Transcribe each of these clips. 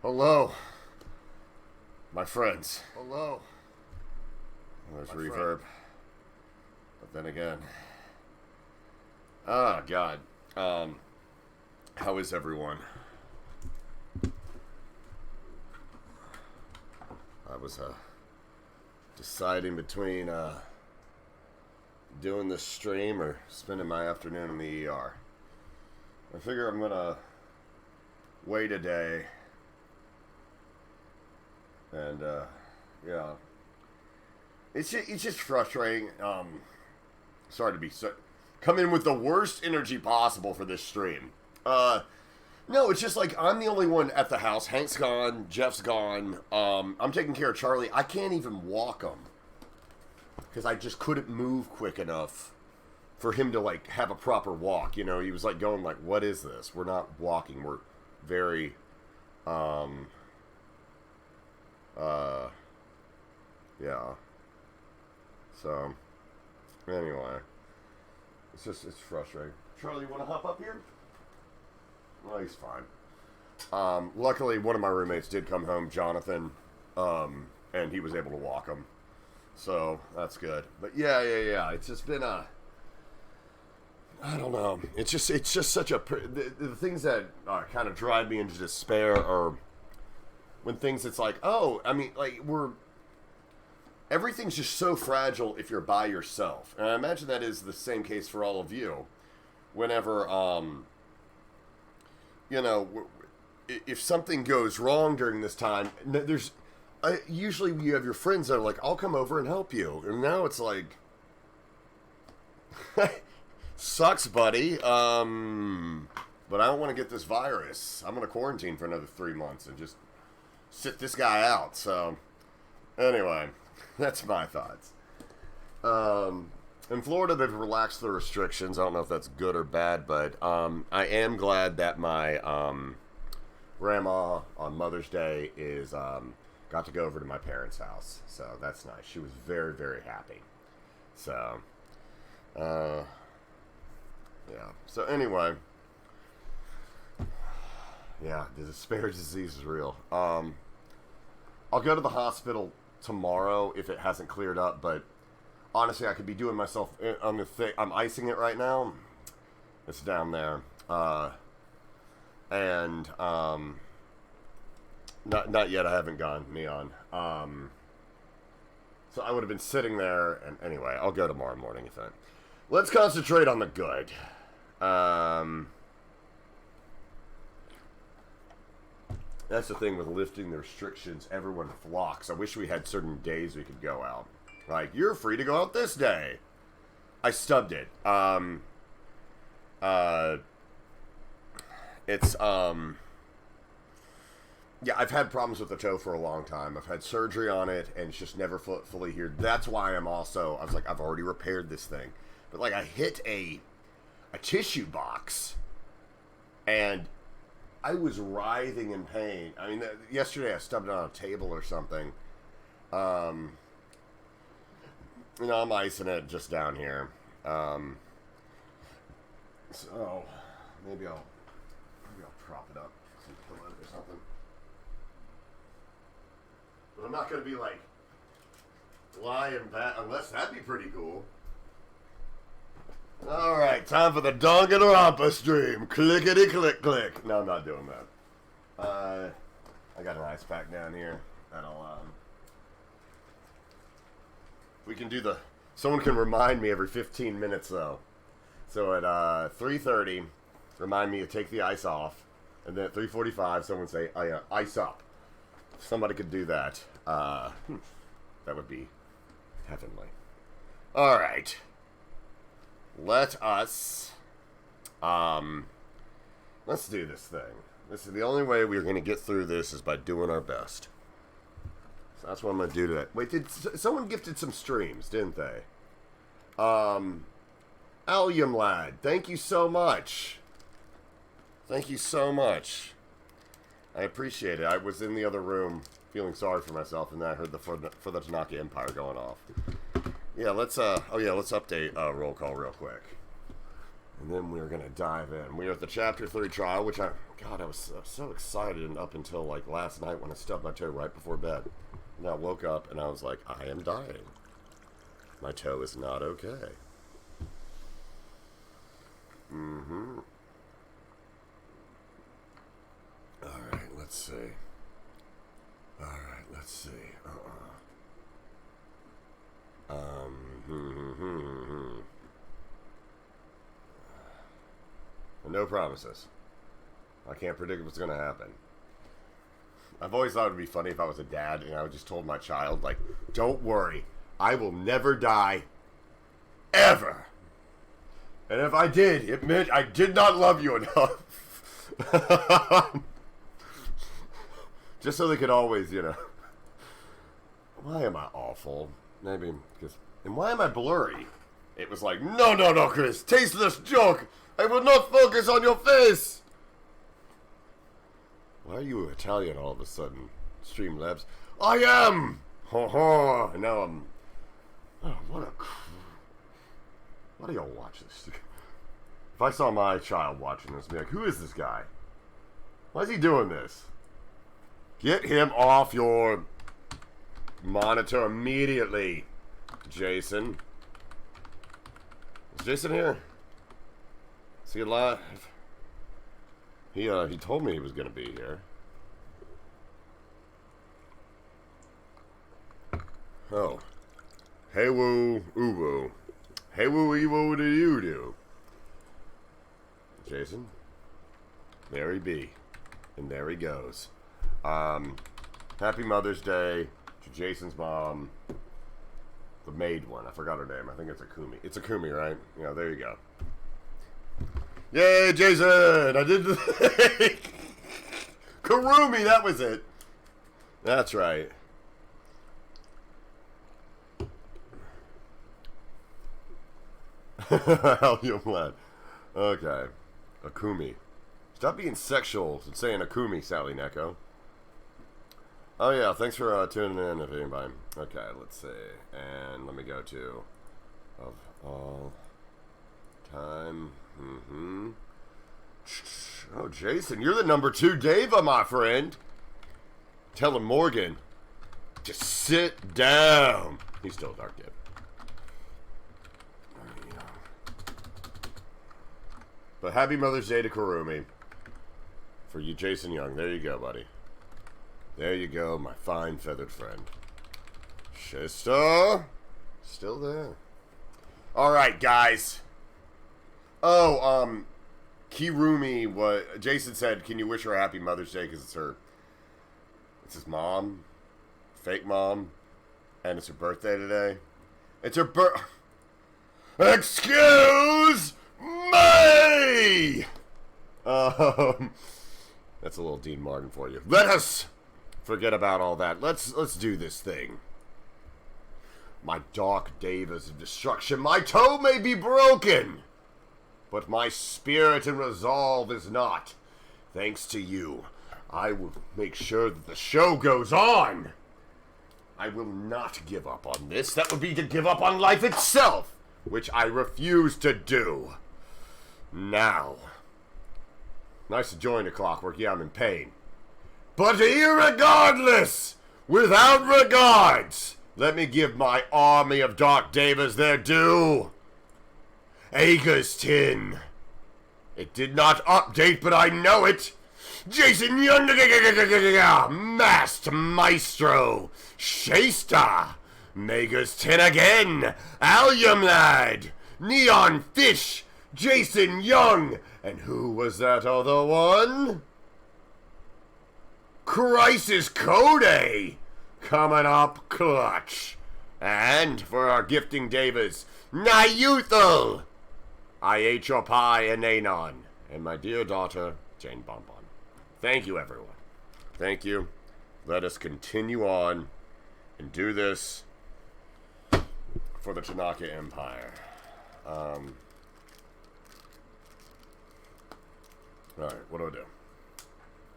Hello, my friends. Hello. There's reverb. But then again. Ah, God. How is everyone? I was, deciding between, doing this stream or spending my afternoon in the ER. I figure I'm gonna wait a day. And, yeah. It's just frustrating. Sorry to be come in with the worst energy possible for this stream. No, it's just like I'm the only one at the house. Hank's gone. Jeff's gone. I'm taking care of Charlie. I can't even walk him. Because I just couldn't move quick enough for him to, like, have a proper walk. You know, he was, like, going, like, what is this? We're not walking. We're very, yeah. So, anyway. It's frustrating. Charlie, you want to hop up here? Well, he's fine. Luckily, one of my roommates did come home, Jonathan, and he was able to walk him. So, that's good. But, yeah. It's just been I don't know. It's just such a... The things that kind of drive me into despair are when things it's like, oh, I mean, like, everything's just so fragile if you're by yourself. And I imagine that is the same case for all of you. Whenever, you know, if something goes wrong during this time, there's... usually you have your friends that are like, I'll come over and help you. And now it's like... sucks, buddy. But I don't want to get this virus. I'm going to quarantine for another 3 months and just sit this guy out. So, anyway, that's my thoughts. In Florida, they've relaxed the restrictions. I don't know if that's good or bad, but I am glad that my grandma on Mother's Day is got to go over to my parents' house. So that's nice. She was very, very happy. So, yeah. So anyway, yeah, the despair disease is real. I'll go to the hospital tomorrow if it hasn't cleared up, but honestly, I could be doing myself on the thing. I'm icing it right now. It's down there, and not yet. I haven't gone neon. So I would have been sitting there, and anyway, I'll go tomorrow morning if that. Let's concentrate on the good. That's the thing with lifting the restrictions. Everyone flocks. I wish we had certain days we could go out. Like, you're free to go out this day. I stubbed it. It's, yeah, I've had problems with the toe for a long time. I've had surgery on it, and it's just never fully healed. That's why I was like, I've already repaired this thing. But, like, I hit a tissue box, and I was writhing in pain. I mean, yesterday I stubbed it on a table or something. You know, I'm icing it just down here. So maybe I'll prop it up, some pillow or something. But I'm not gonna be like lying back, unless that'd be pretty cool. All right, time for the Danganronpa stream. Clickety click click. No, I'm not doing that. I got an ice pack down here. That'll we can do someone can remind me every 15 minutes though. So at 3:30, remind me to take the ice off, and then at 3:45, someone say, ice up. If somebody could do that, that would be heavenly. All right. Let us, let's do this thing. This is the only way we're going to get through this is by doing our best. So that's what I'm going to do today. Wait, someone gifted some streams, didn't they? Allium Lad, thank you so much. Thank you so much. I appreciate it. I was in the other room feeling sorry for myself, and then I heard for the Tanaka Empire going off. Yeah, let's update roll call real quick. And then we're going to dive in. We're at the Chapter 3 trial, which God, I was so excited and up until like last night when I stubbed my toe right before bed. And I woke up and I was like, I am dying. My toe is not okay. Mm-hmm. Alright, let's see. Alright, let's see. No promises. I can't predict what's going to happen. I've always thought it would be funny if I was a dad and I just told my child, like, don't worry, I will never die. Ever. And if I did, it meant I did not love you enough. Just so they could always, you know. Why am I awful? Maybe because... And why am I blurry? It was like, no, no, no, Chris. Tasteless joke. I will not focus on your face. Why are you Italian all of a sudden, Streamlabs? I am! Ha ha! And now I'm... Oh, what a... Why do y'all watch this? If I saw my child watching this, I'd be like, who is this guy? Why is he doing this? Get him off your monitor immediately, Jason. Is Jason here? Is he alive? He told me he was gonna be here. Oh. Hey woo, ooh woo. Hey woo, ee woo, do you do? Jason? There he be. And there he goes. Happy Mother's Day to Jason's mom. The maid one. I forgot her name. I think it's Akumi. It's Akumi, right? Yeah, there you go. Yay, Jason! I did the thing! Kurumi, that was it. That's right. Helium lad. Okay. Akumi. Stop being sexual and saying Akumi, Sally Neko. Oh yeah, thanks for tuning in, if anybody. Okay, let's see. And let me go to of all time. Oh, Jason, you're the number 2 Deva, my friend. Telling Morgan to sit down. He's still a dark Deva. But happy Mother's Day to Kurumi. For you, Jason Young. There you go, buddy. There you go, my fine feathered friend. Shista. Still there. Alright, guys. Oh, Kirumi, what Jason said, can you wish her a happy Mother's Day because it's his mom, fake mom, and it's her birthday today. It's her Excuse me! That's a little Dean Martin for you. Let us forget about all that. Let's do this thing. My dark devas of destruction, my toe may be broken, but my spirit and resolve is not. Thanks to you, I will make sure that the show goes on. I will not give up on this. That would be to give up on life itself, which I refuse to do. Now. Nice to join the clockwork. Yeah, I'm in pain. But irregardless, without regards, let me give my army of dark devas their due. Agustin. It did not update, but I know it. Jason Young, Masked Maestro, Shasta, Megas 10 again, Allium Lad, Neon Fish, Jason Young, and who was that other one? Crisis Code, coming up clutch. And for our gifting devas, Nayuthal, I ate your pie and Anon, and my dear daughter, Jane Bonbon. Thank you, everyone. Thank you. Let us continue on and do this for the Tanaka Empire. Alright, what do I do?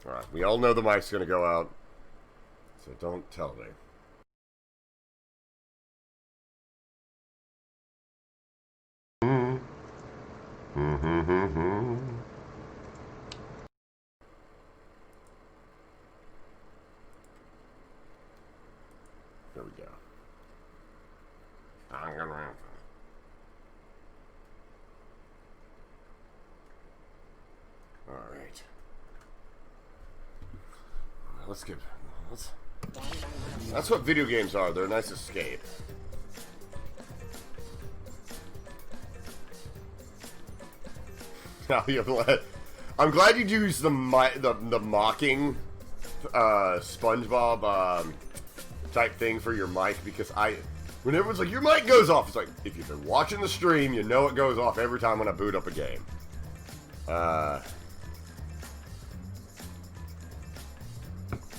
Alright, we all know the mic's gonna go out, so don't tell me. Mm-hmm. There we go. Danganronpa. Alright. That's what video games are. They're a nice escape. I'm glad you used the mocking SpongeBob type thing for your mic, because when everyone's like, your mic goes off, it's like, if you've been watching the stream, you know it goes off every time when I boot up a game.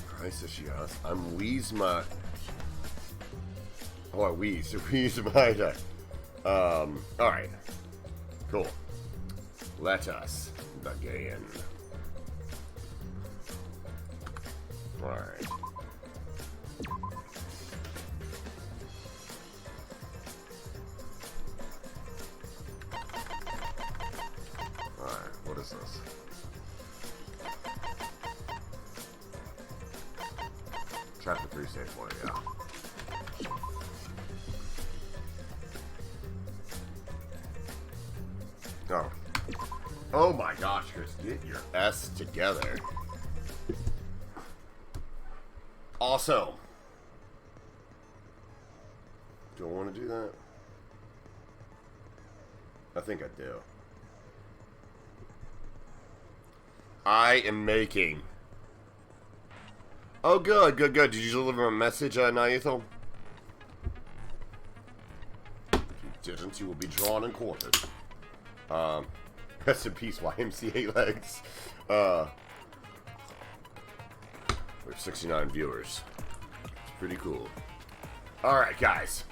Crisis, yes. I'm Weezma. Oh, I wheezed. Weezma. Alright. Cool. Let us begin. Alright. Alright, what is this? Chapter 3 save point, yeah. Oh. Oh my gosh, Chris, get your S together. Also, do I want to do that? I think I do. I am making... Oh, good, good, good. Did you deliver a message, Naethel? If you didn't, you will be drawn and quartered. Rest in peace, YMCA legs. We have 69 viewers. It's pretty cool. Alright, guys.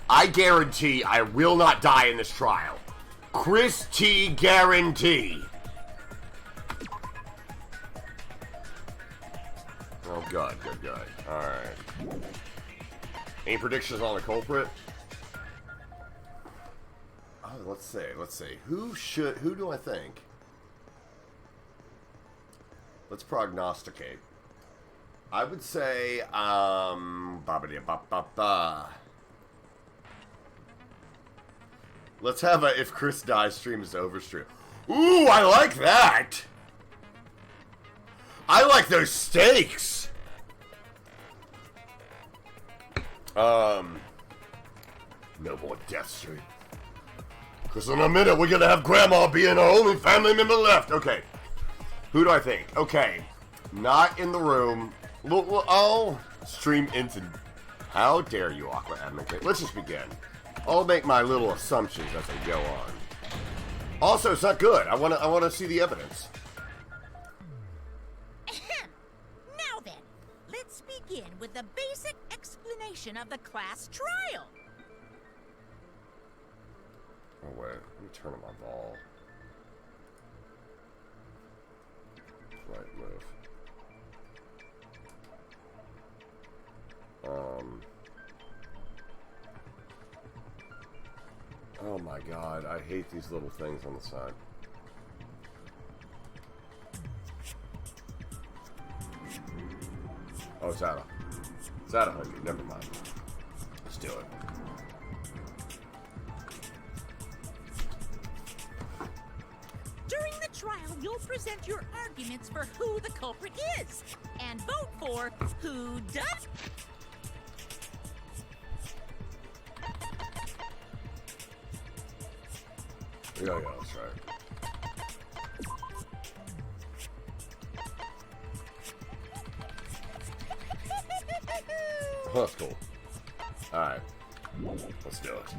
I guarantee I will not die in this trial. Chris T. guarantee. Oh, good, good, good. Alright. Any predictions on the culprit? Oh, let's see. Who do I think? Let's prognosticate. I would say, let's have a if Chris dies stream is over stream. Ooh, I like that! I like those stakes! No more death stream. Because in a minute we're gonna have Grandma being our only family member left. Okay. Who do I think? Okay. Not in the room. Oh, stream instant. How dare you, Aqua Admin? Let's just begin. I'll make my little assumptions as they go on. Also, it's not good. I wanna see the evidence. Now then, let's begin with the basic explanation of the class trial. Oh wait, let me turn on my ball. Right move. Oh my god, I hate these little things on the side. Oh, it's out of 100. Never mind. Let's do it. During the trial, you'll present your arguments for who the culprit is, and vote for who does. Yeah, that's right. Oh, that's cool. Alright. Let's do it.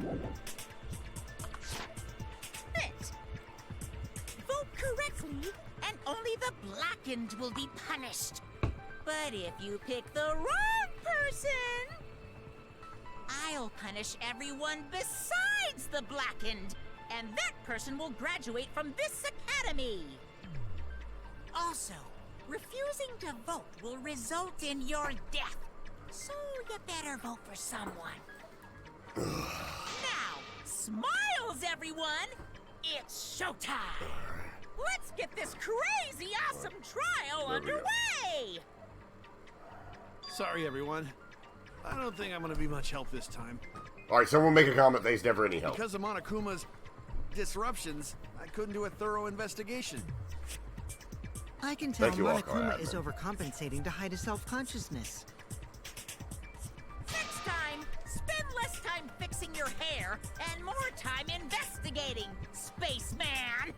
Vote correctly, and only the blackened will be punished. But if you pick the wrong person, I'll punish everyone besides the blackened, and that person will graduate from this academy. Also, refusing to vote will result in your death. So you better vote for someone. Now, smiles, everyone! It's showtime! Let's get this crazy awesome trial underway! Sorry, everyone. I don't think I'm gonna be much help this time. Alright, someone make a comment that he's never any help. Because of Monokuma's disruptions, I couldn't do a thorough investigation. I can tell Thank you, Monokuma Admiral. is overcompensating to hide his self-consciousness. Next time, spend less time fixing your hair and more time investigating, spaceman!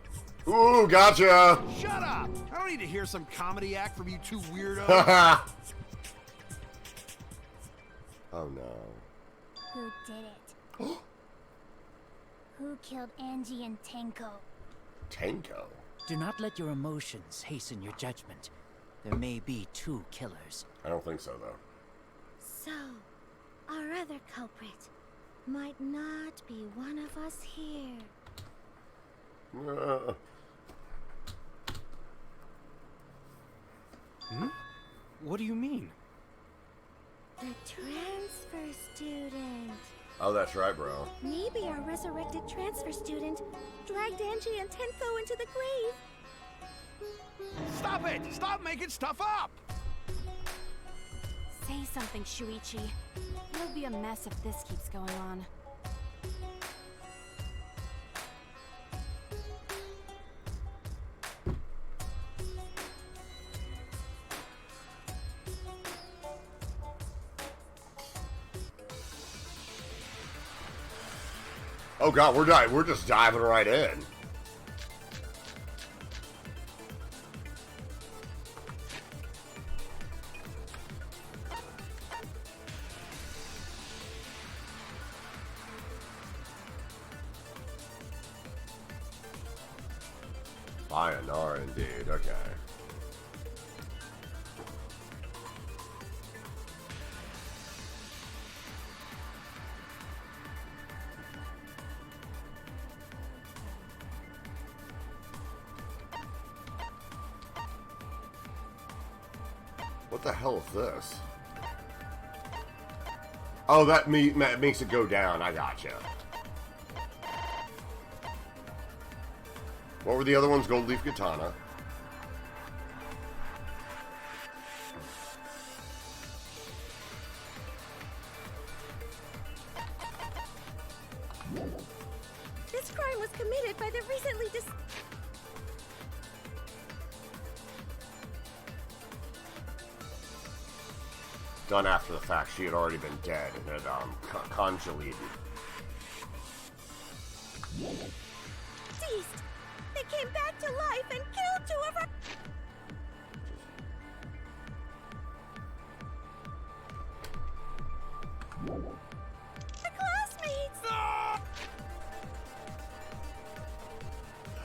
Ooh, gotcha! Shut up! I don't need to hear some comedy act from you two weirdos. Oh no. Who did it? Who killed Angie and Tenko? Tenko? Do not let your emotions hasten your judgment. There may be two killers. I don't think so, though. So, our other culprit might not be one of us here. What do you mean? The transfer student. Oh, that's right, bro. Maybe our resurrected transfer student dragged Angie and Tenko into the grave. Stop it! Stop making stuff up! Say something, Shuichi. It'll be a mess if this keeps going on. Oh god, we're just diving right in. Sayonara indeed, okay. What the hell is this? Oh, that makes it go down. I gotcha. What were the other ones? Gold Leaf Katana. This crime was committed by the recently Done after the fact. She had already been dead and had congealed. deceased. They came back to life and killed two of her. Classmates!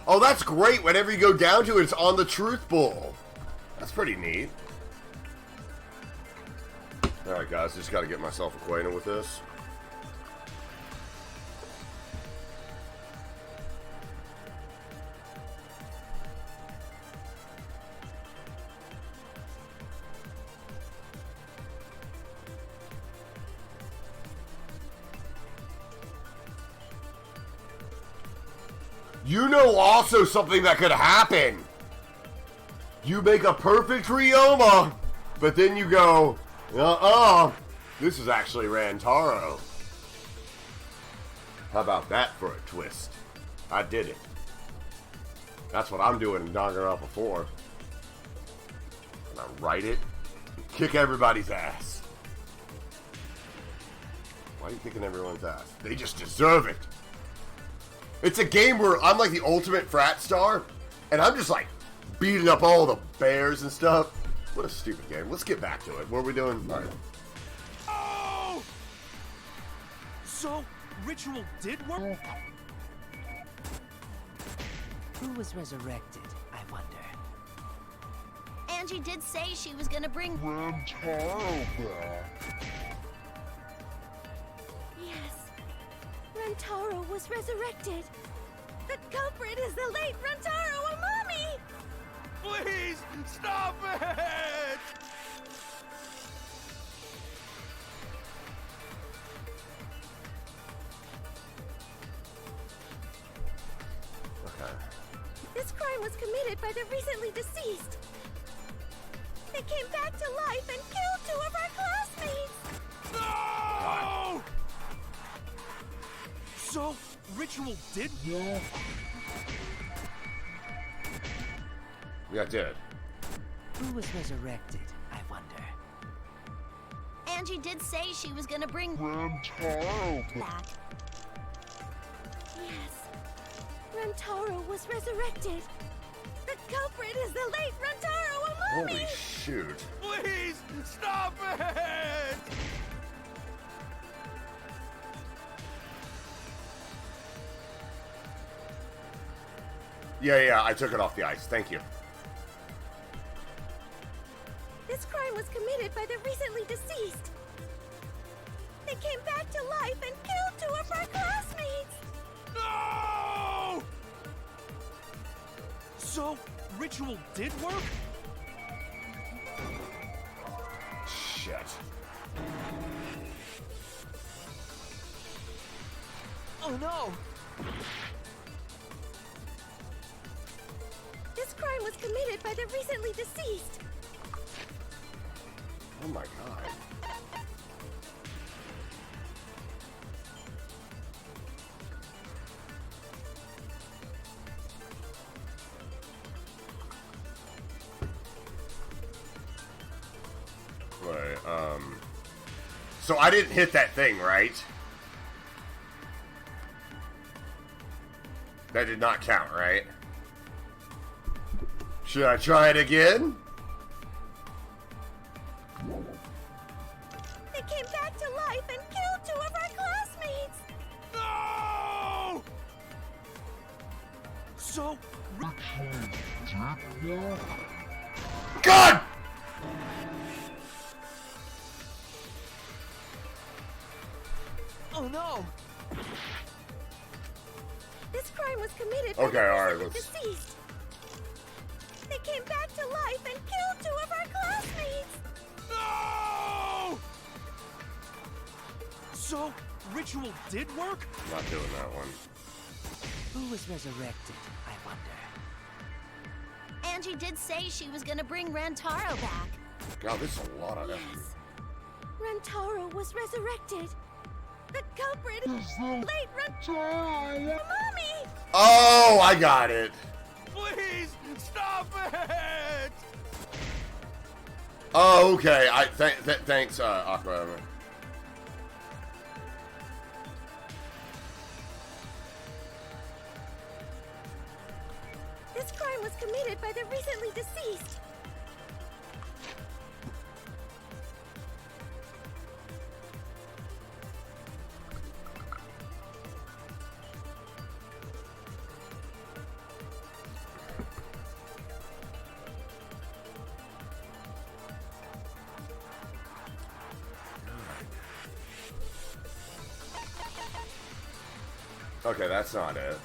Oh, that's great. Whenever you go down to it, it's on the truth bowl. That's pretty neat. Alright, guys. Just got to get myself acquainted with this. You know also something that could happen. You make a perfect Ryoma, but then you go, this is actually Rantaro. How about that for a twist? I did it. That's what I'm doing in Danganronpa 4. And I write it and kick everybody's ass. Why are you kicking everyone's ass? They just deserve it. It's a game where I'm like the ultimate frat star, and I'm just like beating up all the bears and stuff. What a stupid game. Let's get back to it. What are we doing? All right. Oh! So, ritual did work? Who was resurrected, I wonder? Angie did say she was gonna bring Rantaro back. Yes. Rantaro was resurrected. The culprit is the late Rantaro Amami! Please, stop it! was committed by the recently deceased. They came back to life and killed 2 of our classmates! No! So, ritual did work? Yeah, it did. Who was resurrected, I wonder? Angie did say she was gonna bring Rentaro back. Yes. Rentaro was resurrected. The culprit is the late Rentaro Amami! Holy shoot. Please, stop it! Yeah, I took it off the ice. Thank you. This crime was committed by the recently deceased. They came back to life and killed 2 of our classmates! No! So, ritual did work? Shit. Oh no! This crime was committed by the recently deceased. Oh my god. Wait, so I didn't hit that thing, right? That did not count, right? Should I try it again? They came back to life and killed 2 of our classmates! No! So, God! oh no! This crime was committed by Okay, the alright, recently deceased. They came back to life and killed 2 of our classmates! No! So, ritual did work? I'm not doing that one. Who was resurrected, I wonder? Angie did say she was gonna bring Rantaro back. God, this is a lot of effort. Yes. Rantaro was resurrected. The culprit is the late Rantaro Amami! Oh, I got it. Please, stop it! Oh, okay. Thanks, Aqua. This crime was committed by the recently deceased. Okay, that's not it.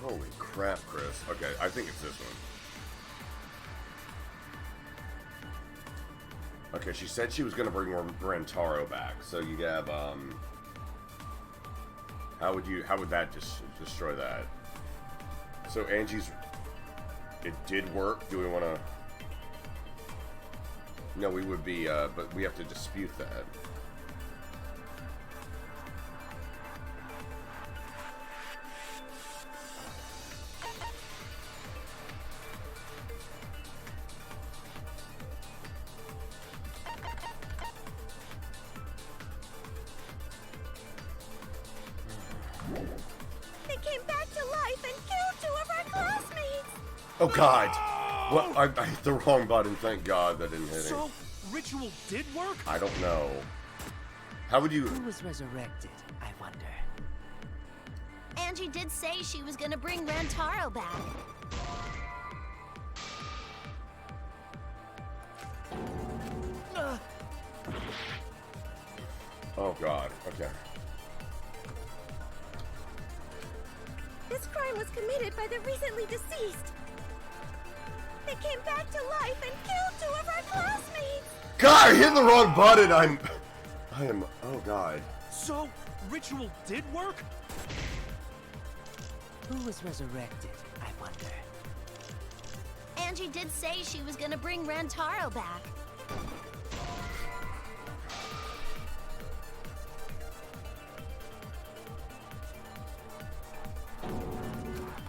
Holy crap, Chris. Okay, I think it's this one. Okay, she said she was going to bring Rantaro back. So you have, how would that just destroy that? So Angie's, it did work. Do we want to? No, we would be, but we have to dispute that. They came back to life and killed 2 of our classmates! Oh God! What? I hit the wrong button. Thank God that didn't hit it. So, ritual did work? I don't know. How would you? Who was resurrected, I wonder? Angie did say she was gonna bring Rantaro back. Oh god, okay. This crime was committed by the recently deceased. They came back to life and killed 2 of our classmates. God, I hit the wrong button. I am, oh god. So, ritual did work? Who was resurrected, I wonder? Angie did say she was gonna bring Rantaro back.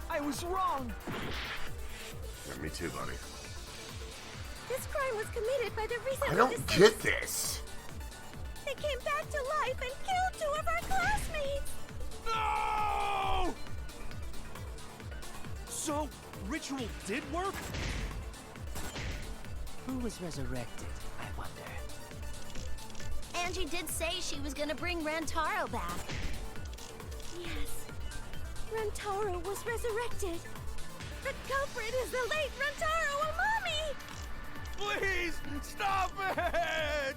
I was wrong! Yeah, me too, buddy. This crime was committed by the recently I don't deceased. get this. They came back to life and killed 2 of our classmates. No! So, ritual did work? Who was resurrected, I wonder? Angie did say she was gonna bring Rantaro back. Yes. Rantaro was resurrected. The culprit is the late Rantaro Amami! Please, stop it!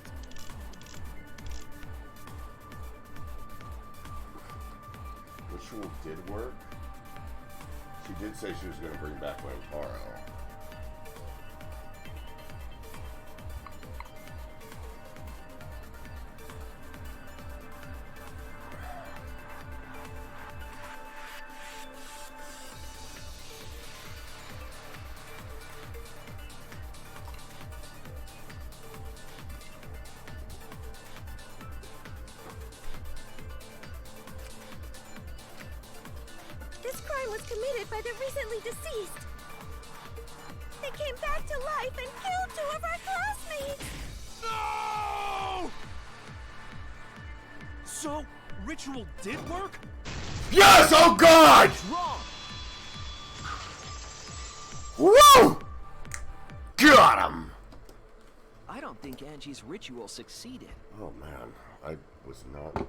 Ritual did work. She did say she was going to bring back Lamparo. This crime was committed by the recently deceased. They came back to life and killed 2 of our classmates. No! So, ritual did work? Yes! Oh god! Wrong! Woo! Got him! I don't think Angie's ritual succeeded. Oh man, I was not.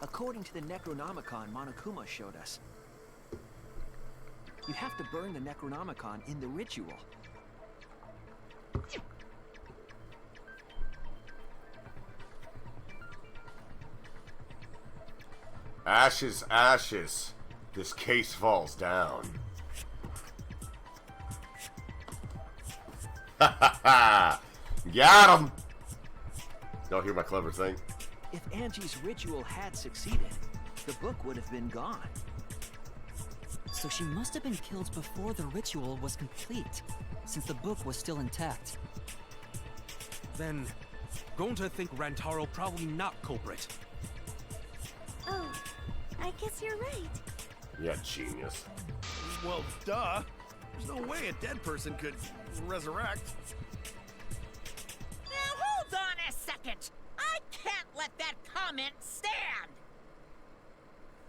According to the Necronomicon Monokuma showed us, you have to burn the Necronomicon in the ritual. Ashes, ashes. This case falls down. Ha ha ha! Got him! Y'all hear my clever thing? If Angie's ritual had succeeded, the book would have been gone. So she must have been killed before the ritual was complete, since the book was still intact. Then, going to think Rantaro probably not culprit. Oh, I guess you're right. Yeah, genius. Well, duh. There's no way a dead person could resurrect. Now hold on a second. I can't let that comment stand.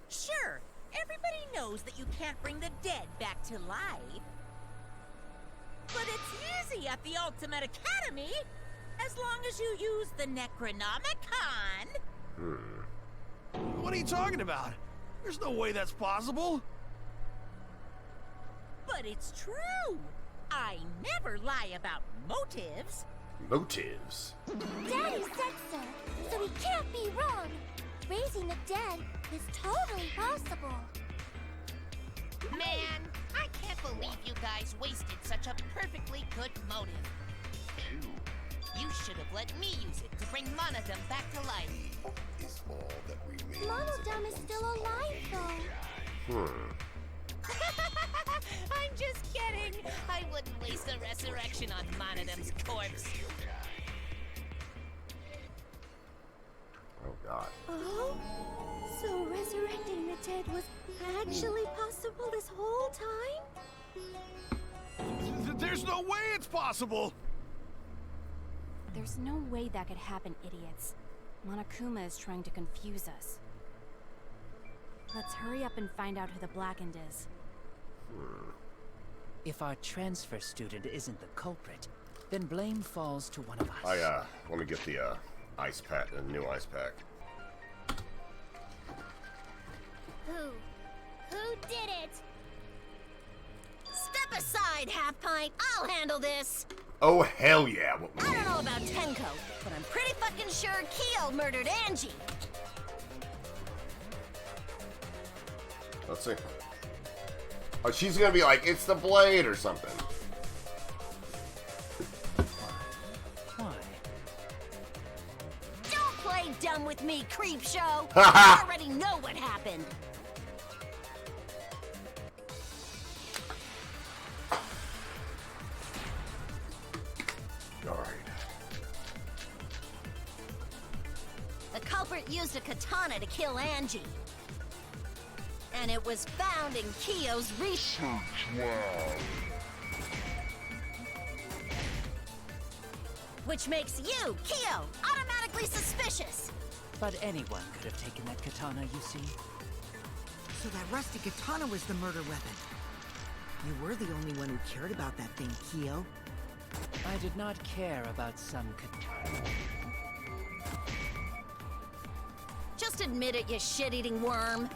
Sure, everybody knows that you can't bring the dead back to life. But it's easy at the Ultimate Academy, as long as you use the Necronomicon. What are you talking about? There's no way that's possible. But it's true. I never lie about motives. Motives? Daddy said so, so he can't be wrong. Raising the dead is totally possible. Man, I can't believe you guys wasted such a perfectly good motive. You should have let me use it to bring Monodum back to life. Is all that remains. Monodum is still alive, though. I'm just kidding. I wouldn't waste a resurrection on Monodum's corpse. Oh god. Oh? So resurrecting the dead was actually possible this whole time? There's no way it's possible. There's no way that could happen, idiots. Monokuma is trying to confuse us. Let's hurry up and find out who the Blackened is. If our transfer student isn't the culprit, then blame falls to one of us. Let me get the, ice pack, the new ice pack. Who did it? Step aside, Half Pint. I'll handle this. Oh, hell yeah. I don't know about Tenko, but I'm pretty fucking sure Kyo murdered Angie. Let's see. Oh, she's gonna be like, it's the blade or something. Why? Don't play dumb with me, creep show. I already know what happened. Alright. The culprit used a katana to kill Angie. And it was found in Kyo's research lab. Which makes you, Kyo, automatically suspicious. But anyone could have taken that katana, you see. So that rusty katana was the murder weapon. You were the only one who cared about that thing, Kyo. I did not care about some katana. Just admit it, you shit-eating worm.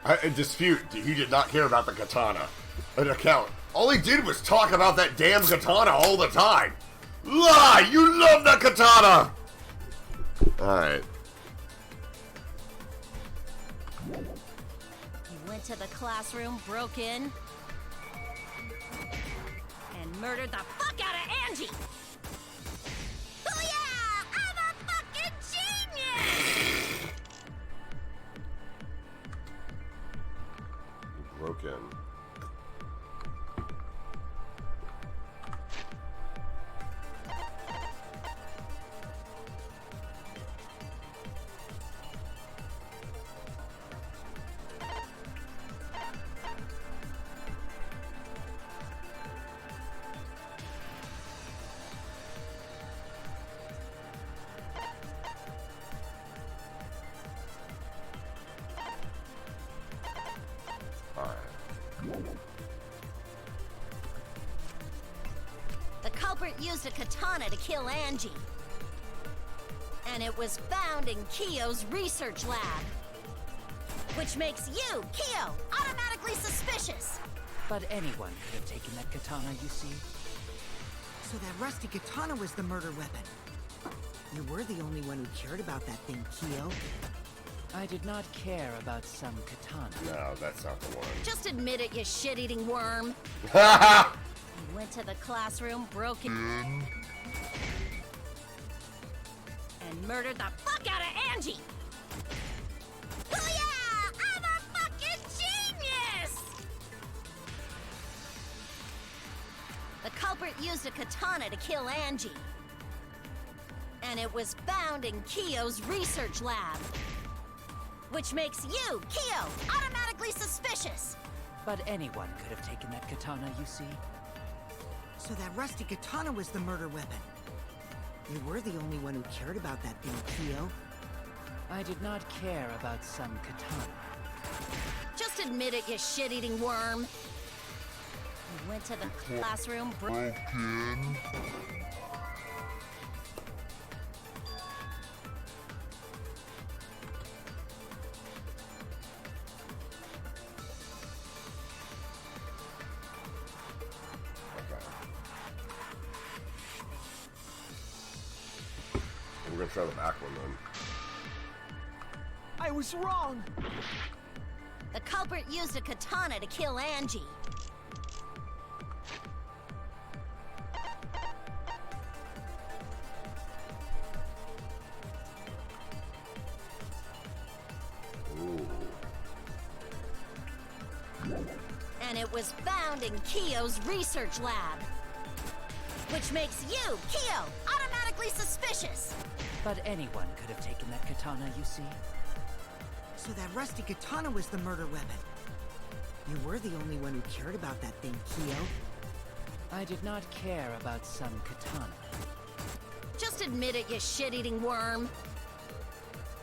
I dispute. He did not care about the katana. An account. All he did was talk about that damn katana all the time. Lie! You love that katana! Alright. He went to the classroom, broke in, and murdered the fuck out of Angie! Oh yeah! I'm a fucking genius! Broke in. The culprit used a katana to kill Angie. And it was found in Kyo's research lab. Which makes you, Kyo, automatically suspicious. But anyone could have taken that katana, you see. So that rusty katana was the murder weapon. You were the only one who cared about that thing, Kyo. I did not care about some katana. No, that's not the one. Just admit it, you shit-eating worm. He went to the classroom, broke in, and murdered the fuck out of Angie! Oh yeah! I'm a fucking genius! The culprit used a katana to kill Angie. And it was found in Kyo's research lab. Which makes you, Kyo, automatically suspicious. But anyone could have taken that katana, you see. So that rusty katana was the murder weapon. You were the only one who cared about that thing, Kyo. I did not care about some katana. Just admit it, you shit-eating worm. He went to the classroom, broke in. We're gonna try the back one then. I was wrong! The culprit used a katana to kill Angie. Ooh. And it was found in Kyo's research lab. Which makes you, Kyo, automatically suspicious. But anyone could have taken that katana, you see. So that rusty katana was the murder weapon. You were the only one who cared about that thing, Kyo. I did not care about some katana. Just admit it, you shit-eating worm.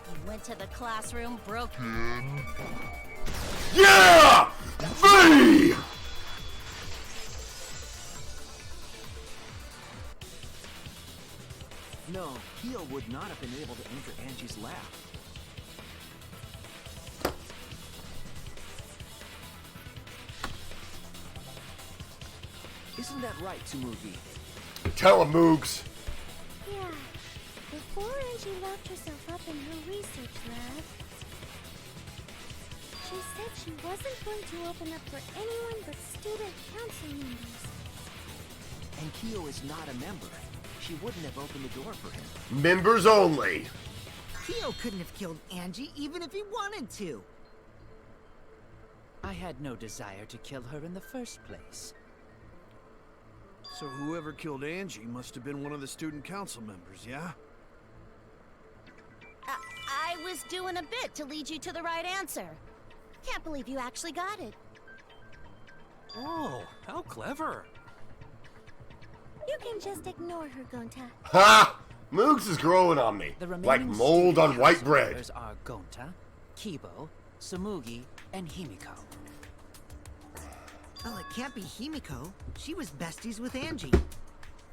He went to the classroom, broke in. Yeah! V! No, would not have been able to enter Angie's lab. Isn't that right, Tsumugi? Tell him, Moogs. Yeah. Before Angie locked herself up in her research lab, she said she wasn't going to open up for anyone but student council members. And Kyo is not a member. She wouldn't have opened the door for him. Members only. Kyo couldn't have killed Angie even if he wanted to. I had no desire to kill her in the first place. So whoever killed Angie must have been one of the student council members, yeah? I was doing a bit to lead you to the right answer. Can't believe you actually got it. Oh, how clever. You can just ignore her, Gonta. Ha! Moogs is growing on me. The Like remaining mold student on white council bread. members are Gonta, Kibo, Tsumugi, and Himiko. Well, it can't be Himiko. She was besties with Angie.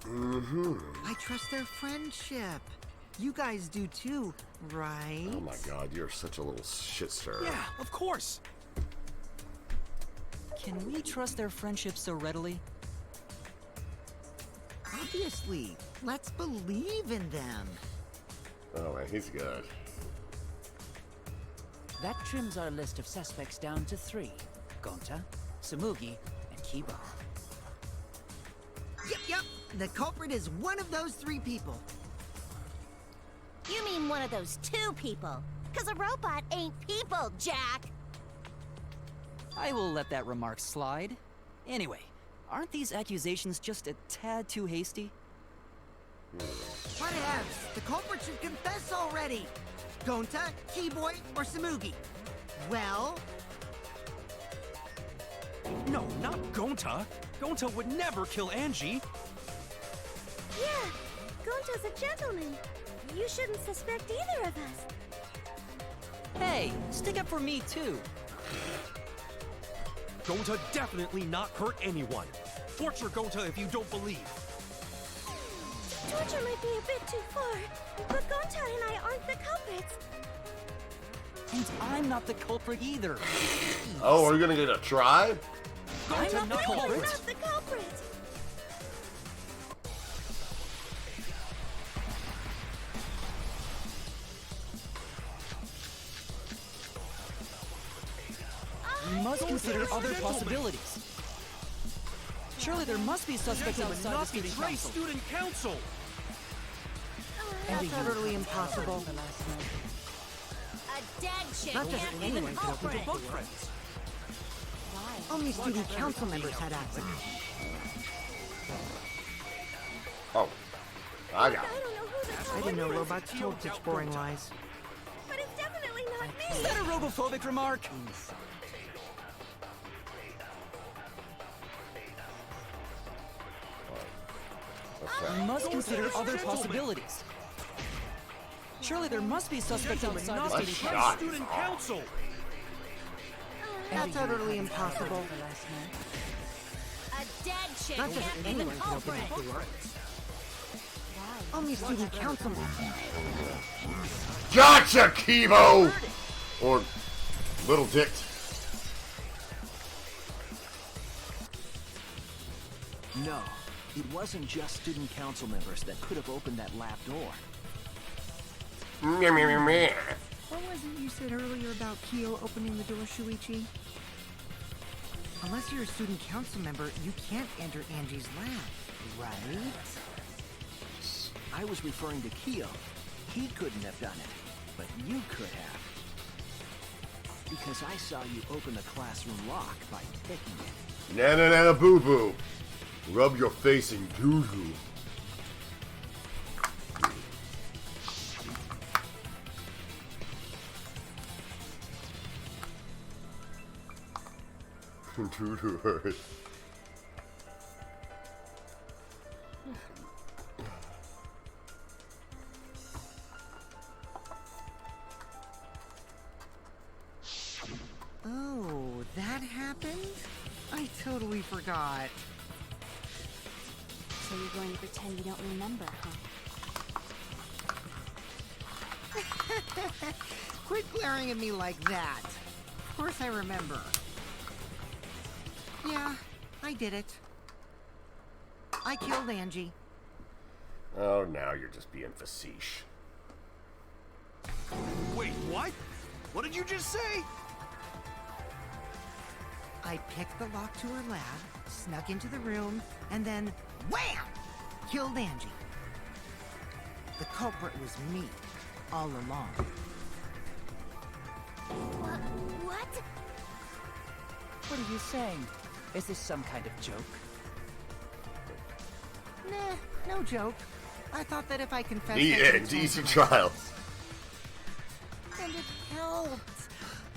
Mm-hmm. I trust their friendship. You guys do too, right? Oh my god, you're such a little shit stirrer. Yeah, of course. Can we trust their friendship so readily? Obviously. Let's believe in them. Oh man, he's good. That trims our list of suspects down to 3. Gonta, Tsumugi, and Kibo. Yep. The culprit is one of those 3 people. You mean one of those 2 people? 'Cause a robot ain't people, Jack! I will let that remark slide. Anyway, aren't these accusations just a tad too hasty? Whatevs. The culprit should confess already. Gonta, Keyboy, or Tsumugi? Well... No, not Gonta. Gonta would never kill Angie. Yeah, Gonta's a gentleman. You shouldn't suspect either of us. Hey, stick up for me too. Gonta definitely not hurt anyone. Torture Gonta if you don't believe. Torture might be a bit too far, but Gonta and I aren't the culprits. And I'm not the culprit either. Oh, are you gonna get a try? Gonta not We're culprit. not the culprits. We must consider other possibilities. Surely there must be suspects Gentlemen, outside the not student betray council. student council. That's utterly impossible. A dead chick Not just can't be anyone the could open culprit. that Book door. friends. Only student council members had access. Oh, I got I it. don't know who the I culprit didn't know is, robots told such boring lies. but it's definitely not Is me. that a robophobic remark? What's We that? must consider other possibilities. Surely there must be suspects Gentlemen, outside not the Let's student betray shot. student council. That's utterly impossible. A dead chick Not just can't be the anyone could open culprit. that door. Only student council members. Gotcha, Kibo! Or Little Dick. No, it wasn't just student council members that could have opened that lab door. Meh, meh, meh, meh. What was it you said earlier about Kyo opening the door, Shuichi? Unless you're a student council member, you can't enter Angie's lab, right? I was referring to Kyo. He couldn't have done it, but you could have. Because I saw you open the classroom lock by picking it. Nana nana boo boo. Rub your face in goo goo. Doo doo hurt. Oh, that happened? I totally forgot. So you're going to pretend you don't remember, huh? Quit glaring at me like that. Of course I remember. Yeah, I did it. I killed Angie. Oh, now you're just being facetious. Wait, what? What did you just say? I picked the lock to her lab, snuck into the room, and then wham! Killed Angie. The culprit was me, all along. What? What are you saying? Is this some kind of joke? Nah, no joke. I thought that if I confessed... The end, easy trials. And it helped.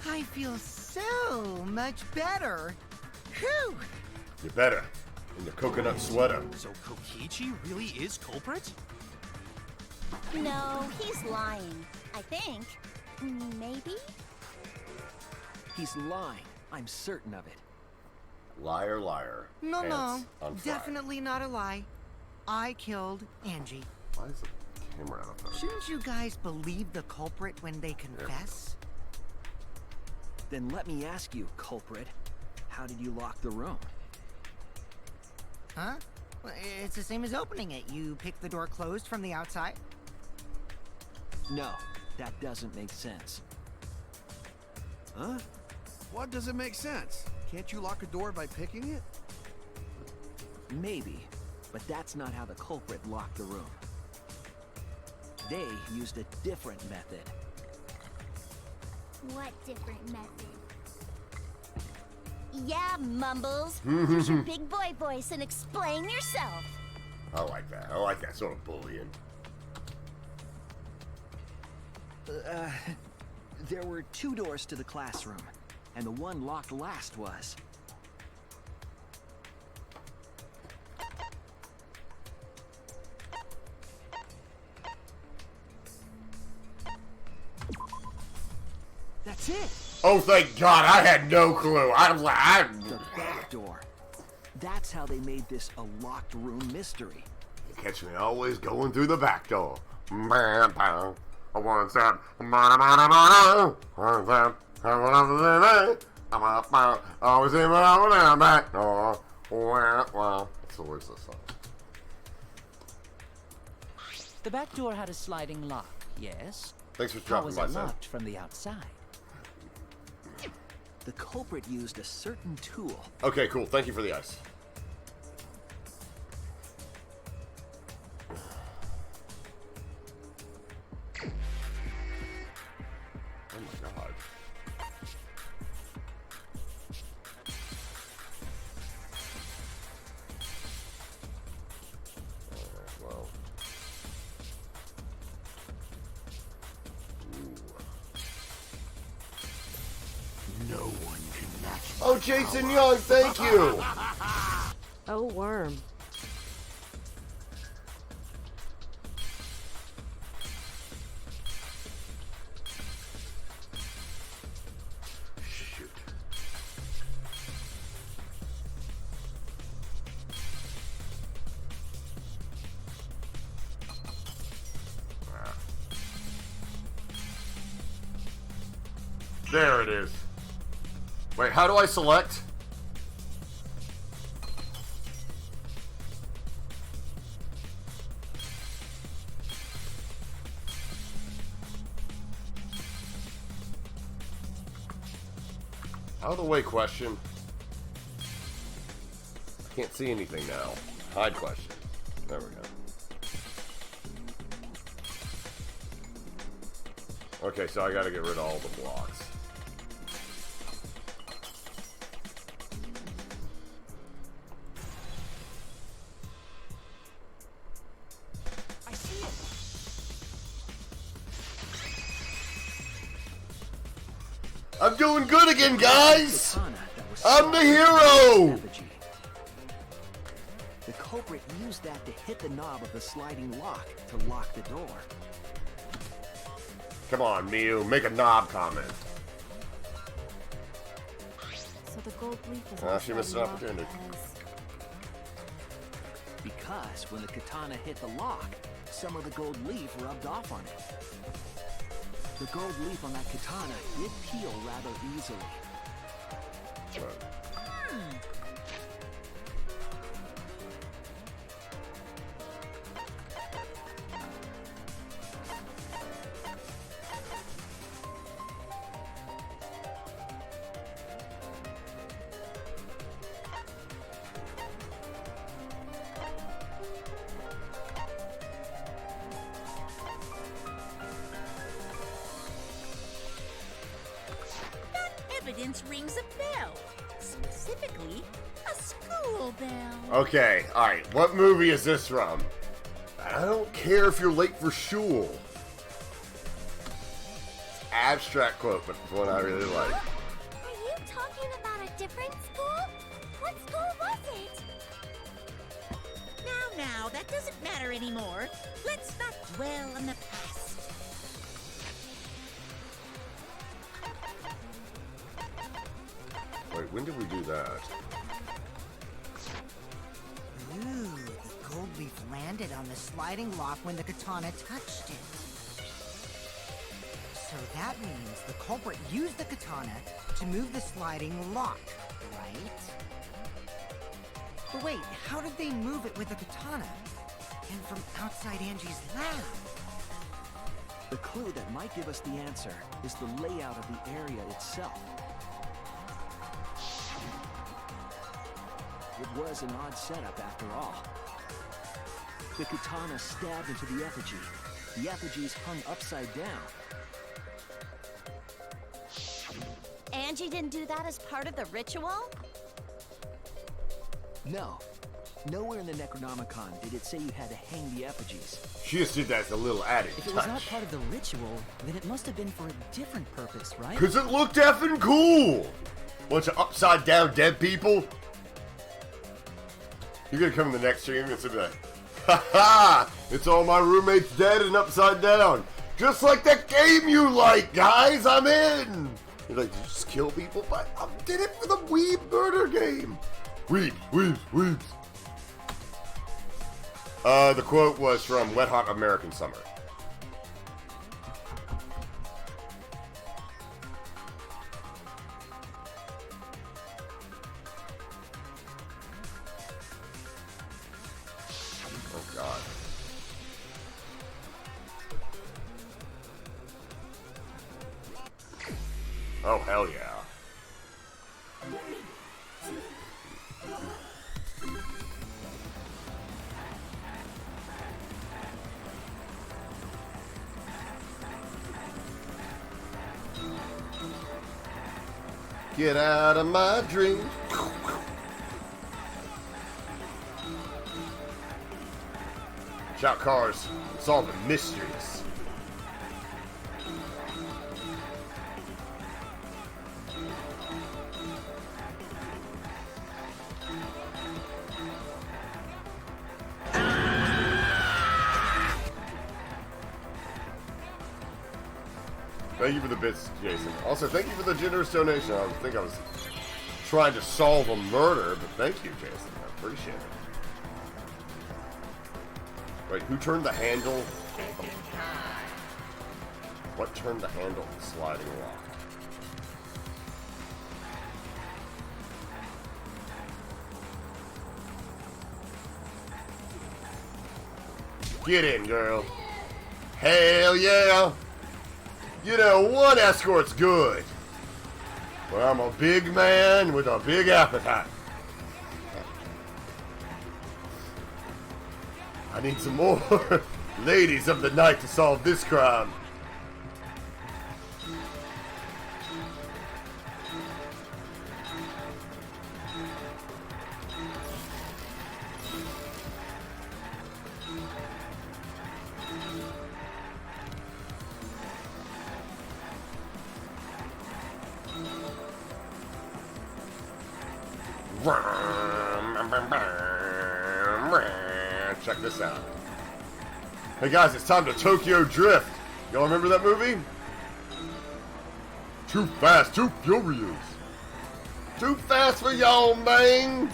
I feel so much better. Whew! You're better. In your coconut sweater. So Kokichi really is culprit? No, he's lying. I think. Maybe? He's lying. I'm certain of it. Liar, liar. No, Pants on fire. definitely not a lie. I killed Angie. Why is the camera out of focus? Shouldn't you guys believe the culprit when they confess? Then let me ask you, culprit. How did you lock the room? Huh? Well, it's the same as opening it. You pick the door closed from the outside. No, that doesn't make sense. Huh? What doesn't make sense? Can't you lock a door by picking it? Maybe, but that's not how the culprit locked the room. They used a different method. What different method? Yeah, Mumbles. Use your big boy voice and explain yourself. I like that. I like that sort of bullying. There were 2 doors to the classroom, and the one locked last was. That's it! Oh, thank God! I had no clue. I was like, The back door. That's how they made this a locked room mystery. You catch me always going through the back door. One step. Always in the back door. That's the words of the song. The back door had a sliding lock, yes? Thanks for How dropping was by, it son. locked from the outside? The culprit used a certain tool. Okay, cool. Thank you for the ice. Oh my God. Well. No one can match. Oh, Jason Young, thank you. Oh, worm. Shoot. There it is. Wait, how do I select? Out of the way question. Can't see anything now. Hide question. There we go. Okay, so I gotta get rid of all the blocks. I see it! I'm doing good again, guys! Katana that was I'm the soft in hero! effigy. The culprit used that to hit the knob of the sliding lock to lock the door. Come on, Miu, make a knob comment. So the gold leaf is She missed an opportunity. Because when the katana hit the lock, some of the gold leaf rubbed off on it. The gold leaf on that katana did peel rather easily. Evidence rings a bell. Specifically, a school bell. Okay, alright. What movie is this from? I don't care if you're late for shul. Abstract quote, but it's one I really like. Are you talking about a different school? What school was it? Now, that doesn't matter anymore. Let's not dwell on the past. Wait, when did we do that? Ooh, the gold leaf landed on the sliding lock when the katana touched it. So that means the culprit used the katana to move the sliding lock, right? But wait, how did they move it with the katana? And from outside Angie's lab? The clue that might give us the answer is the layout of the area itself. It was an odd setup after all. The katana stabbed into the effigy. The effigies hung upside down. Angie didn't do that as part of the ritual? No. Nowhere in the Necronomicon did it say you had to hang the effigies. She just did that as a little added If it was not touch. part of the ritual, then it must have been for a different purpose, right? Because it looked effing cool! Bunch of upside down dead people. You're gonna come in the next stream and say like, ha ha! It's all my roommates dead and upside down. Just like that game you like, guys! I'm in! You're like, did you just kill people? But I did it for the weeb murder game! Weebs. The quote was from Wet Hot American Summer. Oh, God. Oh, hell yeah. Get out of my dreams. Shout cars, solving mysteries. Thank you for the bits, Jason. Also, thank you for the generous donation. I think I was trying to solve a murder, but thank you, Jason. I appreciate it. Wait, who turned the handle? What turned the handle of the sliding lock? Get in, girl. Hell yeah! You know, one escort's good. But I'm a big man with a big appetite. I need some more ladies of the night to solve this crime. Check this out. Hey guys, it's time to Tokyo Drift. Y'all remember that movie? Too fast, too furious. Too fast for y'all, man.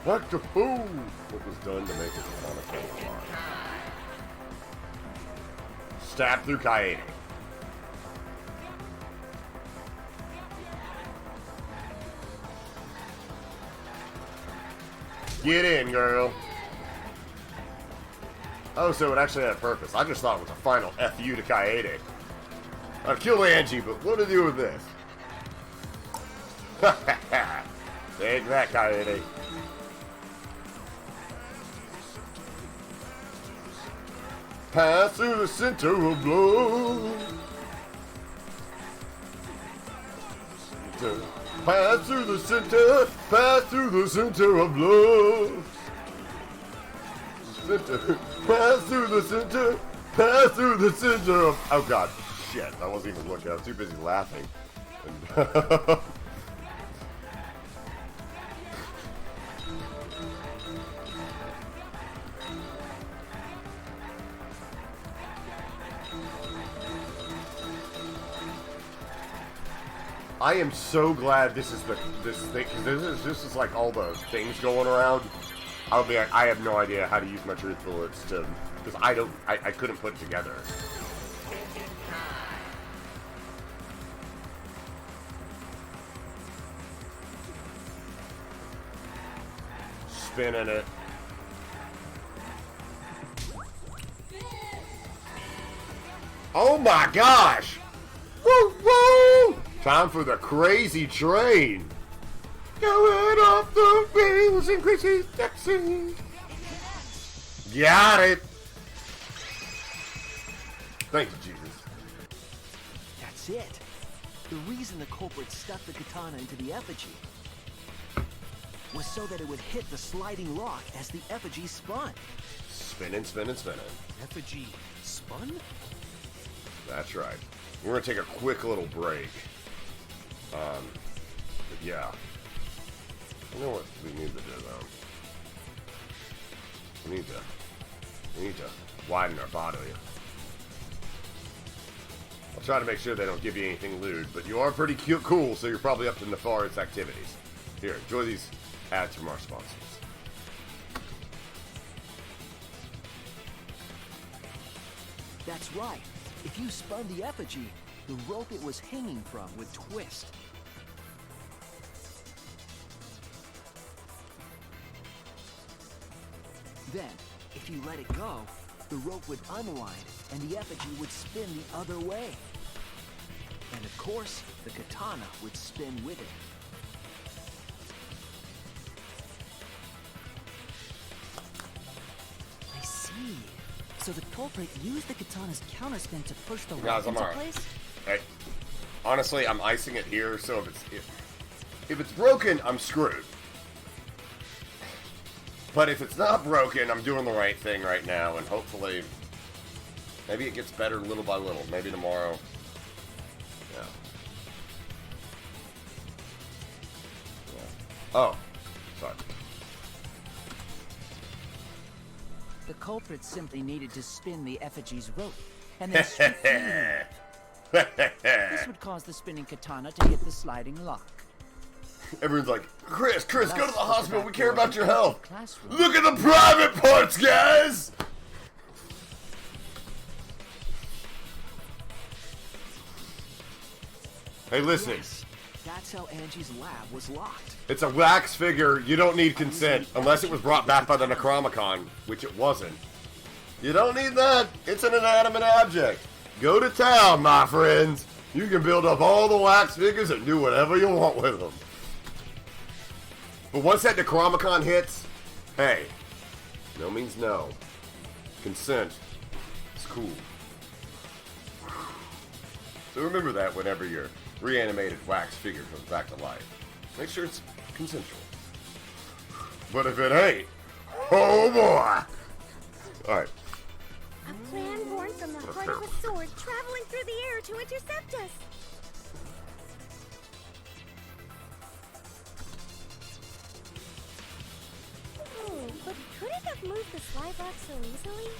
What the fool? What was done to make it on a cake line? Stab through Kaede. Get in, girl. Oh, so it actually had a purpose. I just thought it was a final FU to Kaede. I've killed Angie, but what to do with this? Take that, Kaede. Pass through the center of blood. Pass through the center. Pass through the center of blood. Center. Pass through the center. Pass through the center of. Oh God, shit! I wasn't even looking. I was too busy laughing. I am so glad this is this thing, because this is like all the things going around. I'll be like, I have no idea how to use my truth bullets to, because I couldn't put it together. Spinning it. Oh my gosh! Woo woo! Time for the crazy train. Going off the rails and crazy taxi. Got it. Thank you, Jesus. That's it. The reason the culprit stuck the katana into the effigy was so that it would hit the sliding lock as the effigy spun. Spinning, spinning, spinning. Effigy spun? That's right. We're gonna take a quick little break. But yeah. You know what we need to do though? We need to widen our body. I'll try to make sure they don't give you anything lewd, but you are pretty cool, so you're probably up to nefarious activities. Here, enjoy these ads from our sponsors. That's right. If you spun the effigy, the rope it was hanging from would twist. Then, if you let it go, the rope would unwind and the effigy would spin the other way. And of course, the katana would spin with it. I see. So the culprit used the katana's counterspin to push the rope Guys, I'm into alright. place? Hey, honestly, I'm icing it here, so if it's broken, I'm screwed. But if it's not broken, I'm doing the right thing right now, and hopefully, maybe it gets better little by little. Maybe tomorrow. Yeah. Oh, sorry. The culprit simply needed to spin the effigy's rope, and then strip the This would cause the spinning katana to hit the sliding lock. Everyone's like, Chris, go to the hospital. We care about your health. Classroom. Look at the private parts, guys. Hey, listen. Yes, that's how Angie's lab was locked. It's a wax figure. You don't need consent unless it was brought back by the Necronomicon, which it wasn't. You don't need that. It's an inanimate object. Go to town, my friends. You can build up all the wax figures and do whatever you want with them. But once that Necronomicon hits, hey, no means no. Consent is cool. So remember that whenever your reanimated wax figure comes back to life. Make sure it's consensual. But if it ain't, oh boy! Alright. A plan born from the heart of a sword traveling through the air to intercept us. But could it have moved the slide lock so easily?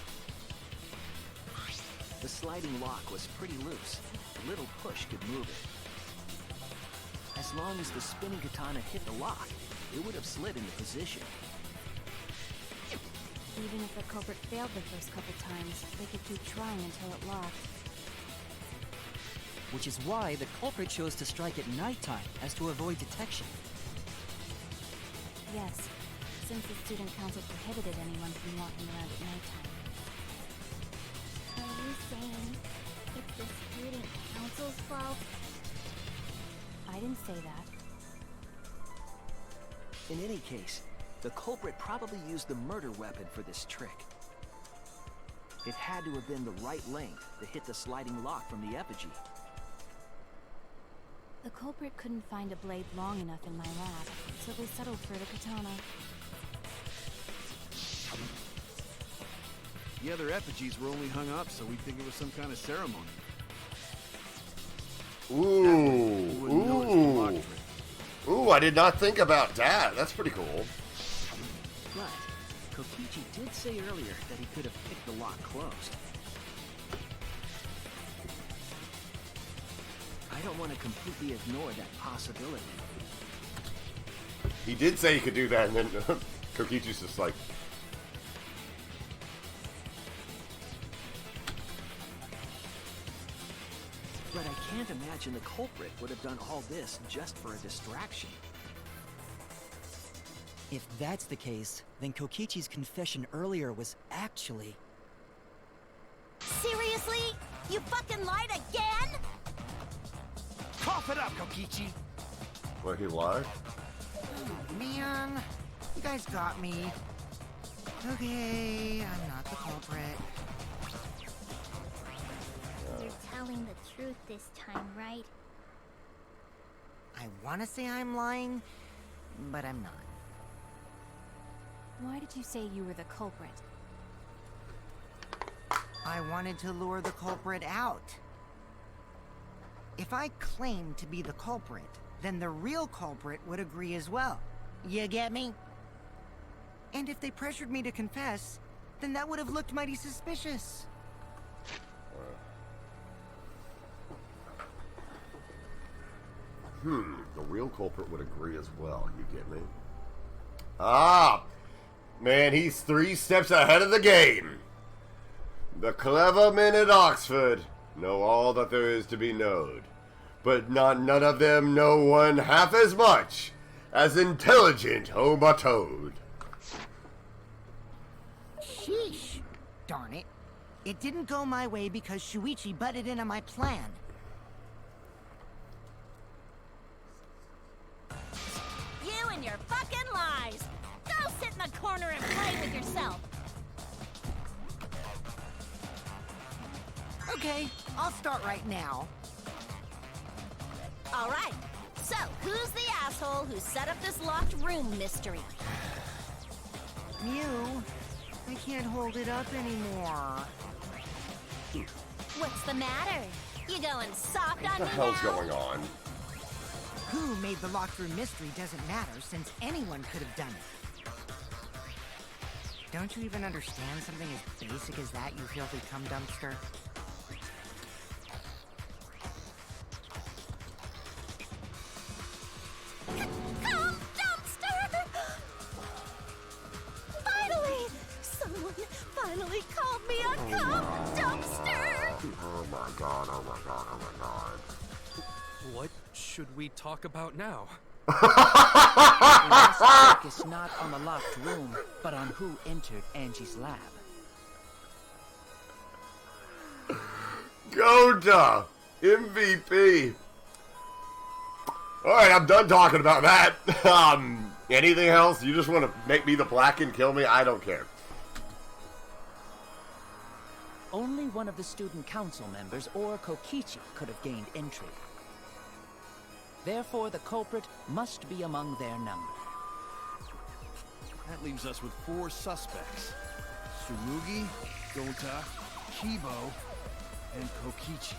The sliding lock was pretty loose. A little push could move it. As long as the spinning katana hit the lock, it would have slid into position. Even if the culprit failed the first couple times, they could keep trying until it locked. Which is why the culprit chose to strike at nighttime, as to avoid detection. Yes, since the student council prohibited anyone from walking around at nighttime. Are you saying it's the student council's fault? I didn't say that. In any case, the culprit probably used the murder weapon for this trick. It had to have been the right length to hit the sliding lock from the effigy. The culprit couldn't find a blade long enough in my lab, so they settled for the katana. The other effigies were only hung up so we'd think it was some kind of ceremony. Ooh. Ooh, I did not think about that. That's pretty cool. But Kokichi did say earlier that he could have picked the lock closed. I don't want to completely ignore that possibility. He did say he could do that, and then Kokichi's just like... But I can't imagine the culprit would have done all this just for a distraction. If that's the case, then Kokichi's confession earlier was actually... Seriously? You fucking lied again? Cough it up, Kokichi! What, he lied? Oh, man, you guys got me. Okay, I'm not the culprit. You're telling the truth this time, right? I want to say I'm lying, but I'm not. Why did you say you were the culprit? I wanted to lure the culprit out. If I claimed to be the culprit, then the real culprit would agree as well. You get me? And if they pressured me to confess, then that would have looked mighty suspicious. The real culprit would agree as well. You get me? Ah! Man, he's 3 steps ahead of the game. The clever men at Oxford know all that there is to be known, but none of them know one half as much as intelligent Homa Toad. Sheesh. Darn it. It didn't go my way because Shuichi butted in on my plan. You and your fucking lies! Go sit in the corner and play with yourself! Okay, I'll start right now. Alright, so who's the asshole who set up this locked room mystery? Mew, I can't hold it up anymore. What's the matter? You going soft What on the me hell's now? going on? Who made the locked room mystery doesn't matter, since anyone could have done it. Don't you even understand something as basic as that, you filthy cum dumpster? Cum dumpster! Finally! Someone finally called me a cum dumpster! Oh my god, oh my god, oh my god. What should we talk about now? We must focus not on the locked room, but on who entered Angie's lab. Goda! MVP! Alright, I'm done talking about that. Anything else? You just want to make me the black and kill me? I don't care. Only one of the student council members or Kokichi could have gained entry. Therefore, the culprit must be among their number. That leaves us with 4 suspects. Tsurugi, Gota, Kibo, and Kokichi.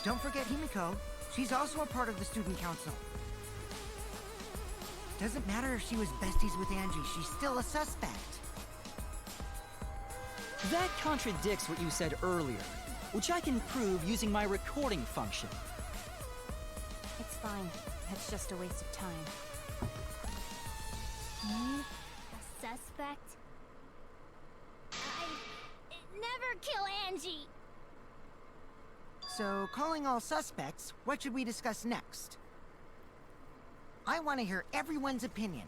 Don't forget Himiko. She's also a part of the student council. Doesn't matter if she was besties with Angie, she's still a suspect. That contradicts what you said earlier, which I can prove using my recording function. It's fine. That's just a waste of time. Me? A suspect. I never kill Angie. So, calling all suspects, what should we discuss next? I want to hear everyone's opinion.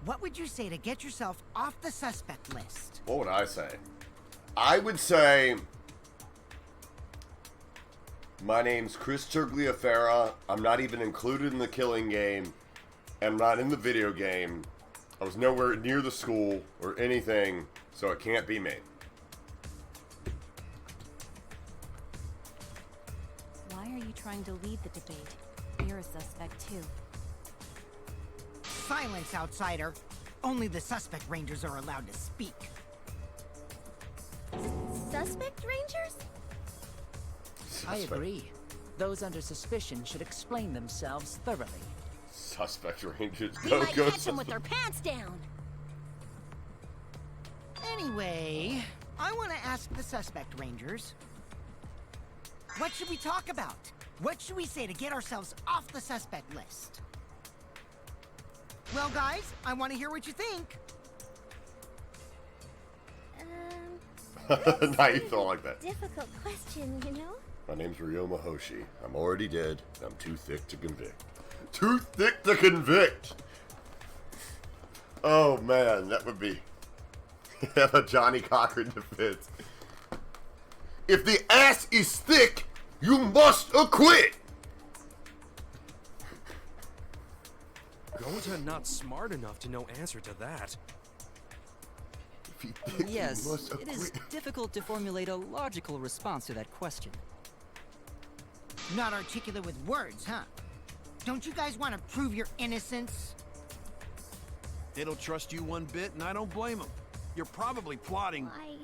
What would you say to get yourself off the suspect list? What would I say? I would say, my name's Chris Tergliafera. I'm not even included in the killing game. I'm not in the video game. I was nowhere near the school or anything, so it can't be me. Why are you trying to lead the debate? You're a suspect too. Silence, outsider. Only the suspect rangers are allowed to speak. Suspect rangers? I agree. Those under suspicion should explain themselves thoroughly. Suspect rangers. We might catch them with their pants down. Anyway, I want to ask the suspect rangers. What should we talk about? What should we say to get ourselves off the suspect list? Well, guys, I want to hear what you think. Now you feel like that. Difficult question, you know? My name's Ryoma Hoshi. I'm already dead. I'm too thick to convict. Too thick to convict! Oh man, that would be a Johnny Cochran defense. If the ass is thick, you must acquit! Gonta not smart enough to know answer to that. Yes, it is difficult to formulate a logical response to that question. Not articulate with words, huh? Don't you guys want to prove your innocence? They don't trust you one bit, and I don't blame them. You're probably plotting... Why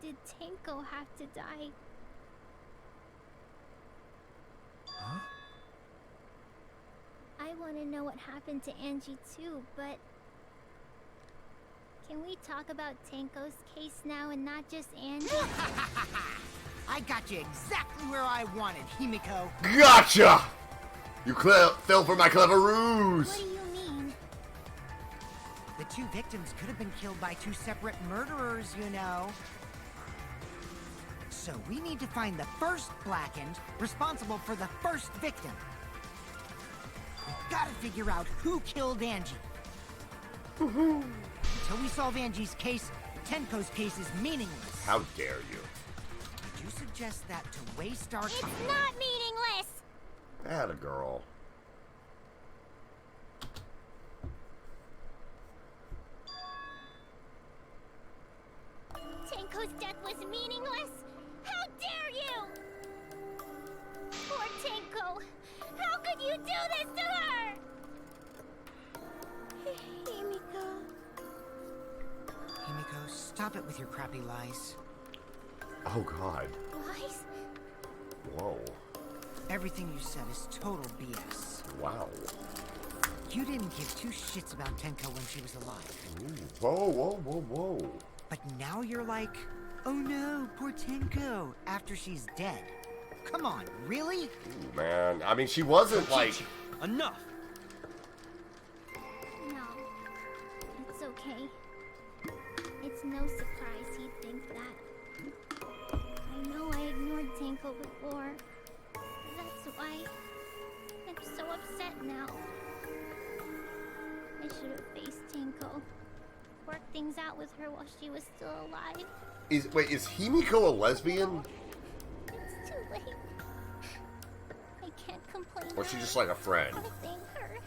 did Tenko have to die? Huh? I want to know what happened to Angie too, but... Can we talk about Tenko's case now and not just Angie? I got you exactly where I wanted, Himiko. Gotcha! You fell for my clever ruse! What do you mean? The two victims could have been killed by two separate murderers, you know. So we need to find the first Blackened responsible for the first victim. We've got to figure out who killed Angie. Until we solve Angie's case, Tenko's case is meaningless. How dare you? Did you suggest that to waste our time? It's not meaningless! Atta girl. Tenko's death was meaningless? How dare you! Poor Tenko! How could you do this to her? Himiko. Himiko, stop it with your crappy lies. Oh god. Lies? Whoa. Everything you said is total BS. Wow. You didn't give two shits about Tenko when she was alive. Ooh. Whoa, whoa, whoa, whoa. But now you're like, oh no, poor Tenko, after she's dead. Come on, really? Ooh, man. I mean, she wasn't like... Enough! No. It's okay. It's no surprise he'd think that. I know I ignored Tenko before. That's why I'm so upset now. I should have faced Tenko. Worked things out with her while she was still alive. Wait, is Himiko a lesbian? It's too late. I can't complain. Or is she just like a friend? I thank her.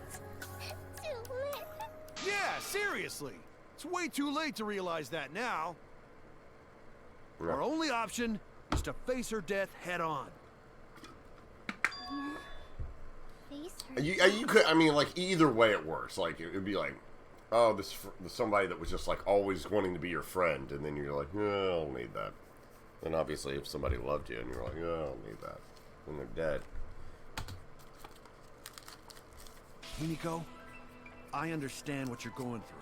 It's too late. Yeah, seriously. It's way too late to realize that now. No. Our only option is to face her death head on. Yeah. Face her. You could, I mean, like, either way it works. Like, it would be like, oh, this somebody that was just, like, always wanting to be your friend, and then you're like, I don't need that. And obviously, if somebody loved you, and you're like, I don't need that, and they're dead. Himiko, I understand what you're going through.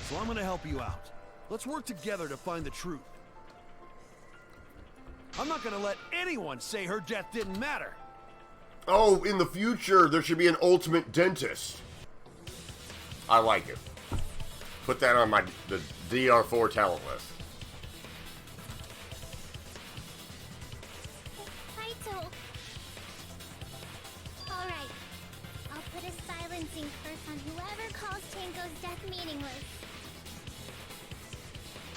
So I'm gonna help you out. Let's work together to find the truth. I'm not gonna let anyone say her death didn't matter. Oh, in the future, there should be an ultimate dentist. I like it. Put that on the DR4 talent list. Kaito. Alright. I'll put a silencing curse on whoever calls Tango's death meaningless.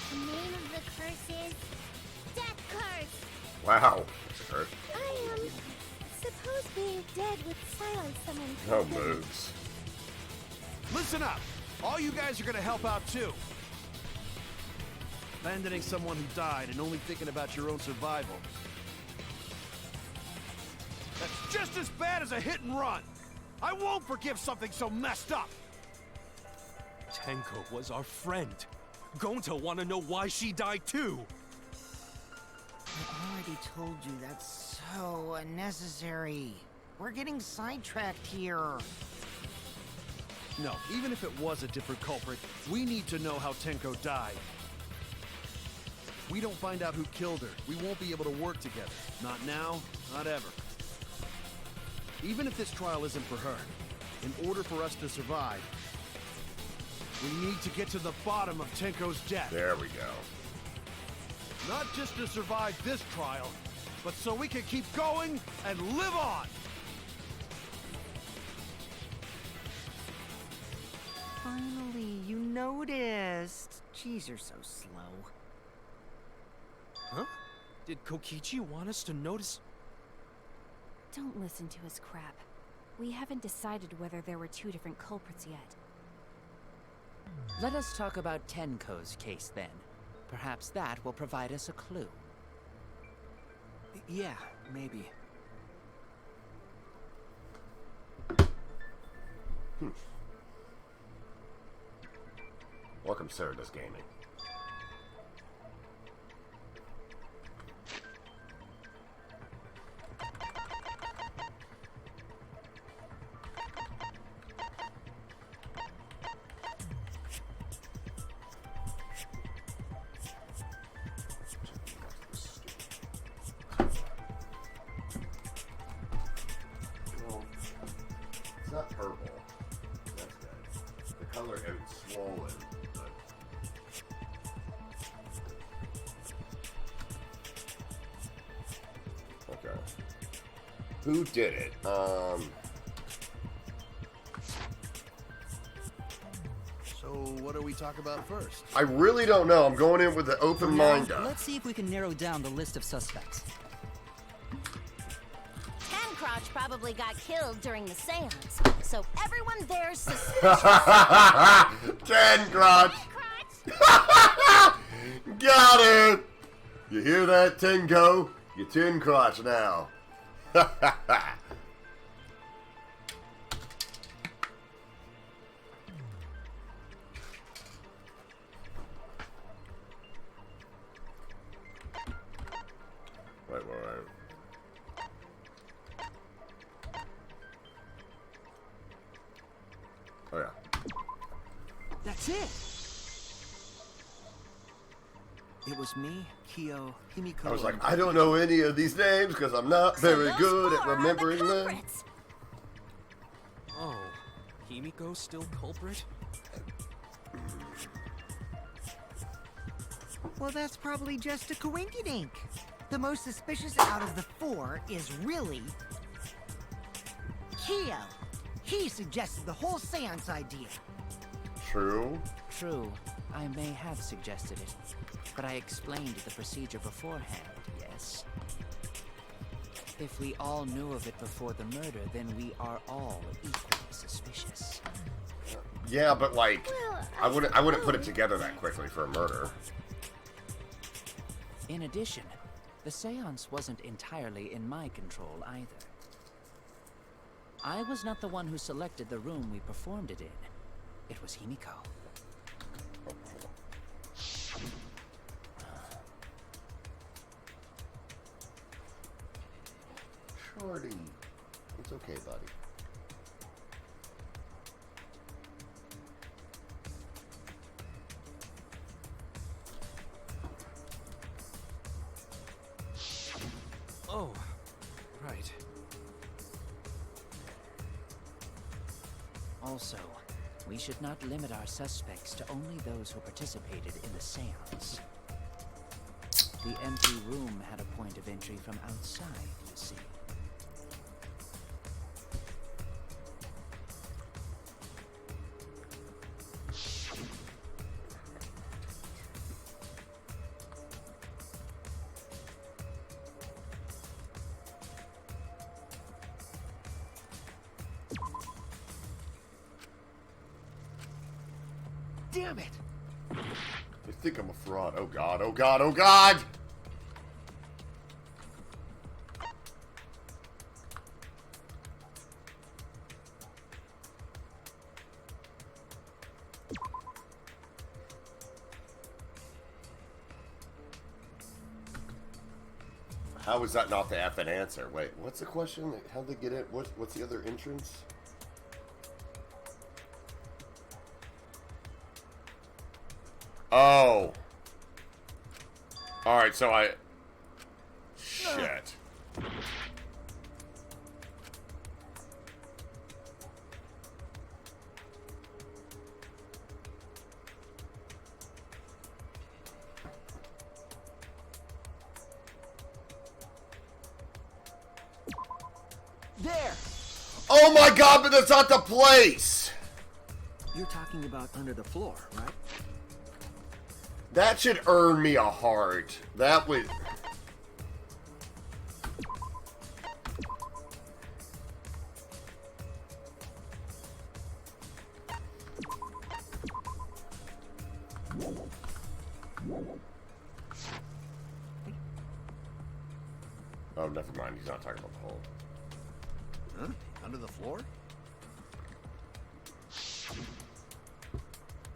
The name of the curse is Death Curse. Wow. Suppose being dead would silence someone. No moves. Listen up! All you guys are gonna help out too. Abandoning someone who died and only thinking about your own survival. That's just as bad as a hit and run! I won't forgive something so messed up! Tenko was our friend. Gonta wanna know why she died too. I already told you that's so unnecessary. We're getting sidetracked here. No, even if it was a different culprit, we need to know how Tenko died. We don't find out who killed her, we won't be able to work together. Not now, not ever. Even if this trial isn't for her, in order for us to survive, we need to get to the bottom of Tenko's death. There we go. Not just to survive this trial, but so we can keep going and live on! Finally, you noticed. Jeez, you're so slow. Huh? Did Kokichi want us to notice? Don't listen to his crap. We haven't decided whether there were two different culprits yet. Let us talk about Tenko's case then. Perhaps that will provide us a clue. Yeah, maybe. Welcome, Sarah Does Gaming. It's not purple. That's good. The color is swollen, but... Okay. Who did it? So, what do we talk about first? I really don't know. I'm going in with an open mind up. Let's see if we can narrow down the list of suspects. Crotch probably got killed during the seance, so everyone there's suspicious. Ten Crotch! Got it! You hear that, Tenko? You're Tin Crotch now. Wait. Oh yeah. That's it! It was me, Kyo, Himiko. I was like, I don't know any of these names because I'm not very good at remembering them. Oh, Himiko still culprit? Well, that's probably just a coinkydink. The most suspicious out of the four is really Kyo. He suggested the whole seance idea. True. True, I may have suggested it, but I explained the procedure beforehand, yes? If we all knew of it before the murder, then we are all equally suspicious. Yeah, but like, I wouldn't put it together that quickly for a murder. In addition, the seance wasn't entirely in my control either. I was not the one who selected the room we performed it in. It was Himiko. Shorty. It's okay, buddy. Oh, right. Also, We should not limit our suspects to only those who participated in the seance. The empty room had a point of entry from outside, you see. Damn it! They think I'm a fraud. Oh god, oh god, oh god! How is that not the effing answer? Wait, what's the question? How'd they get it? What's the other entrance? Oh. Alright, so I... Shit. There! Oh my god, but that's not the place! You're talking about under the floor, right? That should earn me a heart. That would... Oh, never mind. He's not talking about the hole. Huh? Under the floor?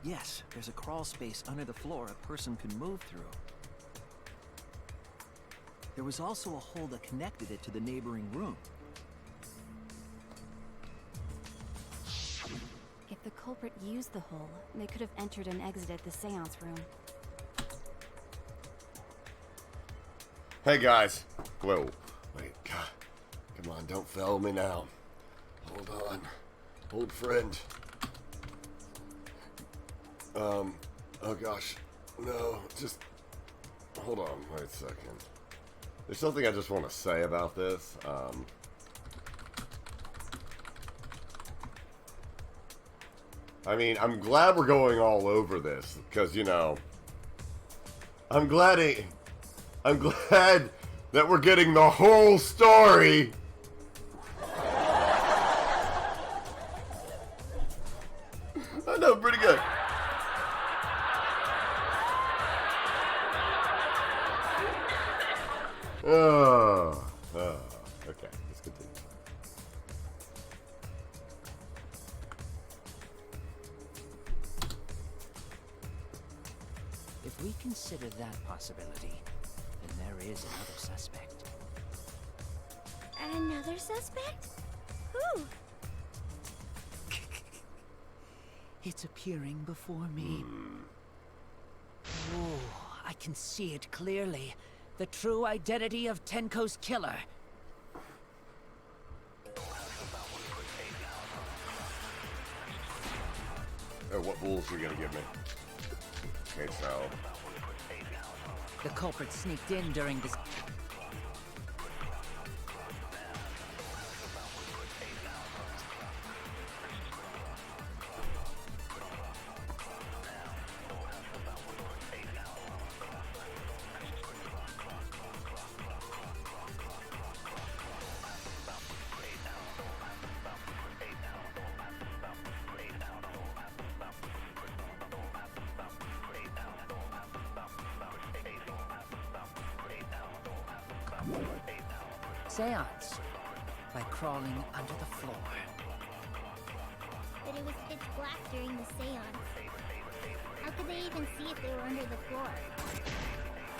Yes, there's a crawl space under the floor a person can move through. There was also a hole that connected it to the neighboring room. If the culprit used the hole, they could have entered and exited the seance room. Hey, guys. Whoa. Wait, God. Come on, don't fail me now. Hold on. Old friend. Oh gosh. No, just... Hold on, wait a second. There's something I just want to say about this. I mean, I'm glad we're going all over this, because, you know... I'm glad that we're getting the whole story. I know, pretty good. Okay, let's continue. If we consider that possibility, then there is another suspect. Another suspect? Who? It's appearing before me. Oh, I can see it clearly. The true identity of Tenko's killer. Oh, what rules are you gonna give me? Okay, so... The culprit sneaked in during this... seance by crawling under the floor. But it was pitch black during the seance. How could they even see if they were under the floor?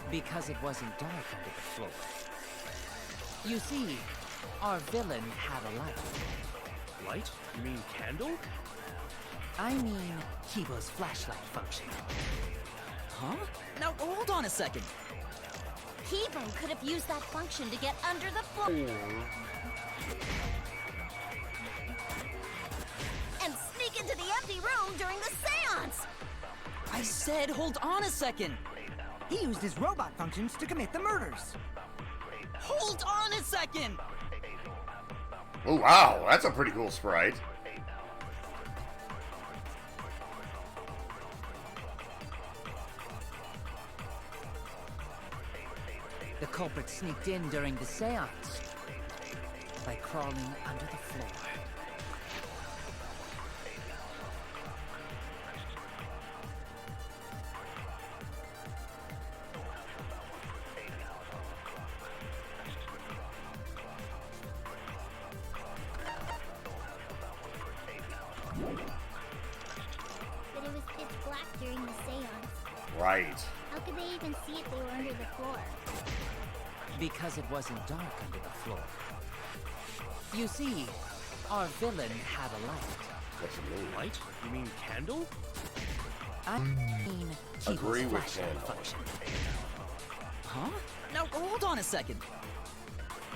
Because it wasn't dark under the floor. You see, our villain had a light. Light? You mean candle? I mean, Kibo's flashlight function. Huh? Now, hold on a second. Kibo could have used that function to get under the floor. And sneak into the empty room room during the seance! I said, hold on a second! He used his robot functions to commit the murders. Hold on a second! Oh, wow. That's a pretty cool sprite. The culprit sneaked in during the seance by crawling under the floor. But it was pitch black during the seance. Right. How could they even see if they were under the floor? Because it wasn't dark under the floor. You see, our villain had a light. What's it mean? Light? You mean candle? I mean, Agree Kibo's with flashlight Candle. function. Huh? Now, hold on a second.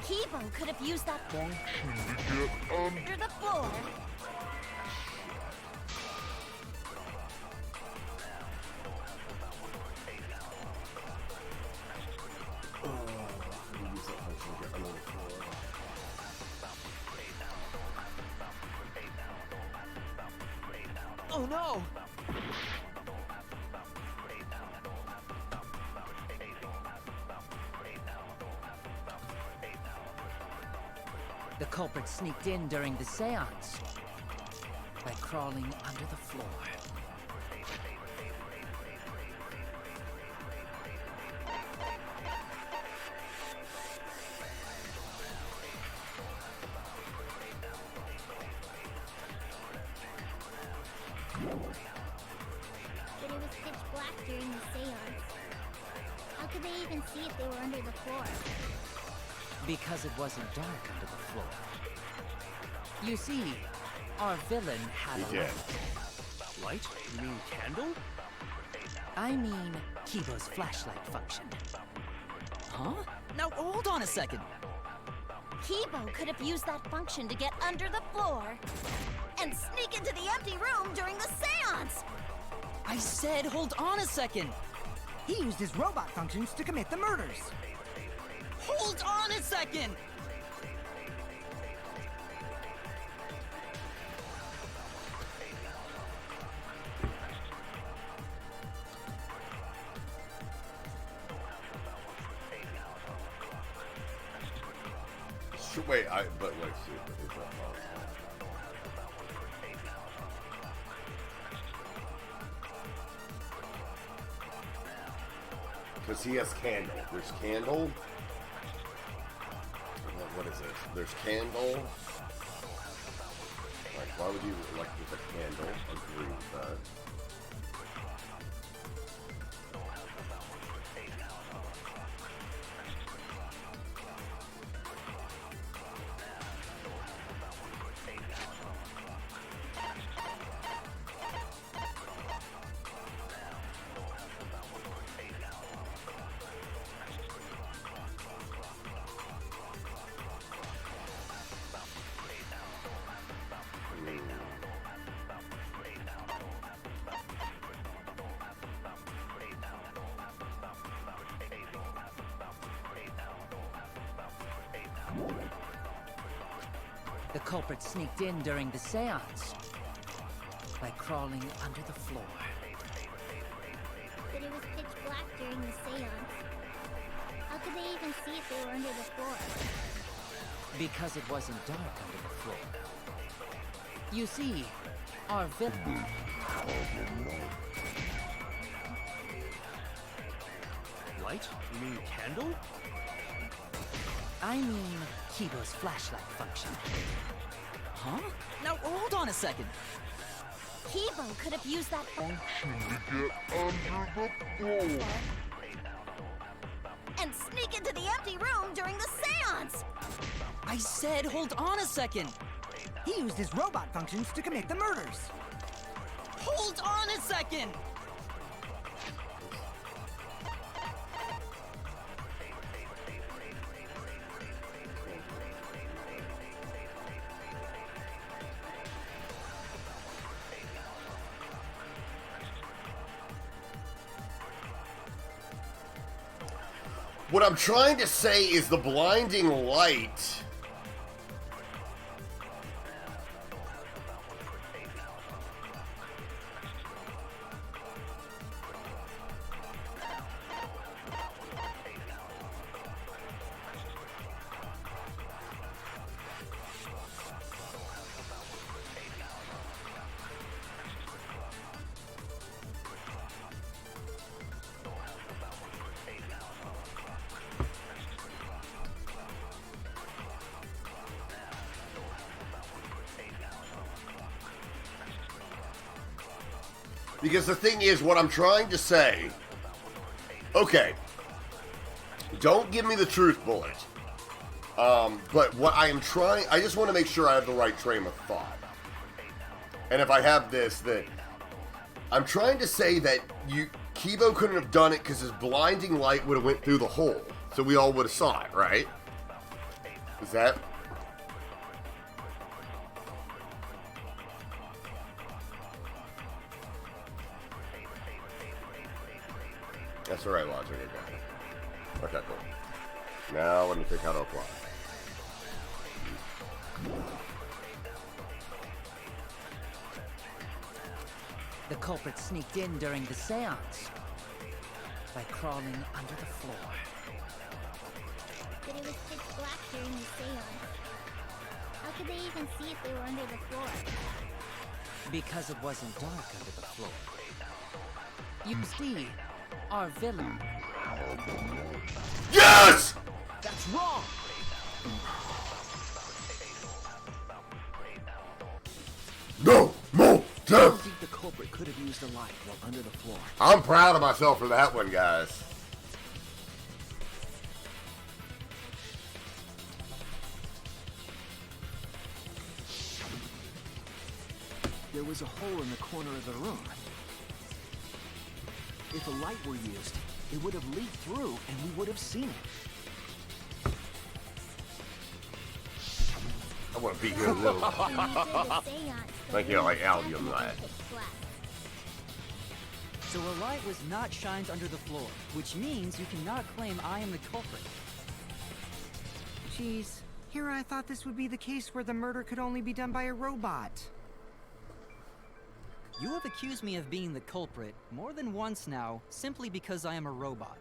Kibo could have used that function to get under the floor. Oh no! The culprit sneaked in during the seance by crawling under the floor. But it was pitch black during the seance. How could they even see if they were under the floor? Because it wasn't dark under the floor. You see, our villain had a He did. light. Light? You mean candle? I mean, Kibo's flashlight function. Huh? Now, hold on a second. Kibo could have used that function to get under the floor and sneak into the empty room during the seance. I said, hold on a second. He used his robot functions to commit the murders. Hold on a second! Wait, but wait, see, is that possible? Because he has candle. There's candle. What is it? There's candle. Like, why would you elect with a candle? Agree with that. The culprit sneaked in during the seance by crawling under the floor. But it was pitch black during the seance. How could they even see if they were under the floor? Because it wasn't dark under the floor. You see, our villain... Light? You mean candle? I mean, Kibo's flashlight function. Huh? Now, hold on a second. Kibo could have used that function to get under the floor and sneak into the empty room during the seance. I said, hold on a second. He used his robot functions to commit the murders. Hold on a second. What I'm trying to say is the blinding light. Because the thing is, what I'm trying to say... Okay. Don't give me the truth bullet. But what I am trying... I just want to make sure I have the right train of thought. And if I have this, that... I'm trying to say that Kibo couldn't have done it because his blinding light would have went through the hole. So we all would have saw it, right? Is that... That's the right logic, okay. Okay, cool. Now let me think how to apply. The culprit sneaked in during the seance by crawling under the floor. But it was pitch black during the seance. How could they even see if they were under the floor? Because it wasn't dark under the floor. You see, our villain. Yes! That's wrong! No more I don't death! think the culprit could have used a light while under the floor. I'm proud of myself for that one, guys. There was a hole in the corner of the room. If a light were used, it would have leaked through and we would have seen it. I want to be here a little. Thank you, like allium light. So a light was not shined under the floor, which means you cannot claim I am the culprit. Jeez, here I thought this would be the case where the murder could only be done by a robot. You have accused me of being the culprit more than once now, simply because I am a robot.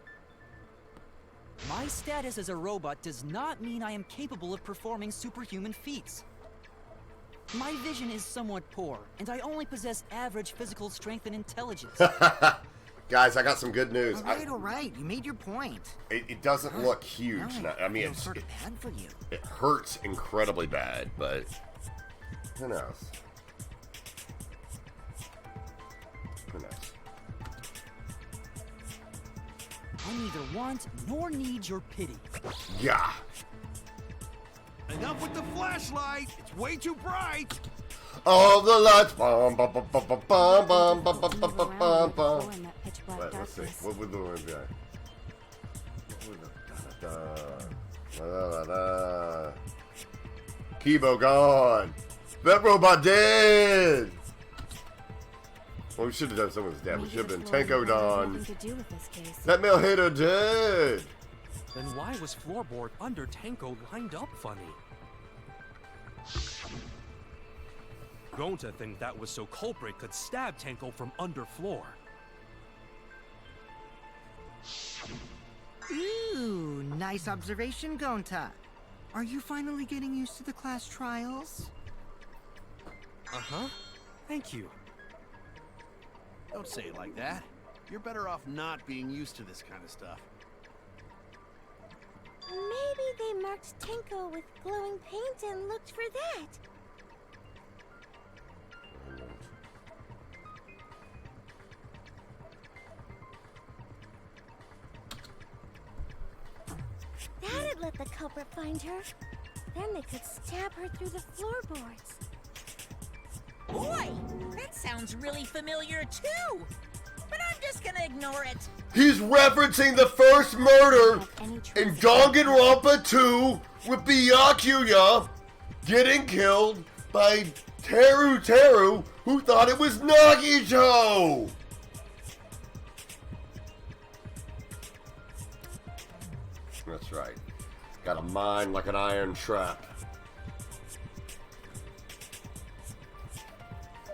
My status as a robot does not mean I am capable of performing superhuman feats. My vision is somewhat poor, and I only possess average physical strength and intelligence. Guys, I got some good news. All right, you made your point. It doesn't look huge. Now I mean, feel sort of bad for you. it hurts incredibly bad, but who knows? Who knows? I neither want nor need your pity. Yeah. Enough with the flashlight! It's way too bright! All the lights. Bum, bum, bum, bum, bum, bum, bum, bum, bum, bum, bum, bum. Wait, let's see. What would the one be? Kibo gone. That robot dead. Well, we should have done someone's dead. We should have been Tanko Don. That male hater dead. Then why was floorboard under Tanko lined up funny? Going to think that was so culprit could stab Tanko from underfloor. Ooh, nice observation, Gonta. Are you finally getting used to the class trials? Uh-huh. Thank you. Don't say it like that. You're better off not being used to this kind of stuff. Maybe they marked Tenko with glowing paint and looked for that. That'd let the culprit find her. Then they could stab her through the floorboards. Boy, that sounds really familiar too. But I'm just gonna ignore it. He's referencing the first murder in Danganronpa 2 with Byakuya getting killed by Teru, who thought it was Nagito. That's right. Got a mind like an iron trap.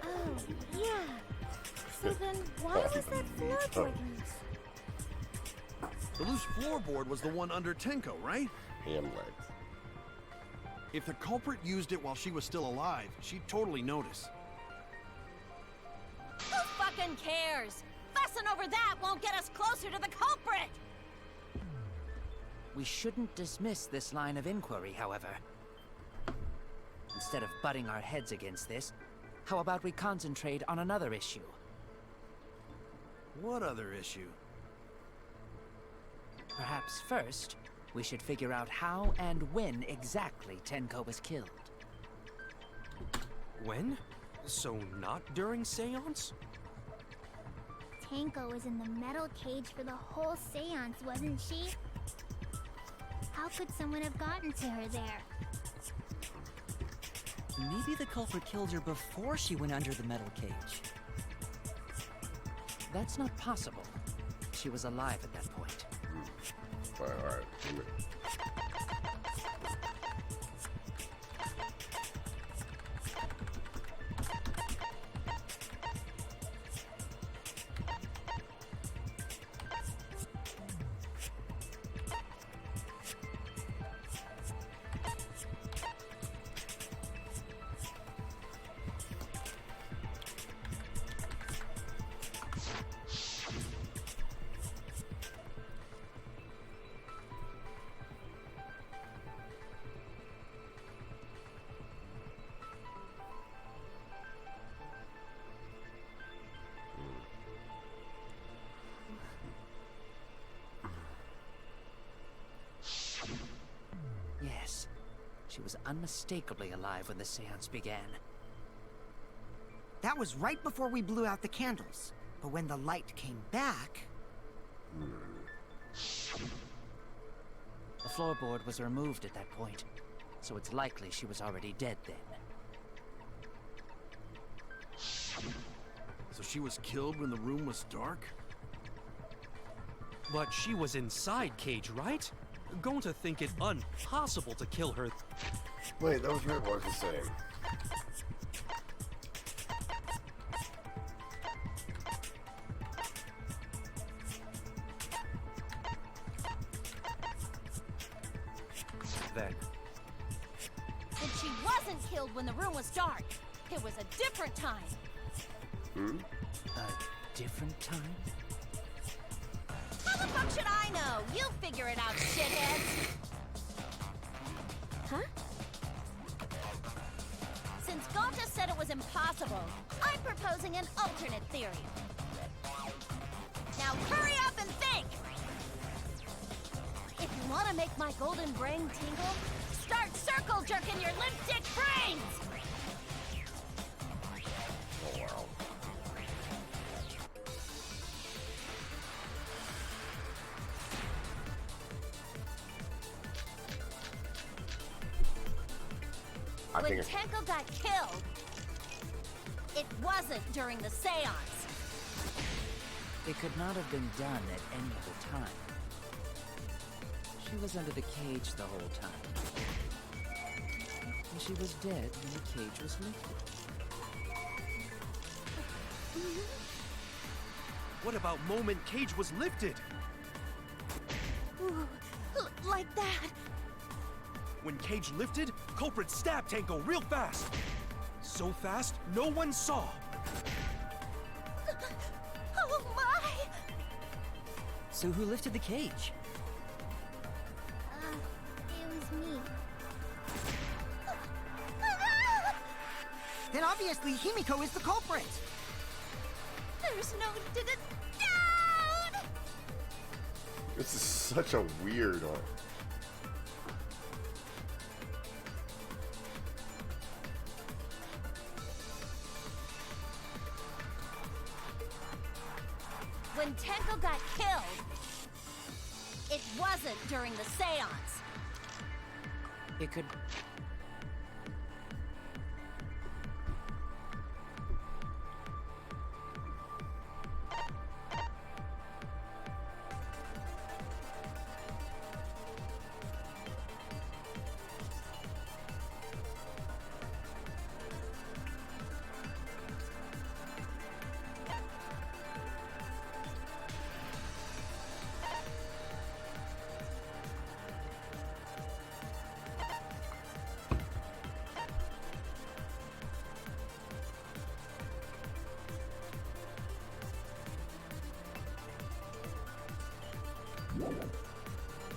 Oh, yeah. So then, why was that floorboard loose? The loose floorboard was the one under Tenko, right? Ham leg. If the culprit used it while she was still alive, she'd totally notice. Who fucking cares? Fussing over that won't get us closer to the culprit! We shouldn't dismiss this line of inquiry, however. Instead of butting our heads against this, how about we concentrate on another issue? What other issue? Perhaps first, we should figure out how and when exactly Tenko was killed. When? So not during seance? Tenko was in the metal cage for the whole seance, wasn't she? How could someone have gotten to her there? Maybe the culprit killed her before she went under the metal cage. That's not possible. She was alive at that point. Alright. Yes, she was unmistakably alive when the seance began. That was right before we blew out the candles. But when the light came back... The floorboard was removed at that point, so it's likely she was already dead then. So she was killed when the room was dark? But she was inside Cage, right? Going to think it impossible to kill her. Wait, that was right what I was saying. Then. And she wasn't killed when the room was dark. It was a different time. A different time? How the fuck should I know? You figure it out, shitheads! Huh? Since Gonta said it was impossible, I'm proposing an alternate theory. Now hurry up and think! If you want to make my golden brain tingle, start circle jerking your lipstick brains! Oh, wow. When Tenko got killed, it wasn't during the seance. It could not have been done at any other time. She was under the cage the whole time. And she was dead when the cage was lifted. What about moment Cage was lifted? Ooh, like that. When Cage lifted, culprit stabbed Tenko real fast. So fast, no one saw. Oh my! So who lifted the cage? It was me. Then obviously Himiko is the culprit! There's no doubt! This is such a weird one. When Tenko got killed, it wasn't during the seance. It could...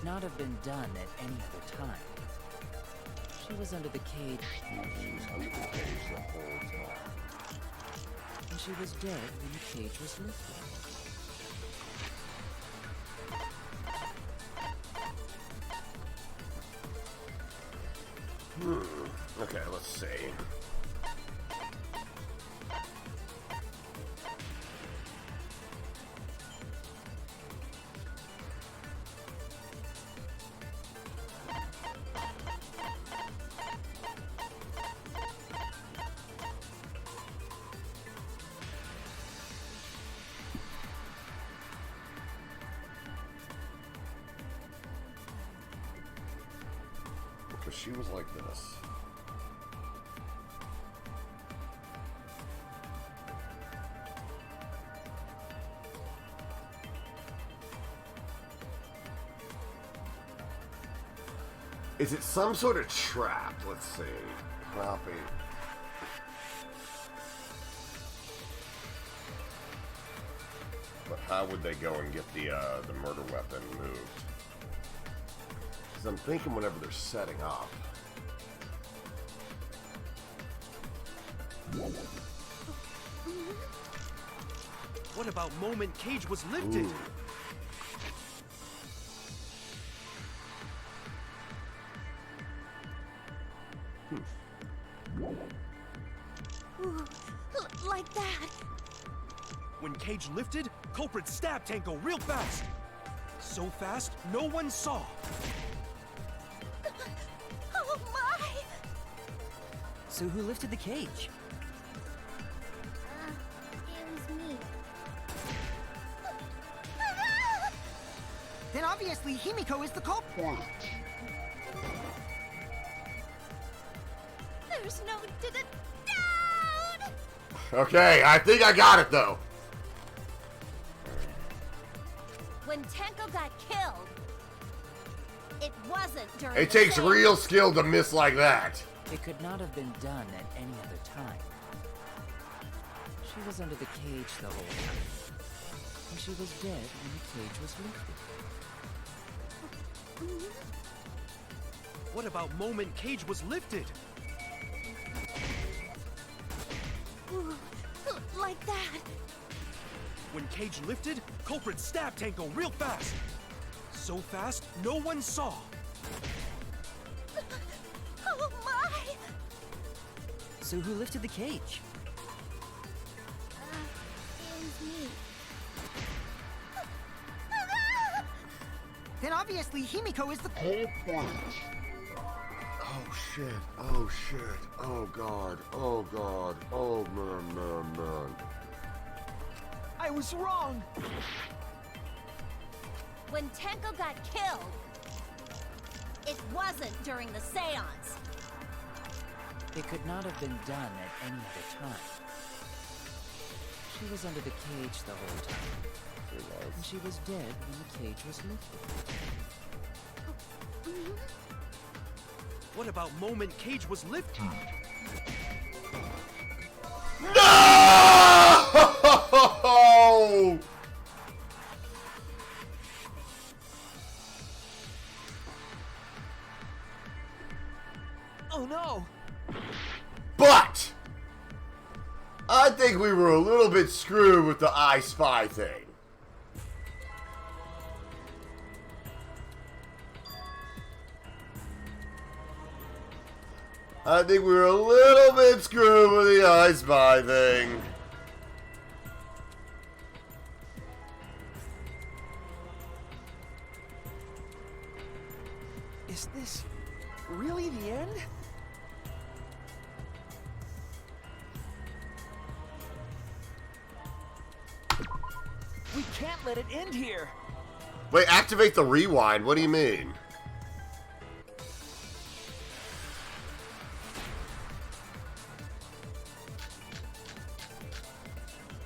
Not have been done at any other time. She was under the cage. She was under the cage the whole time. And she was dead when the cage was lifted. Okay, let's see. Because she was like this. Is it some sort of trap? Let's see. Copy. But how would they go and get the murder weapon moved? Because I'm thinking whenever they're setting up. What about moment Cage was lifted? Ooh. Ooh, like that. When Cage lifted, culprit stabbed Tanko real fast. So fast, no one saw. Oh my! So who lifted the cage? It was me. Then obviously Himiko is the culprit. There's no doubt! Okay, I think I got it though. When Tenko got killed, it wasn't during It the takes seance. real skill to miss like that. It could not have been done at any other time. She was under the cage the whole time. And she was dead when the cage was lifted. What about moment Cage was lifted? Ooh, like that. When Cage lifted, culprit stabbed Tanko real fast. So fast, no one saw. Oh my! So who lifted the cage? It was me. Then obviously Himiko is the culprit. Oh shit, oh shit, oh god, oh god, oh man. I was wrong! When Tenko got killed, it wasn't during the seance. It could not have been done at any other time. She was under the cage the whole time. And she was dead when the cage was lifted. What about moment Cage was lifted? No! Oh no! But I think we were a little bit screwed with the I Spy thing. I think we were a little bit screwed with the I Spy thing. Is this really the end? We can't let it end here! Wait, activate the rewind. What do you mean?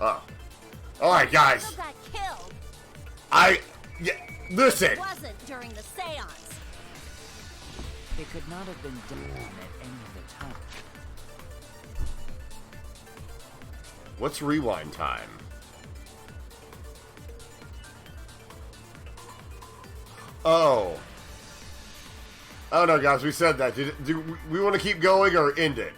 Oh. Alright, guys. Tenko got killed. Listen. It wasn't during the seance. It could not have been done at any other time. What's rewind time? Oh. Oh no, guys, we said that. Do we want to keep going or end it?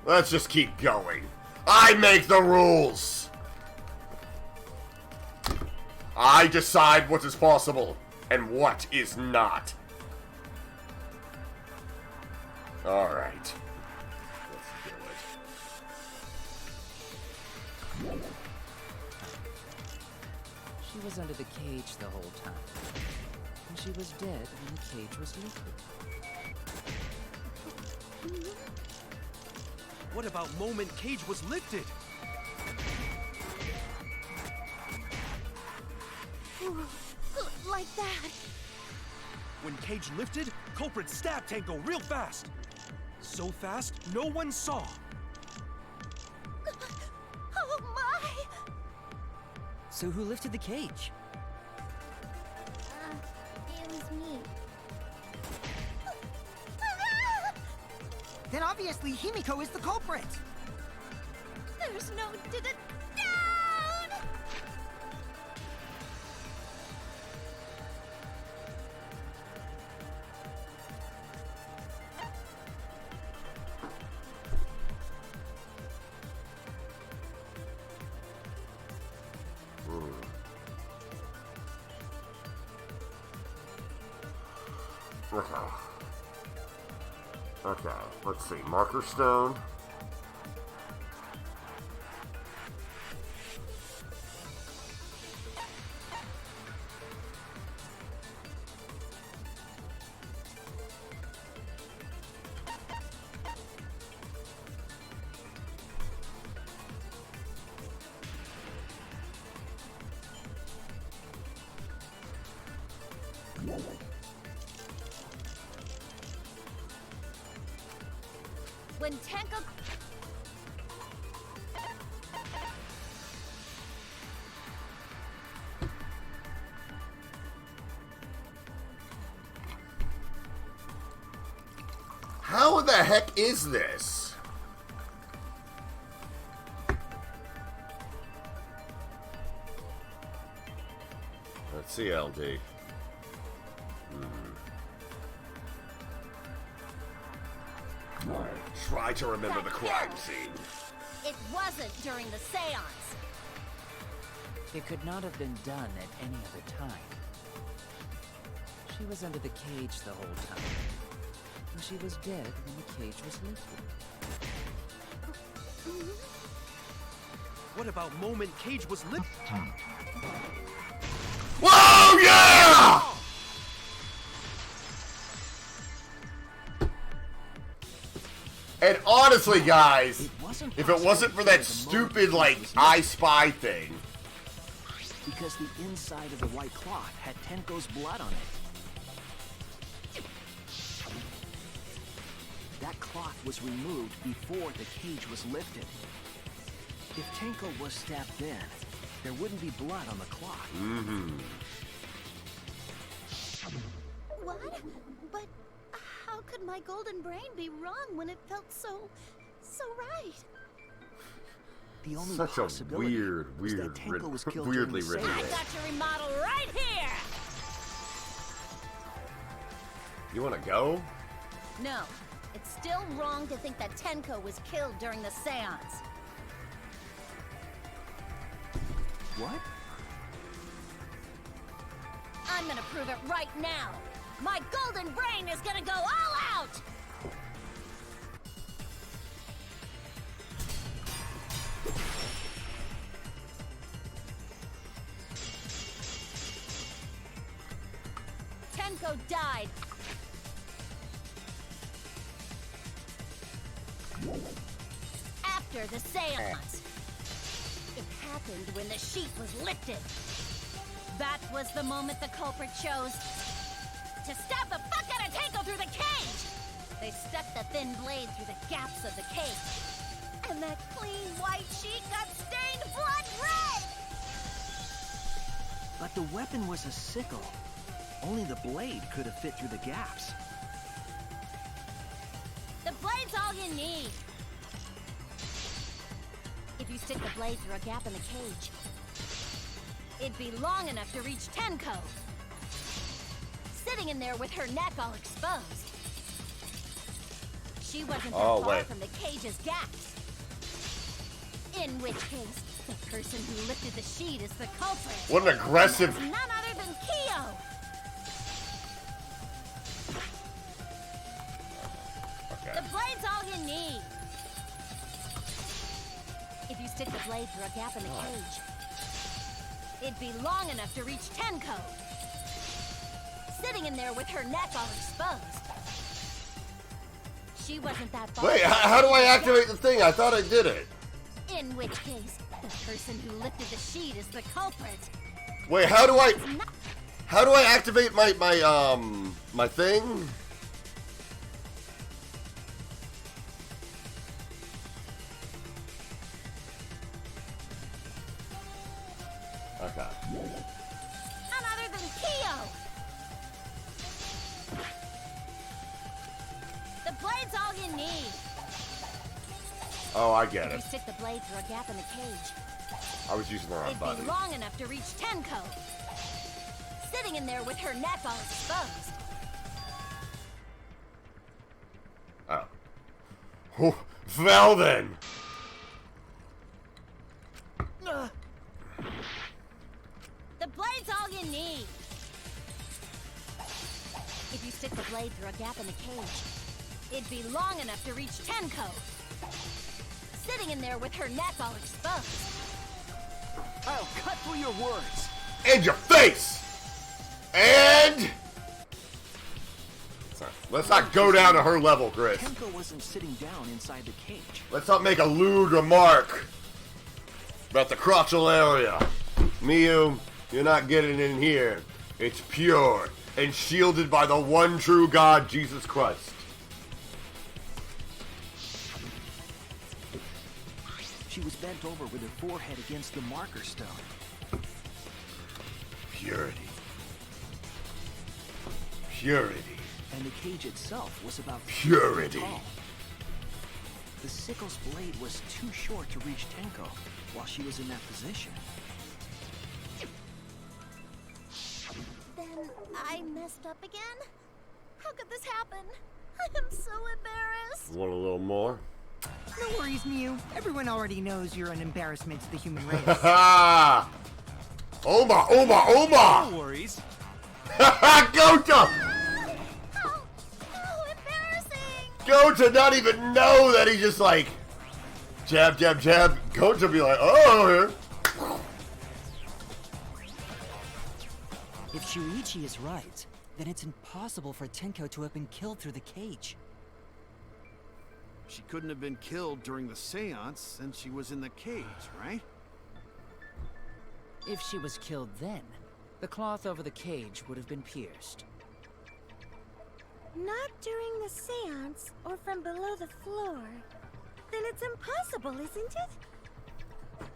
Let's just keep going. I make the rules. I decide what is possible and what is not. All right. Let's do it. She was under the cage the whole time. And she was dead when the cage was lifted. What about moment Cage was lifted? Like that. When Cage lifted, culprit stabbed Tango real fast. So fast, no one saw. Oh my! So who lifted the cage? It was me. Then obviously Himiko is the culprit. There's no down! Okay, let's see. Marker stone. When Tenko... How the heck is this? Let's see, LD. Try to remember the crime scene. It wasn't during the seance. It could not have been done at any other time. She was under the cage the whole time. And she was dead when the cage was lifted. What about moment Cage was lifted? Whoa, yeah! And honestly, guys, if it wasn't for that stupid, like, I Spy thing. Because the inside of the white cloth had Tenko's blood on it. That cloth was removed before the cage was lifted. If Tenko was stabbed then, there wouldn't be blood on the cloth. What? But how could my golden brain be wrong when it felt so right? The only Such a possibility was that Tenko was killed weirdly during the written. I got your remodel right here! You want to go? No, it's still wrong to think that Tenko was killed during the seance. What? I'm gonna prove it right now. My golden brain is gonna go all out! Tenko died. After the seance. It happened when the sheet was lifted. That was the moment the culprit chose to stab the fuck out of Tenko through the cage! They stuck the thin blade through the gaps of the cage. And that clean white sheet got stained blood red! But the weapon was a sickle. Only the blade could have fit through the gaps. The blade's all you need. If you stick the blade through a gap in the cage, it'd be long enough to reach Tenko. Sitting in there with her neck all exposed. She wasn't that far from the cage's gaps. In which case, the person who lifted the sheet is the culprit. What an aggressive... None other than Kyo. Okay. The blade's all you need. If you stick the blade through a gap in the cage, it'd be long enough to reach Tenko. Sitting in there with her neck all exposed. She wasn't that far. Wait, how do I activate the thing? I thought I did it. In which case, the person who lifted the sheet is the culprit. Wait, how do I activate my thing? Okay. None other than Kyo. The blade's all you need. Oh, I get If it. you stick the blade through a gap in the cage, I was using the wrong it'd button. be long enough to reach Tenko. Sitting in there with her neck all exposed. Oh. Whew. Well then. The blade's all you need. If you stick the blade through a gap in the cage, it'd be long enough to reach Tenko. Sitting in there with her neck all exposed. I'll cut through your words. And your face! And... Let's not go down to her level, Chris. Tenko wasn't sitting down inside the cage. Let's not make a lewd remark about the crotchal area. Miyu, you're not getting in here. It's pure and shielded by the one true God, Jesus Christ. She was bent over with her forehead against the marker stone. Purity. Purity. And the cage itself was about Purity. 3 feet tall. The sickle's blade was too short to reach Tenko while she was in that position. Then I messed up again? How could this happen? I am so embarrassed. Want a little more? No worries, Miyu. Everyone already knows you're an embarrassment to the human race. Ha Oma, Oma, Oma! No worries. Gota! How embarrassing! Gota not even know that he just like jab, jab, jab. Gota be like, oh, here. If Shuichi is right, then it's impossible for Tenko to have been killed through the cage. She couldn't have been killed during the seance since she was in the cage, right? If she was killed then, the cloth over the cage would have been pierced. Not during the seance or from below the floor. Then it's impossible, isn't it?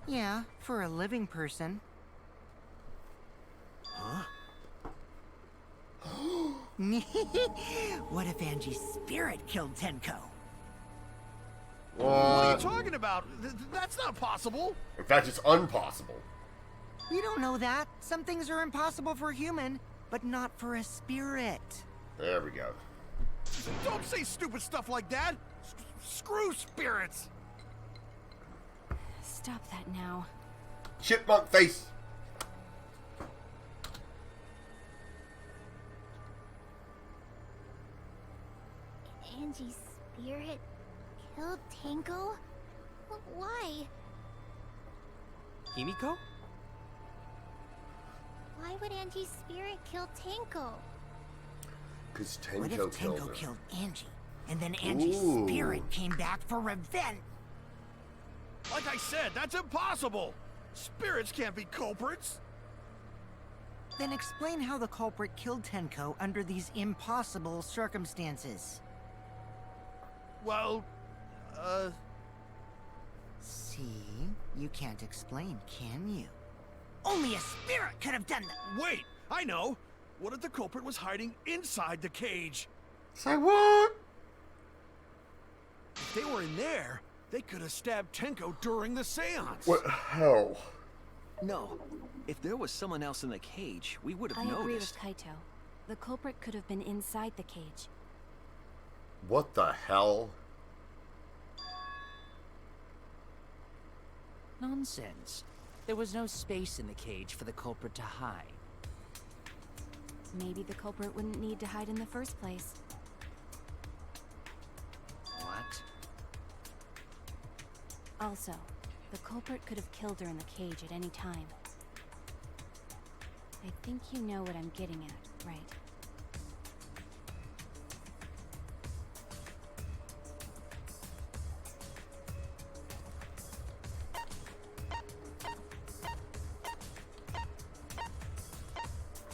Yeah, for a living person. Huh? What if Angie's spirit killed Tenko? What are you talking about? That's not possible. In fact, it's impossible. You don't know that. Some things are impossible for a human, but not for a spirit. There we go. Don't say stupid stuff like that. Screw spirits. Stop that now. Chipmunk face. Angie's spirit killed Tenko? Why? Himiko? Why would Angie's spirit kill Tenko? Because What if Tenko killed Tenko her. killed Angie, and then Angie's Ooh. spirit came back for revenge? Like I said, that's impossible. Spirits can't be culprits. Then explain how the culprit killed Tenko under these impossible circumstances. Well, See? You can't explain, can you? Only a spirit could have done that! wait, I know. What if the culprit was hiding inside the cage? Say what? If they were in there, They could have stabbed Tenko during the seance. What hell? No. If there was someone else in the cage, we would have I agree noticed. with Kaito. The culprit could have been inside the cage. What the hell? Nonsense. There was no space in the cage for the culprit to hide. Maybe the culprit wouldn't need to hide in the first place. What? Also, the culprit could have killed her in the cage at any time. I think you know what I'm getting at, right?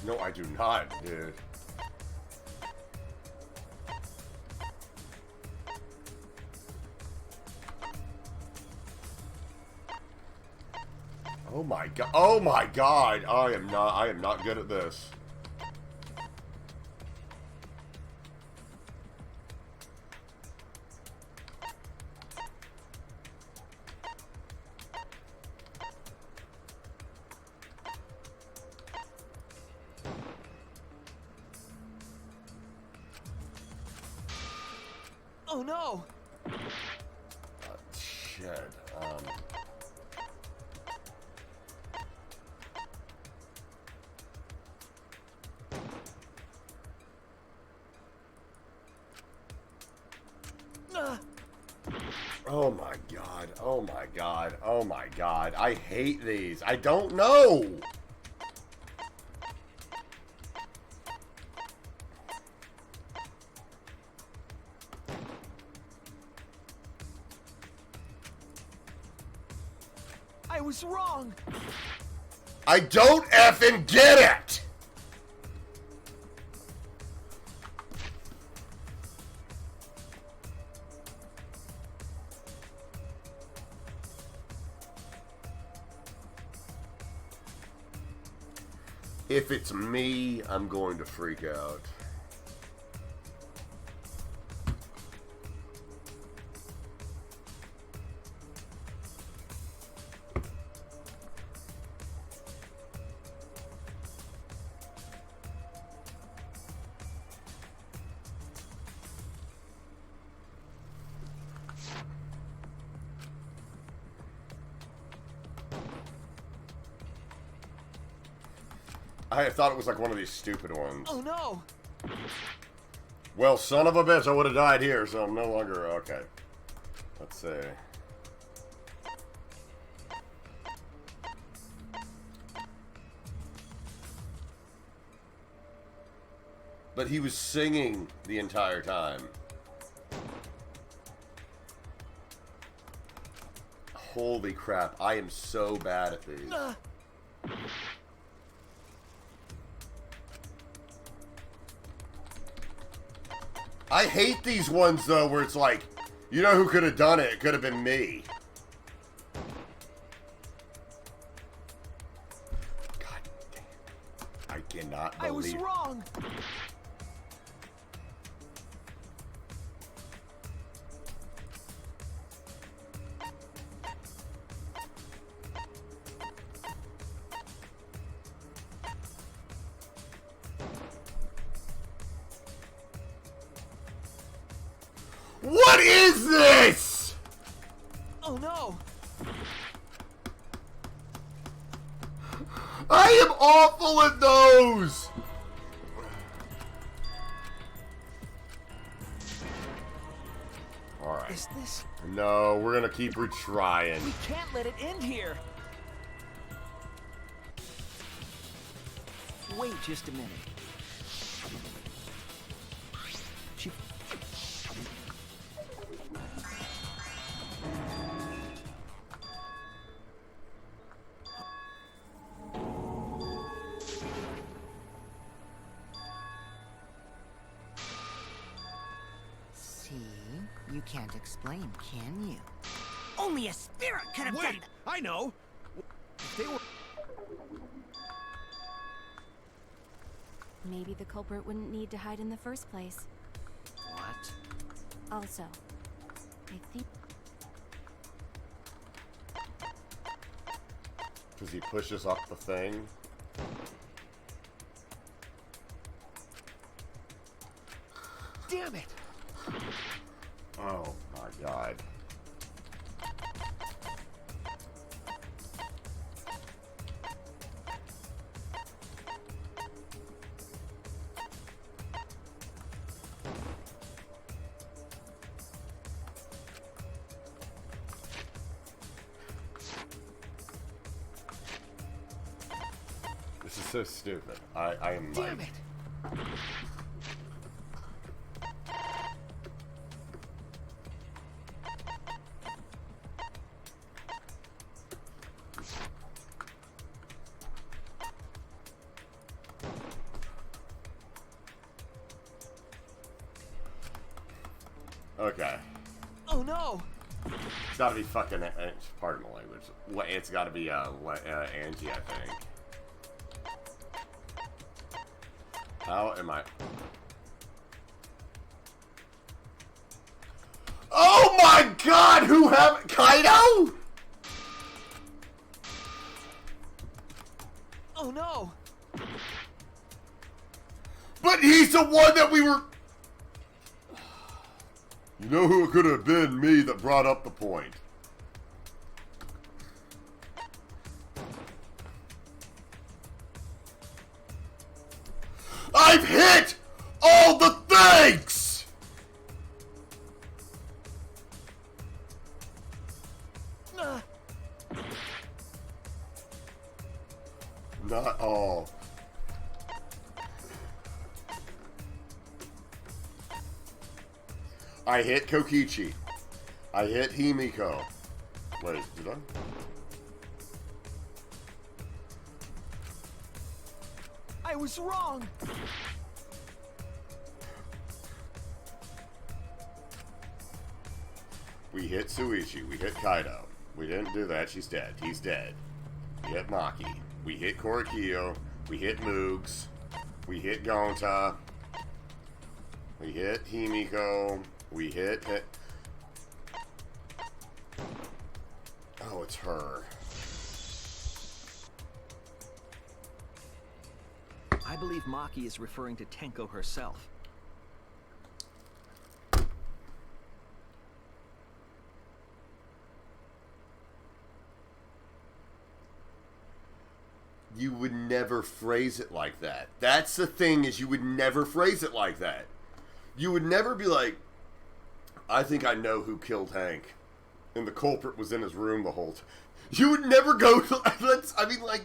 No, I do not, dude. Oh my god. Oh my god. I am not good at this. Oh no! Shit. Oh my god. Oh my god. Oh my god. I hate these. I don't know. I was wrong! I don't effing get it! If it's me, I'm going to freak out. I thought it was like one of these stupid ones. Oh no! Well, son of a bitch, I would have died here, so I'm no longer... Okay. Let's see. But he was singing the entire time. Holy crap, I am so bad at these. I hate these ones, though, where it's like, you know who could have done it? It could have been me. God damn. I cannot believe... I was wrong! What is this? Oh no! I am awful at those! Alright. Is this... No, we're gonna keep retrying. We can't let it end here! Wait just a minute. She... See? You can't explain, can you? Only a spirit could have done Wait, I know. If they were... Maybe the culprit wouldn't need to hide in the first place. What? Also, I think... Because he pushes up the thing. Damn it! Oh my god. This is so stupid. I am like... Damn it! Okay. Oh no! It's gotta be fucking... Pardon the language. It's gotta be Angie, I think. How am I... Oh my god! Who have... Kaido?! Oh no! But he's the one that we were... You know who it could have been? Me that brought up the point. I've hit all the things! Not all. I hit Kokichi. I hit Himiko. Wait, did I? I was wrong! We hit Suichi. We hit Kaido. We didn't do that. She's dead. He's dead. We hit Maki. We hit Korikyo. We hit Moogs. We hit Gonta. We hit Himiko. We hit... Oh, it's her. I believe Maki is referring to Tenko herself. You would never phrase it like that. That's the thing, is you would never phrase it like that. You would never be like, I think I know who killed Hank, and the culprit was in his room the whole time. You would never go to,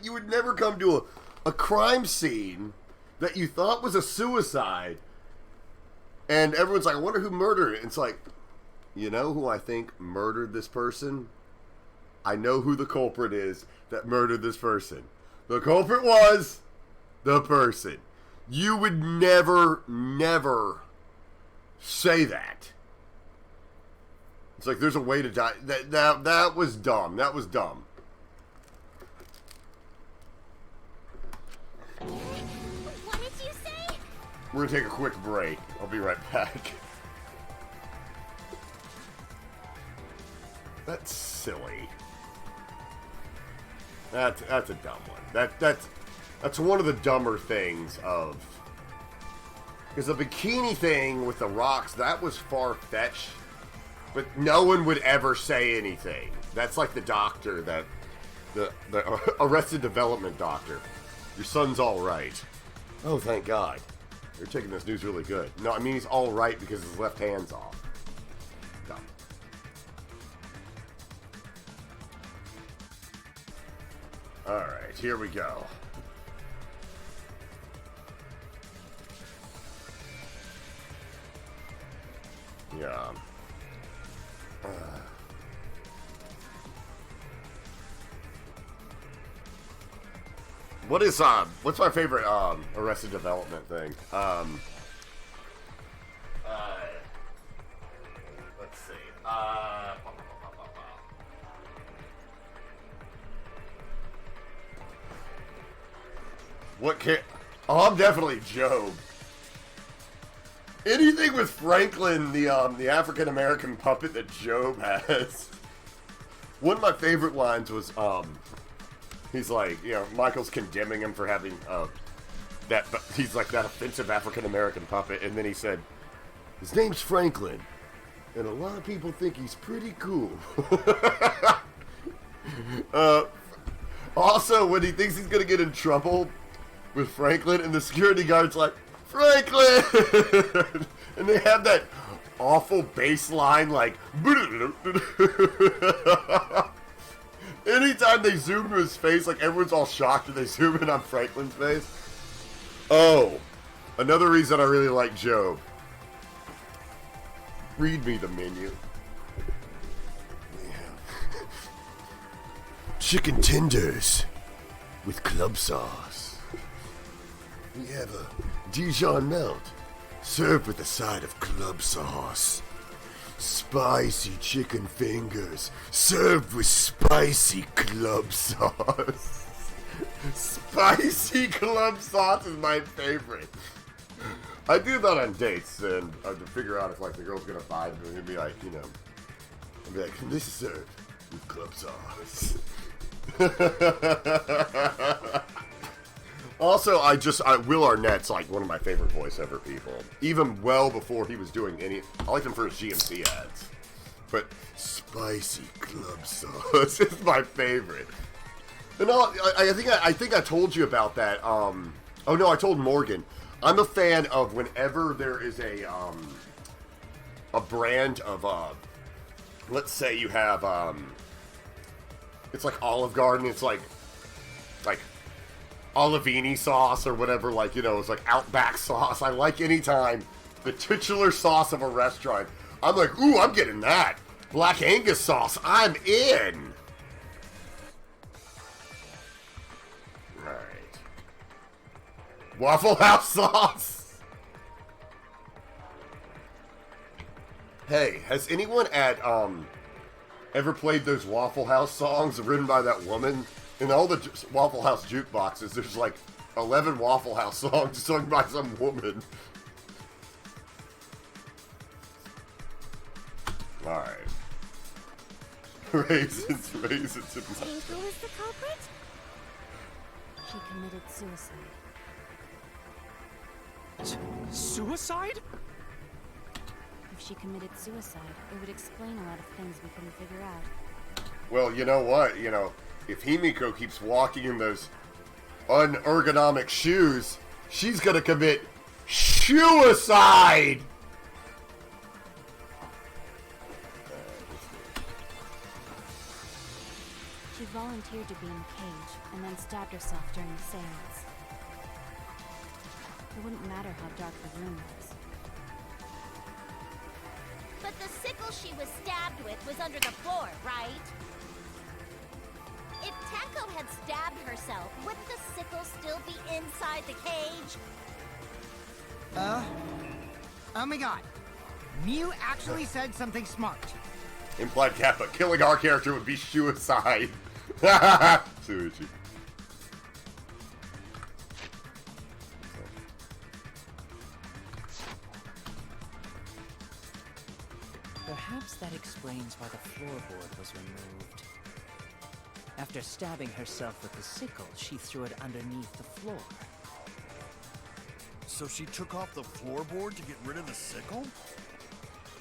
you would never come to a crime scene that you thought was a suicide, and everyone's like, I wonder who murdered it. And it's like, you know who I think murdered this person? I know who the culprit is that murdered this person. The culprit was the person. You would never, never say that. It's like there's a way to die. That was dumb. That was dumb. What did you say? We're gonna take a quick break. I'll be right back. That's silly. That's a dumb one. That's one of the dumber things of, because the bikini thing with the rocks, that was far-fetched, but no one would ever say anything. That's like the doctor, that the Arrested Development doctor. Your son's all right. Oh, thank God. You're taking this news really good. No, I mean he's all right because his left hand's off. Dumb. Alright, here we go. Yeah. What's my favorite Arrested Development thing? Let's see. What can? Oh, I'm definitely Job. Anything with Franklin, the African American puppet that Job has. One of my favorite lines was He's like, you know, Michael's condemning him for having he's like that offensive African-American puppet, and then he said, his name's Franklin, and a lot of people think he's pretty cool. Also, when he thinks he's gonna get in trouble with Franklin, and the security guard's like, Franklin! And they have that awful bass line, like, anytime they zoom to his face, like, everyone's all shocked and they zoom in on Franklin's face. Oh, another reason I really like Job. Read me the menu. We have chicken tenders with club sauce. We have a Dijon melt served with a side of club sauce. Spicy chicken fingers served with spicy club sauce. Spicy club sauce is my favorite. I do that on dates, and to figure out if like the girl's gonna vibe, and it'd be like, you know, I'd be like, this is served with club sauce. Also, Will Arnett's like one of my favorite voiceover people. Even well before he was doing any, I liked him for his GMC ads. But spicy club sauce is my favorite. And I think I told you about that. Oh no, I told Morgan. I'm a fan of whenever there is a brand of let's say you have it's like Olive Garden. It's like Olivini sauce or whatever. Like, you know, it's like Outback sauce. I like anytime the titular sauce of a restaurant. I'm like, ooh, I'm getting that. Black Angus sauce. I'm in. Alright. Waffle House sauce. Hey, has anyone at, ever played those Waffle House songs written by that woman? In all the Waffle House jukeboxes, there's like 11 Waffle House songs sung by some woman. Alright. Raisins. Tinko is the culprit? She committed suicide. Suicide? If she committed suicide, it would explain a lot of things we couldn't figure out. Well, you know what? You know, if Himiko keeps walking in those unergonomic shoes, she's gonna commit suicide! She volunteered to be in the cage, and then stabbed herself during the seance. It wouldn't matter how dark the room was. But the sickle she was stabbed with was under the floor, right? If Tenko had stabbed herself, wouldn't the sickle still be inside the cage? Oh my god. Mew actually said something smart. Implied Kappa, killing our character would be suicide. Suichi. Perhaps that explains why the floorboard was removed. After stabbing herself with the sickle, she threw it underneath the floor. So she took off the floorboard to get rid of the sickle?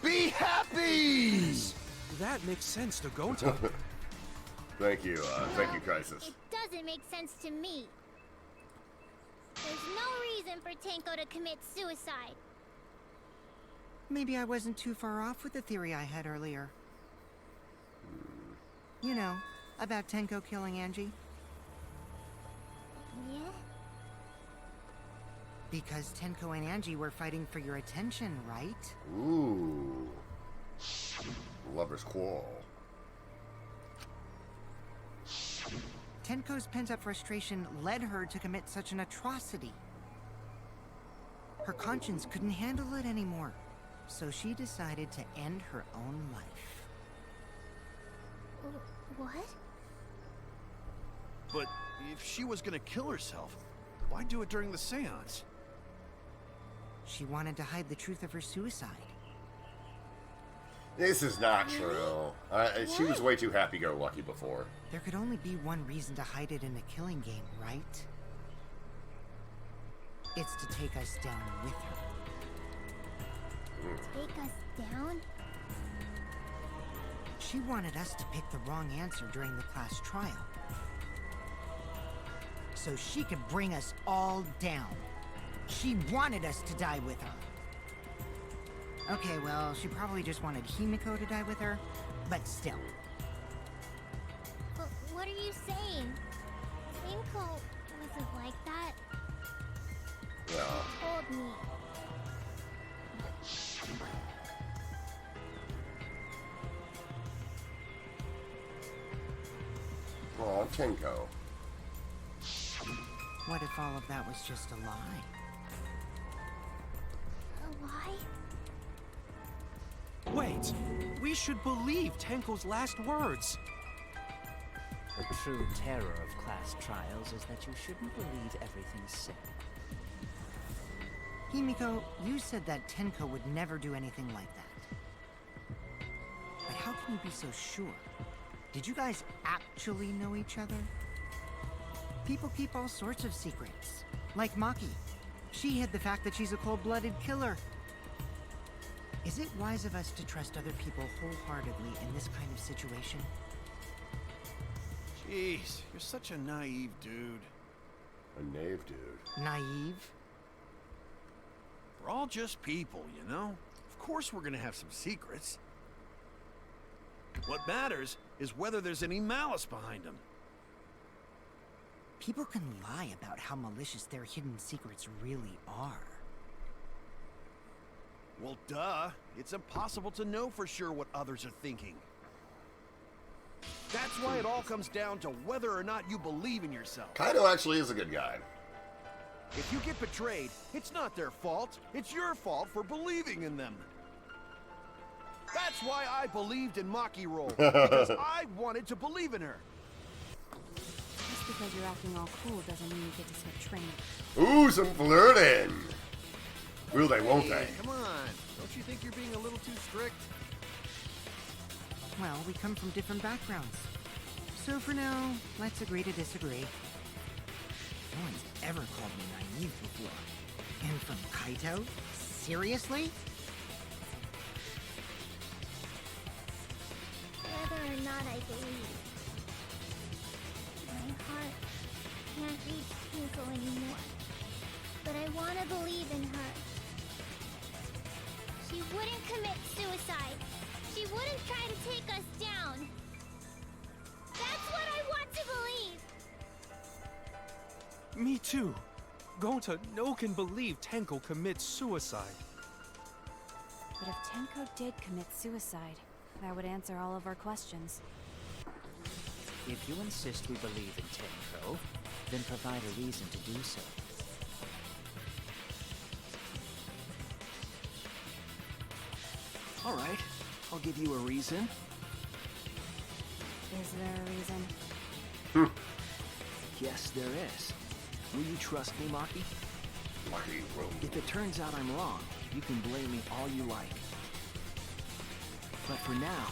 Be happy! That makes sense to go to. Thank you, Crisis. It doesn't make sense to me. There's no reason for Tenko to commit suicide. Maybe I wasn't too far off with the theory I had earlier. You know, about Tenko killing Angie. Yeah? Because Tenko and Angie were fighting for your attention, right? Ooh. Lover's quarrel. Tenko's pent-up frustration led her to commit such an atrocity. Her conscience couldn't handle it anymore, so she decided to end her own life. What? But if she was gonna kill herself, why do it during the seance? She wanted to hide the truth of her suicide. This is not true. She was way too happy-go-lucky before. There could only be one reason to hide it in a killing game, right? It's to take us down with her. Take us down? She wanted us to pick the wrong answer during the class trial. So she could bring us all down. She wanted us to die with her. Okay, well, she probably just wanted Himiko to die with her, but still. But what are you saying? Tenko wasn't like that. Yeah. She told me. Aw, Tenko. What if all of that was just a lie? A lie? Wait, we should believe Tenko's last words. The true terror of class trials is that you shouldn't believe everything said. Himiko, you said that Tenko would never do anything like that. But how can you be so sure? Did you guys actually know each other? People keep all sorts of secrets. Like Maki. She hid the fact that she's a cold-blooded killer. Is it wise of us to trust other people wholeheartedly in this kind of situation? Jeez, you're such a naive dude. A knave dude. Naive? We're all just people, you know? Of course we're gonna have some secrets. What matters is whether there's any malice behind them. People can lie about how malicious their hidden secrets really are. Well, duh. It's impossible to know for sure what others are thinking. That's why it all comes down to whether or not you believe in yourself. Kaido actually is a good guy. If you get betrayed, it's not their fault. It's your fault for believing in them. That's why I believed in Maki Roll. Because I wanted to believe in her. Just because you're acting all cool doesn't mean you get to skip training. Ooh, some flirting. Will they, won't they? Come on. Don't you think you're being a little too strict? Well, we come from different backgrounds. So for now, let's agree to disagree. No one's ever called me naive before. And from Kaito? Seriously? Whether or not I believe. My heart can't reach Tenko anymore. But I want to believe in her. She wouldn't commit suicide. She wouldn't try to take us down. That's what I want to believe. Me too. Gonta no can believe Tenko commits suicide. But if Tenko did commit suicide, that would answer all of our questions. If you insist we believe in Tenko, then provide a reason to do so. All right, I'll give you a reason. Is there a reason? Yes, there is. Will you trust me, Maki? Maki Roll. If it turns out I'm wrong, you can blame me all you like. But for now,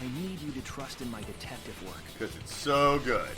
I need you to trust in my detective work. Because it's so good.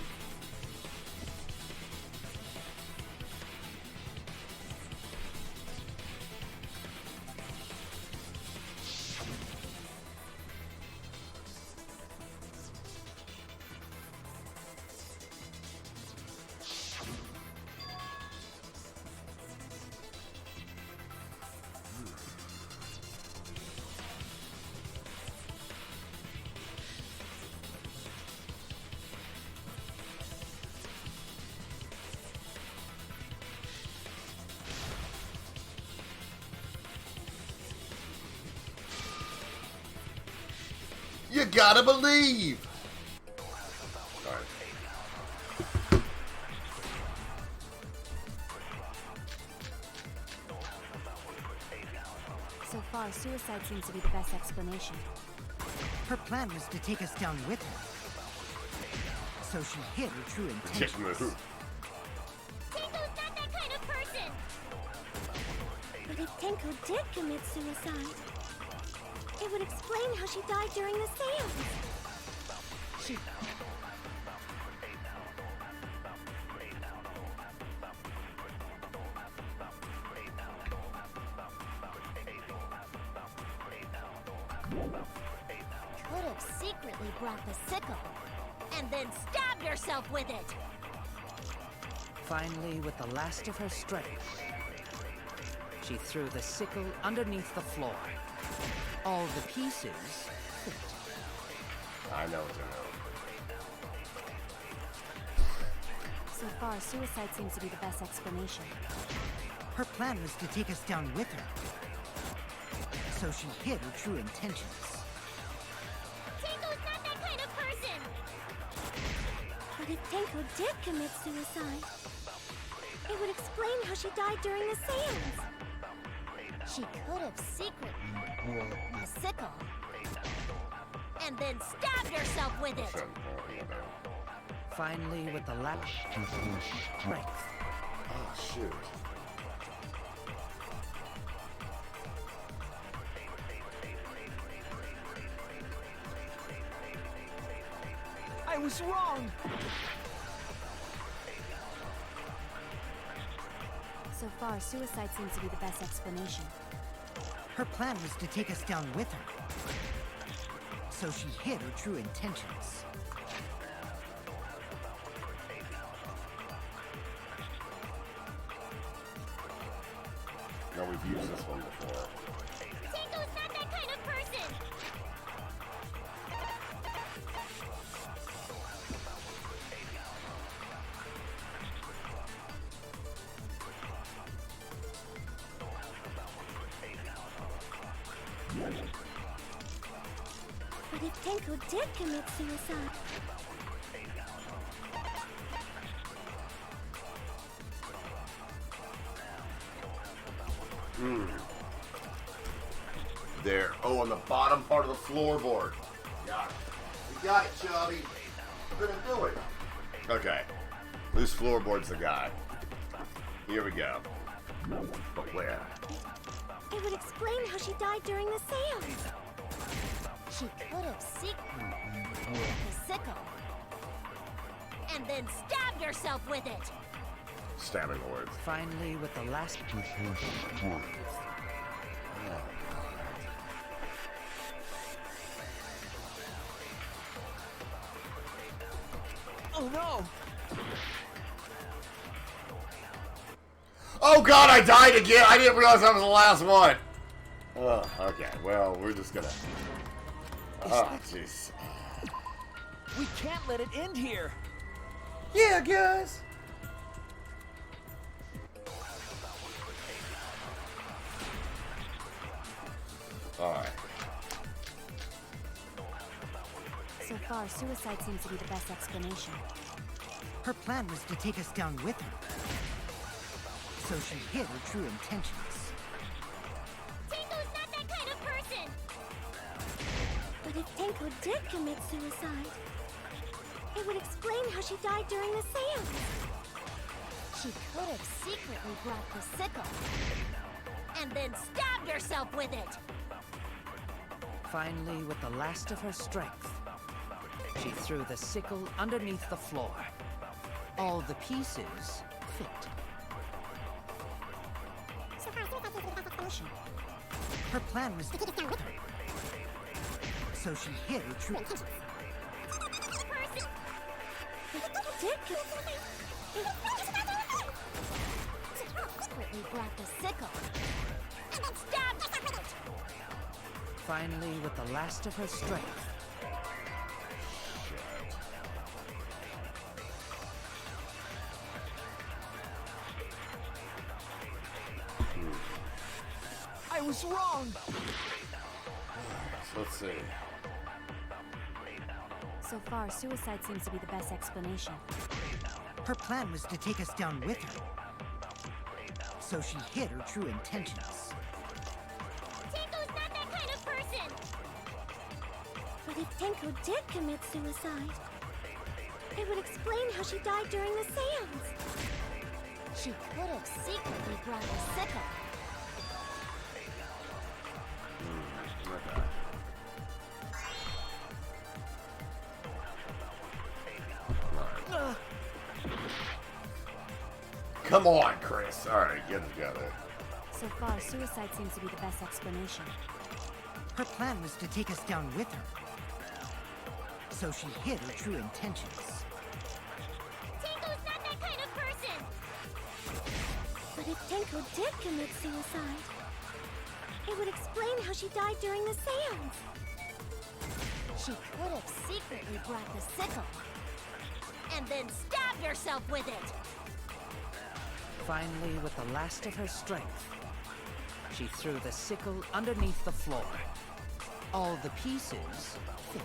You gotta believe! So far, suicide seems to be the best explanation. Her plan was to take us down with her. So she hid her true Dick intentions. move. Tenko's not that kind of person! But if Tenko did commit suicide, It would explain how she died during the seance. She... Could have secretly brought the sickle, and then stabbed yourself with it! Finally, with the last of her strength, she threw the sickle underneath the floor. All the pieces fit. I know it's a no. So far, suicide seems to be the best explanation. Her plan was to take us down with her. So she hid her true intentions. Tenko's not that kind of person! But if Tenko did commit suicide, it would explain how she died during the seance. She could have secretly the sickle, and then stabbed yourself with it! Finally, with the last strength. Oh, shoot. I was wrong! So far, suicide seems to be the best explanation. Her plan was to take us down with her. So she hid her true intentions. No, we've used this one before. Tenko's not that kind of person! But if Tenko did commit suicide... There. Oh, on the bottom part of the floorboard. Got it. We got it, Chubby. We're gonna do it. Okay. Loose floorboard's the guy. Here we go. But where? It would explain how she died during the seance. She could have secretly the sickle, and then stabbed yourself with it! Stabbing words. Finally, with the last Oh no! Oh god, I died again! I didn't realize that was the last one! Oh, okay. Well, we're just gonna... Oh, jeez. We can't let it end here! Yeah, guys! Alright. So far, suicide seems to be the best explanation. Her plan was to take us down with her. So she hid her true intentions. Tenko's not that kind of person! But if Tenko did commit suicide, it would explain how she died during the seance. She could have secretly brought the sickle, and then stabbed yourself with it! Finally, with the last of her strength, she threw the sickle underneath the floor. All the pieces fit. Her plan was to take us down with her. So she hid her true intentions. Secretly brought the sickle, and then stabbed yourself with it! Finally, with the last of her strength, I was wrong! Let's see. So far, suicide seems to be the best explanation. Her plan was to take us down with her. So she hid her true intentions. Tenko's not that kind of person! But if Tenko did commit suicide, it would explain how she died during the seance. She could have secretly brought the sickle, Okay. Come on, Chris. Alright, get it together. So far, suicide seems to be the best explanation. Her plan was to take us down with her. So she hid her true intentions. Tenko's not that kind of person! But if Tenko did commit suicide, it would explain how she died during the seance. She could have secretly brought the sickle. And then stabbed herself with it! Finally, with the last of her strength, she threw the sickle underneath the floor. All the pieces fit.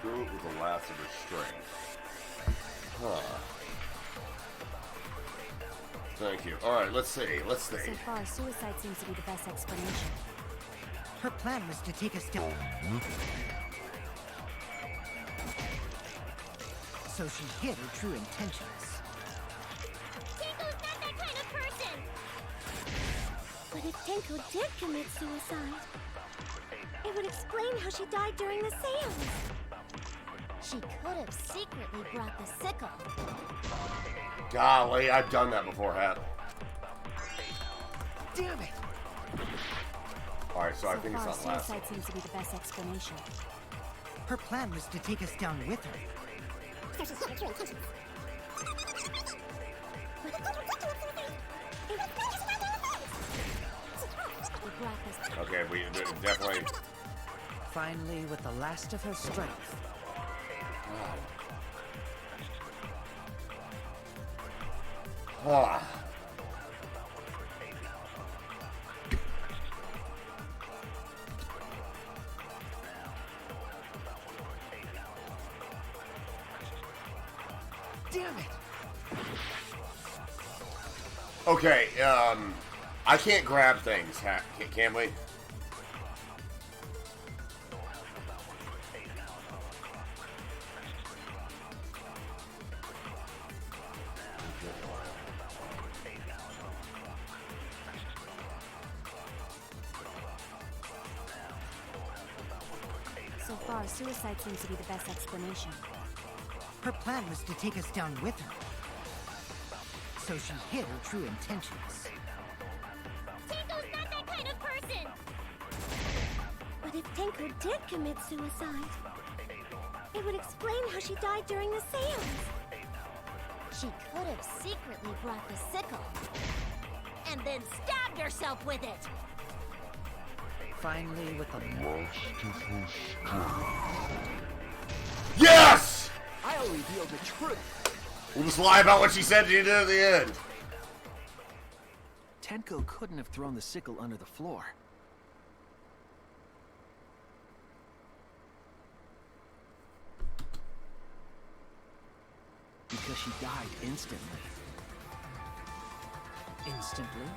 Threw it with the last of her strength. Huh. Thank you. Alright, let's see. So far, suicide seems to be the best explanation. Her plan was to take us down. So she hid her true intentions. Tenko's not that kind of person! But if Tenko did commit suicide, it would explain how she died during the seance. She could have secretly brought the sickle. Golly, I've done that before, Hat. Damn it! Alright, so I think it's not last. Suicide seems to be the best explanation. Her plan was to take us down with her. So she hid her true intentions. Okay, we definitely... Finally, with the last of her strength. Ah. Damn it! Okay, I can't grab things, can we? So far, suicide seems to be the best explanation. Her plan was to take us down with her. So she hid her true intentions. Tenko's not that kind of person! But if Tenko did commit suicide, it would explain how she died during the seance. She could have secretly brought the sickle. And then stabbed herself with it. Finally, with the last of her strength. Yes! I'll reveal the truth. We'll just lie about what she said she did at the end. Tenko couldn't have thrown the sickle under the floor. Because she died instantly. Instantly?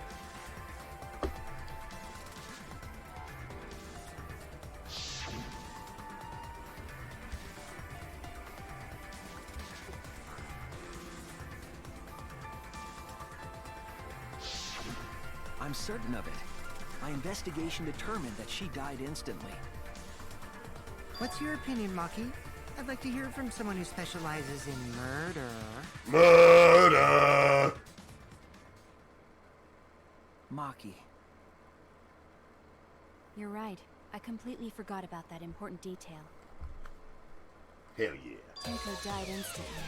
I'm certain of it. My investigation determined that she died instantly. What's your opinion, Maki? I'd like to hear it from someone who specializes in murder. Murder! Maki. You're right. I completely forgot about that important detail. Hell yeah. Tenko died instantly.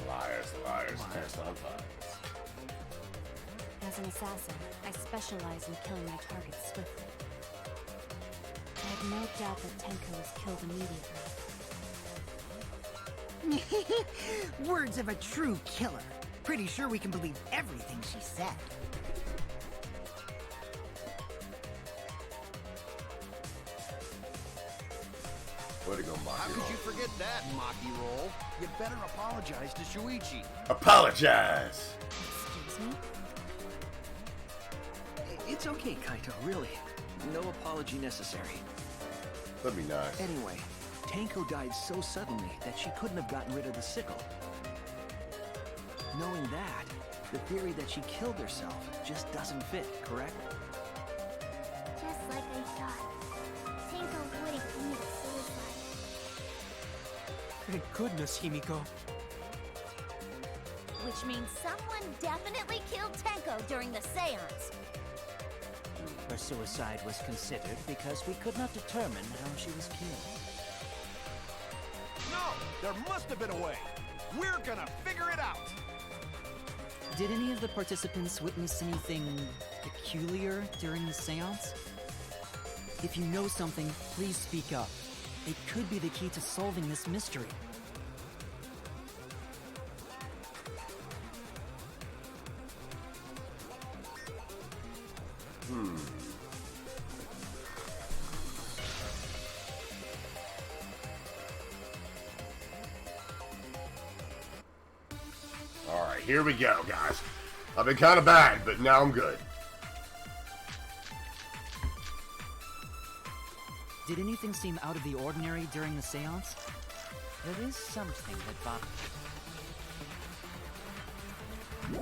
Liars, liars, liars. As an assassin, I specialize in killing my targets swiftly. I have no doubt that Tenko was killed immediately. Words of a true killer. Pretty sure we can believe everything she said. Way to go, Maki. How could you forget that, Maki roll? you better apologize to Shuichi. Apologize. Excuse me? It's okay, Kaito, really. No apology necessary. That'd be nice. Anyway, Tenko died so suddenly that she couldn't have gotten rid of the sickle. Knowing that, the theory that she killed herself just doesn't fit, correct? Just like I thought. Tenko wouldn't commit suicide. Thank goodness, Himiko. Which means someone definitely killed Tenko during the seance. Her suicide was considered because we could not determine how she was killed. No! There must have been a way! We're gonna figure it out! Did any of the participants witness anything peculiar during the seance? If you know something, please speak up. It could be the key to solving this mystery. Alright, here we go, guys. I've been kind of bad, but now I'm good. Did anything seem out of the ordinary during the seance? There is something that bothers me.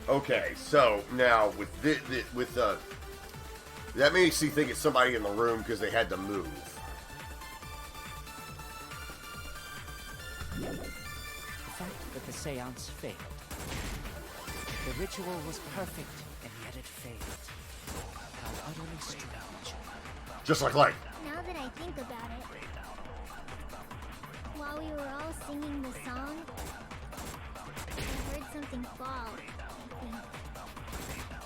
Okay, so now with that makes you think it's somebody in the room because they had to move. The fact that the seance failed. The ritual was perfect, and yet it failed. How utterly strange. Just like life. Now that I think about it, while we were all singing the song, I heard something fall, I think.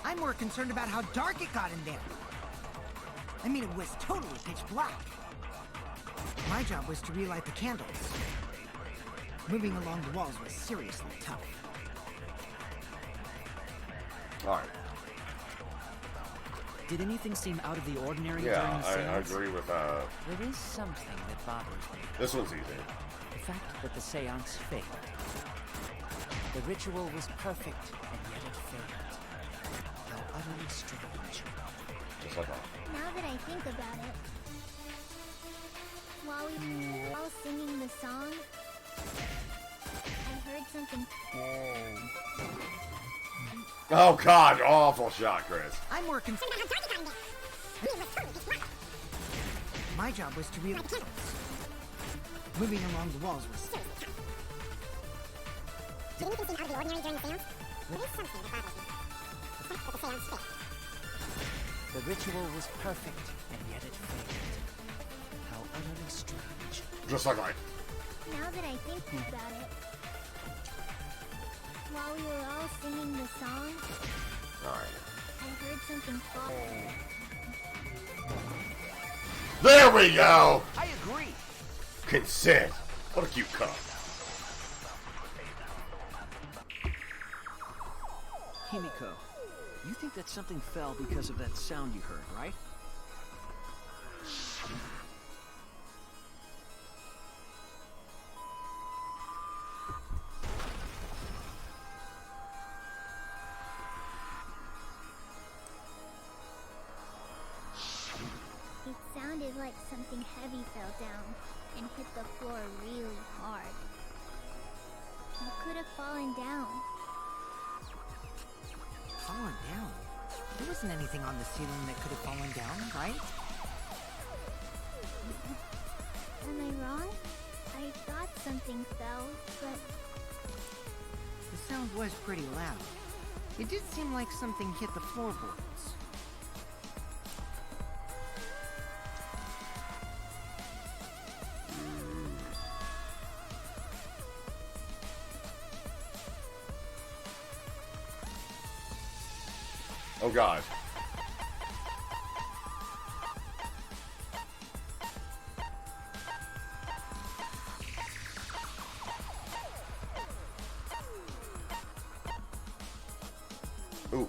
I'm more concerned about how dark it got in there. I mean, it was totally pitch black. My job was to relight the candles. Moving along the walls was seriously tough. Alright. Did anything seem out of the ordinary during Yeah, the I seance? agree with There is something that bothers me. this one's easy. The fact that the seance failed. The ritual was perfect, and yet it failed. How utterly strange. Just like that. Now that I think about it, while we were all singing the song, I heard something. Oh god, awful shot, Chris. I'm more concerned. My job was to relight the candles. Moving along the walls was Did anything seem out of the ordinary during the seance? There is something that bothers me. The fact that the seance failed. The ritual was perfect, and yet it failed. How utterly strange. Just like life. Now that I think about it, while we were all singing the song, Alright. I heard something fall. There we go! I agree! Consent. What a cute cup. Himiko, you think that something fell because of that sound you heard, right? It sounded like something heavy fell down and hit the floor really hard. What could have fallen down? fallen down. There wasn't anything on the ceiling that could have fallen down, right? Am I wrong? I thought something fell, but The sound was pretty loud. It did seem like something hit the floorboards. Oh god. Ooh.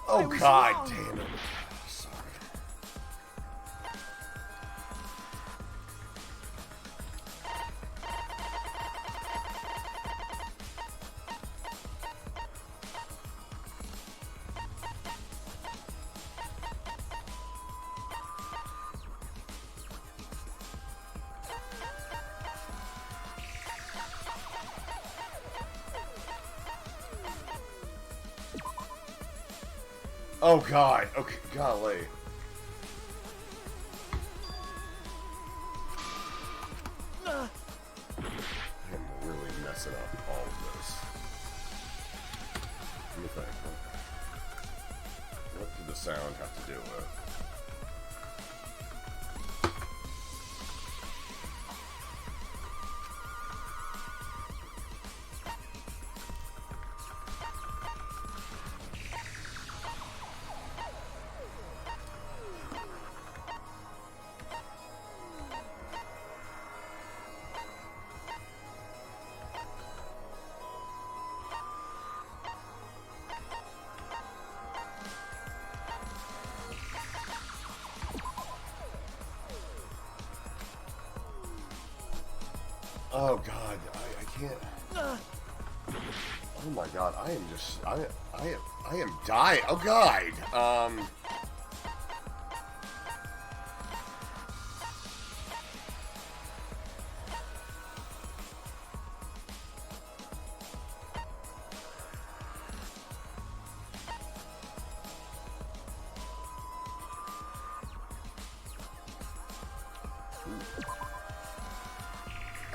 Oh, God damn it. Sorry. Oh, God. Okay, golly. I'm really messing up all of this. Let me think. What did the sound have to do with? Oh God, I can't. Oh my God, I am just, I am dying. Oh God.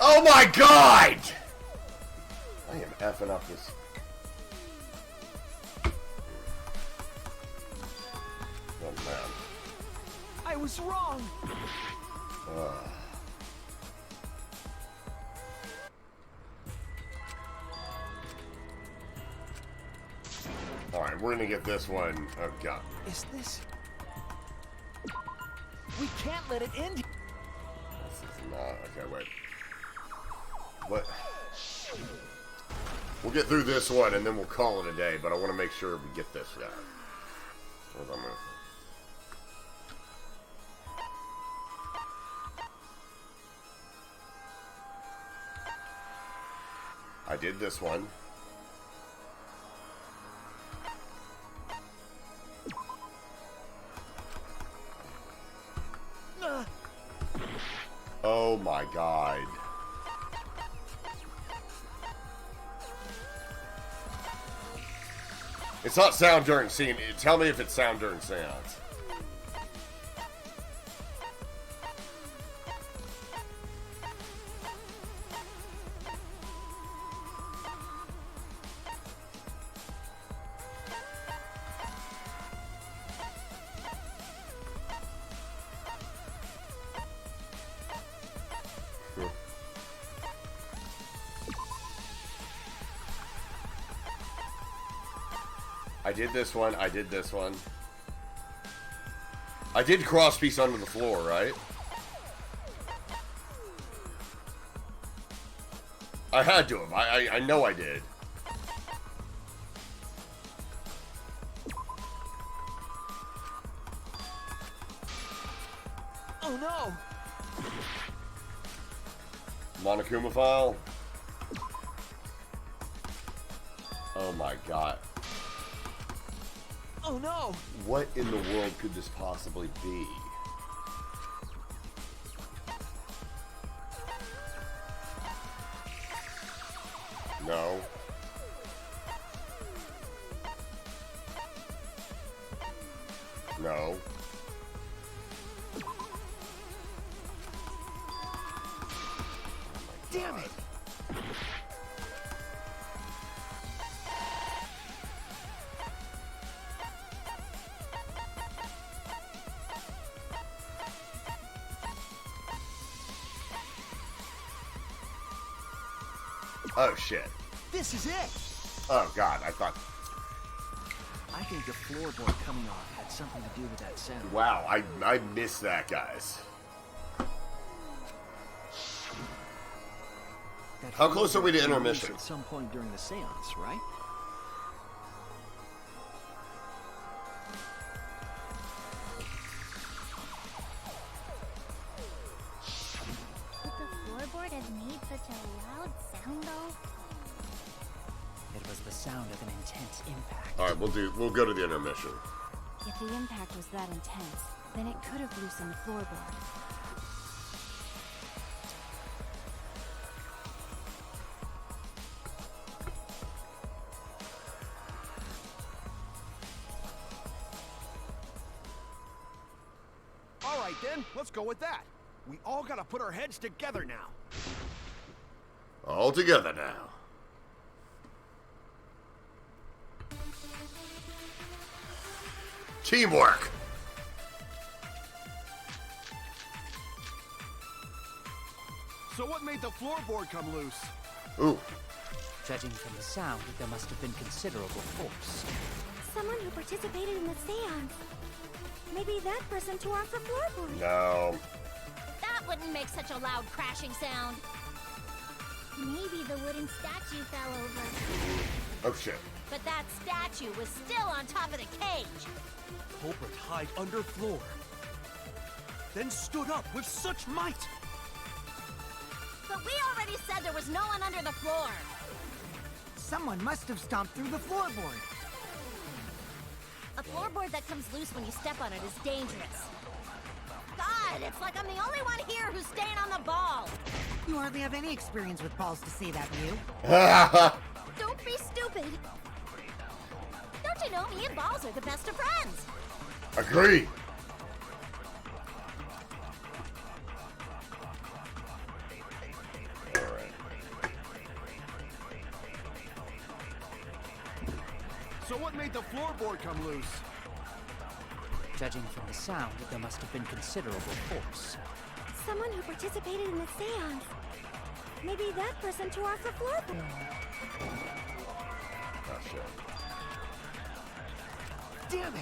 Oh my God! I am effing up this. Oh man. I was wrong! Alright, we're gonna get this one. Oh God. Is this... We can't let it end. This is not... Okay, wait. What? We'll get through this one and then we'll call it a day, but I want to make sure we get this done. Hold on a minute. I did this one. Oh my God. It's not sound during scene. Tell me if it's sound during seance. I did this one, I did this one. I did cross piece under the floor, right? I had to have. I know I did. Oh no! Monokuma file. Oh my God. Oh no! What in the world could this possibly be? No. No. Damn it! Oh shit. This is it! Oh God, I thought... I think the floorboard coming off had something to do with that sound. Wow, I missed that, guys. That How close are we to intermission? At some point during the seance, right? Would the floorboard have made such a loud sound, though? It was the sound of an intense impact. All right, we'll go to the intermission. If the impact was that intense, then it could have loosened the floorboard. All right, then. Let's go with that. We all gotta put our heads together now. All together now. Teamwork. So what made the floorboard come loose? Ooh. Judging from the sound, there must have been considerable force. Someone who participated in the seance. Maybe that person tore off the floorboard. No. That wouldn't make such a loud crashing sound. Maybe the wooden statue fell over. Oh shit. But that statue was still on top of the cage. Culprit hide under floor. Then stood up with such might. But we already said there was no one under the floor. Someone must have stomped through the floorboard. A floorboard that comes loose when you step on it is dangerous. God, it's like I'm the only one here who's staying on the ball. You hardly have any experience with balls to say that, Mew. Don't be stupid. Don't you know me and Balls are the best of friends? Agree. So what made the floorboard come loose? Judging from the sound, there must have been considerable force. Someone who participated in the seance. Maybe that person tore off the floorboard. Oh shit. Damn it!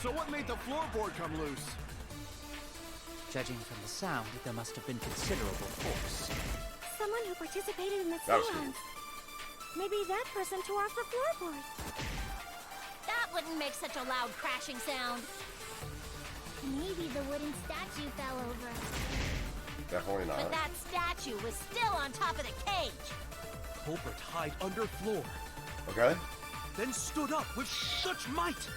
So what made the floorboard come loose? Judging from the sound, there must have been considerable force. Someone who participated in the That was seance. Maybe that person tore off the floorboard. That wouldn't make such a loud crashing sound. Maybe the wooden statue fell over. Definitely But not. that statue was still on top of the cage. Culprit hide under floor. Okay. Then stood up with such might.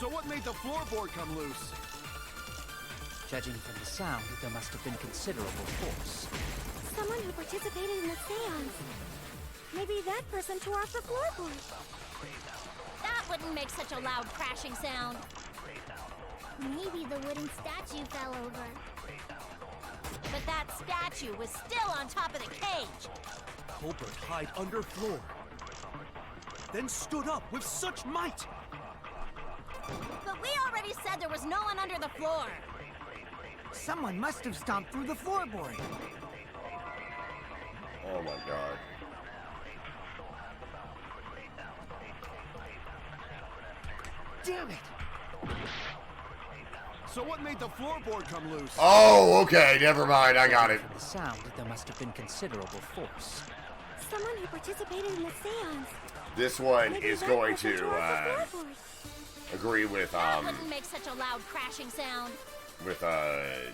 So what made the floorboard come loose? Judging from the sound, there must have been considerable force. Someone who participated in the seance. Maybe that person tore off the floorboard. That wouldn't make such a loud crashing sound. Maybe the wooden statue fell over. But that statue was still on top of the cage. Culprit hide under floor. Then stood up with such might. But we already said there was no one under the floor. Someone must have stomped through the floorboard. Oh my god. Damn it! So what made the floorboard come loose? Oh, okay. Never mind. I got it. From the sound, there must have been considerable force. Someone who participated in the seance. This one Maybe is that going person to tore off the floorboard. agree with That wouldn't make such a loud crashing sound. with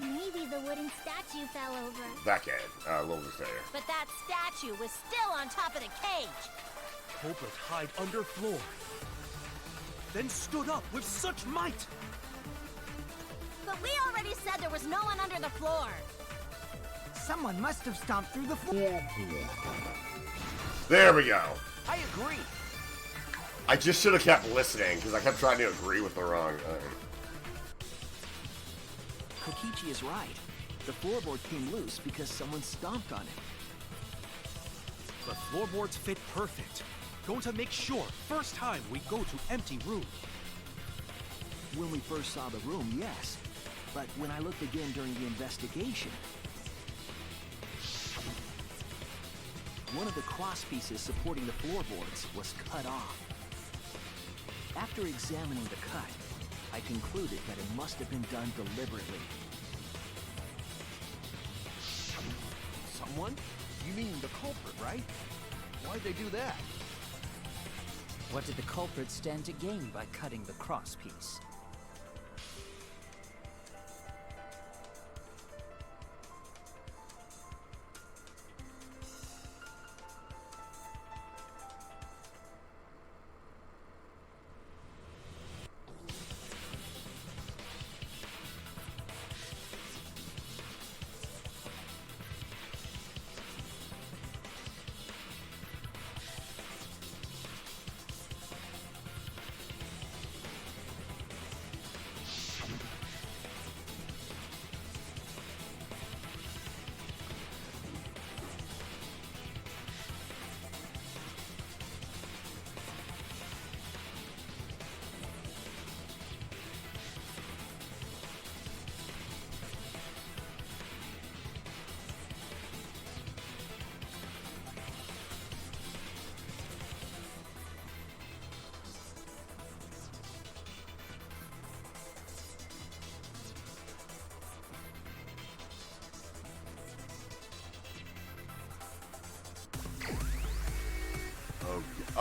Maybe the wooden statue fell over. that guy, Little Despair. But that statue was still on top of the cage. Culprit hide under floor. Then stood up with such might. But we already said there was no one under the floor. Someone must have stomped through the floor. There we go. I agree. I just should have kept listening because I kept trying to agree with the wrong. Kokichi is right. The floorboard came loose because someone stomped on it. The floorboards fit perfect. Going to make sure first time we go to empty room. When we first saw the room, yes. But when I looked again during the investigation, one of the cross pieces supporting the floorboards was cut off. After examining the cut, I concluded that it must have been done deliberately. Someone? You mean the culprit, right? Why'd they do that? What did the culprit stand to gain by cutting the crosspiece?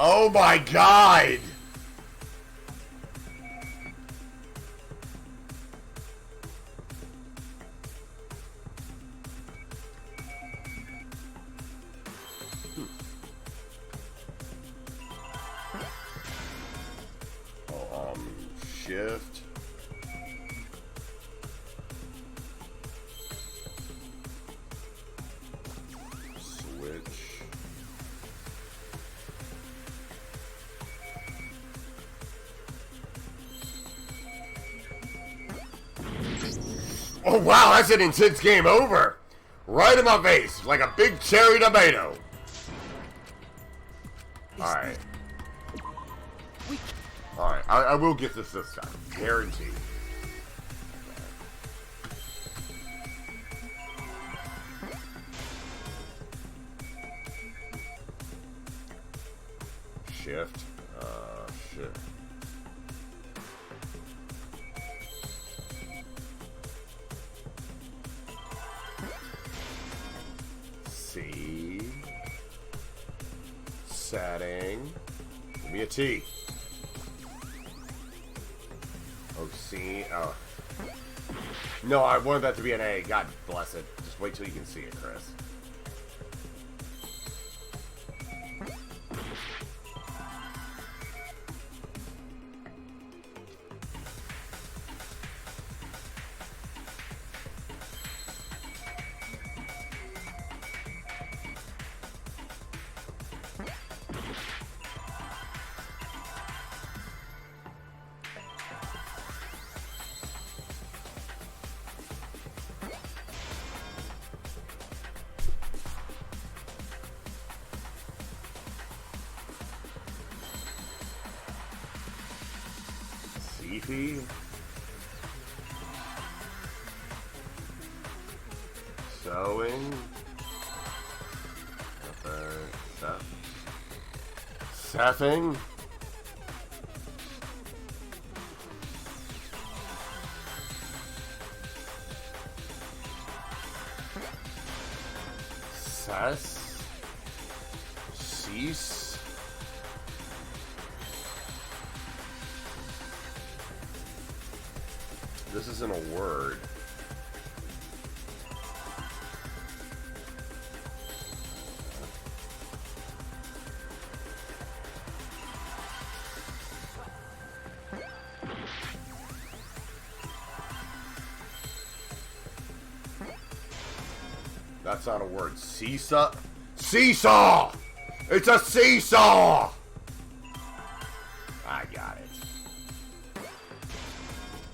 Oh my god! Oh, shift. Switch. Oh wow, that's an intense game over! Right in my face, like a big cherry tomato. Alright. Alright, I will get this time. Guaranteed. Shift. Shift. C. Setting. Give me a T. Oh, C. Oh. No, I wanted that to be an A. God bless it. Just wait till you can see it, Chris. Beefy. Sewing. Sething. Cess. Cease. This isn't a word. That's not a word. Seesaw? Seesaw! It's a seesaw! I got it.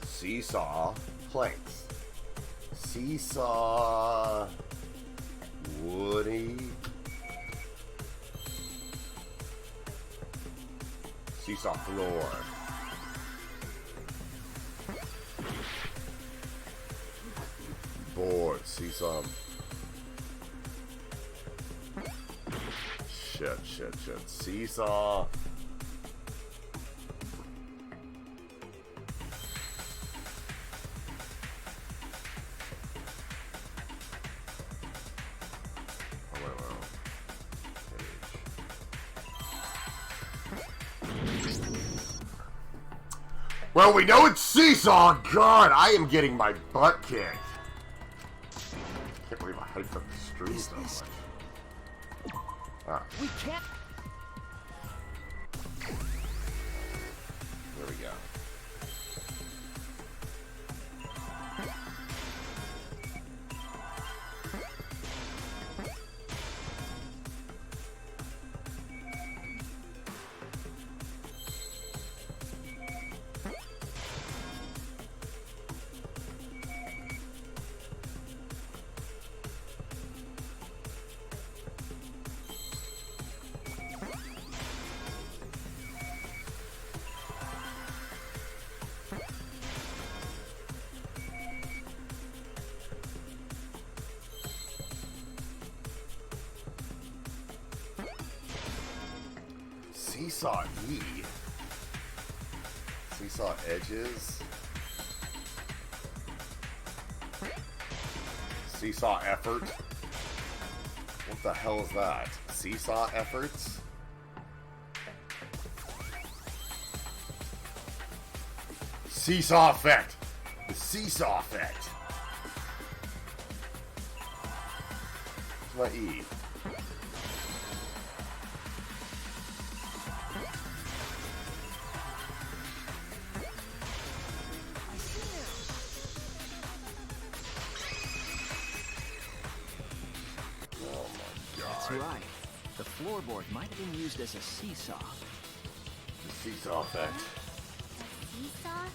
Seesaw planks. Seesaw Woody. Seesaw floor. Board. Seesaw. Shit. Seesaw. Well, we know it's Seesaw. God, I am getting my butt kicked. I can't believe I hyped up the stream so much. Ah. We can't. There we go. Seesaw E. Seesaw edges. Seesaw effort. What the hell is that? Seesaw efforts? Seesaw effect. The seesaw effect. What's my E? That's right. The floorboard might have been used as a seesaw. The seesaw effect. Seesaw?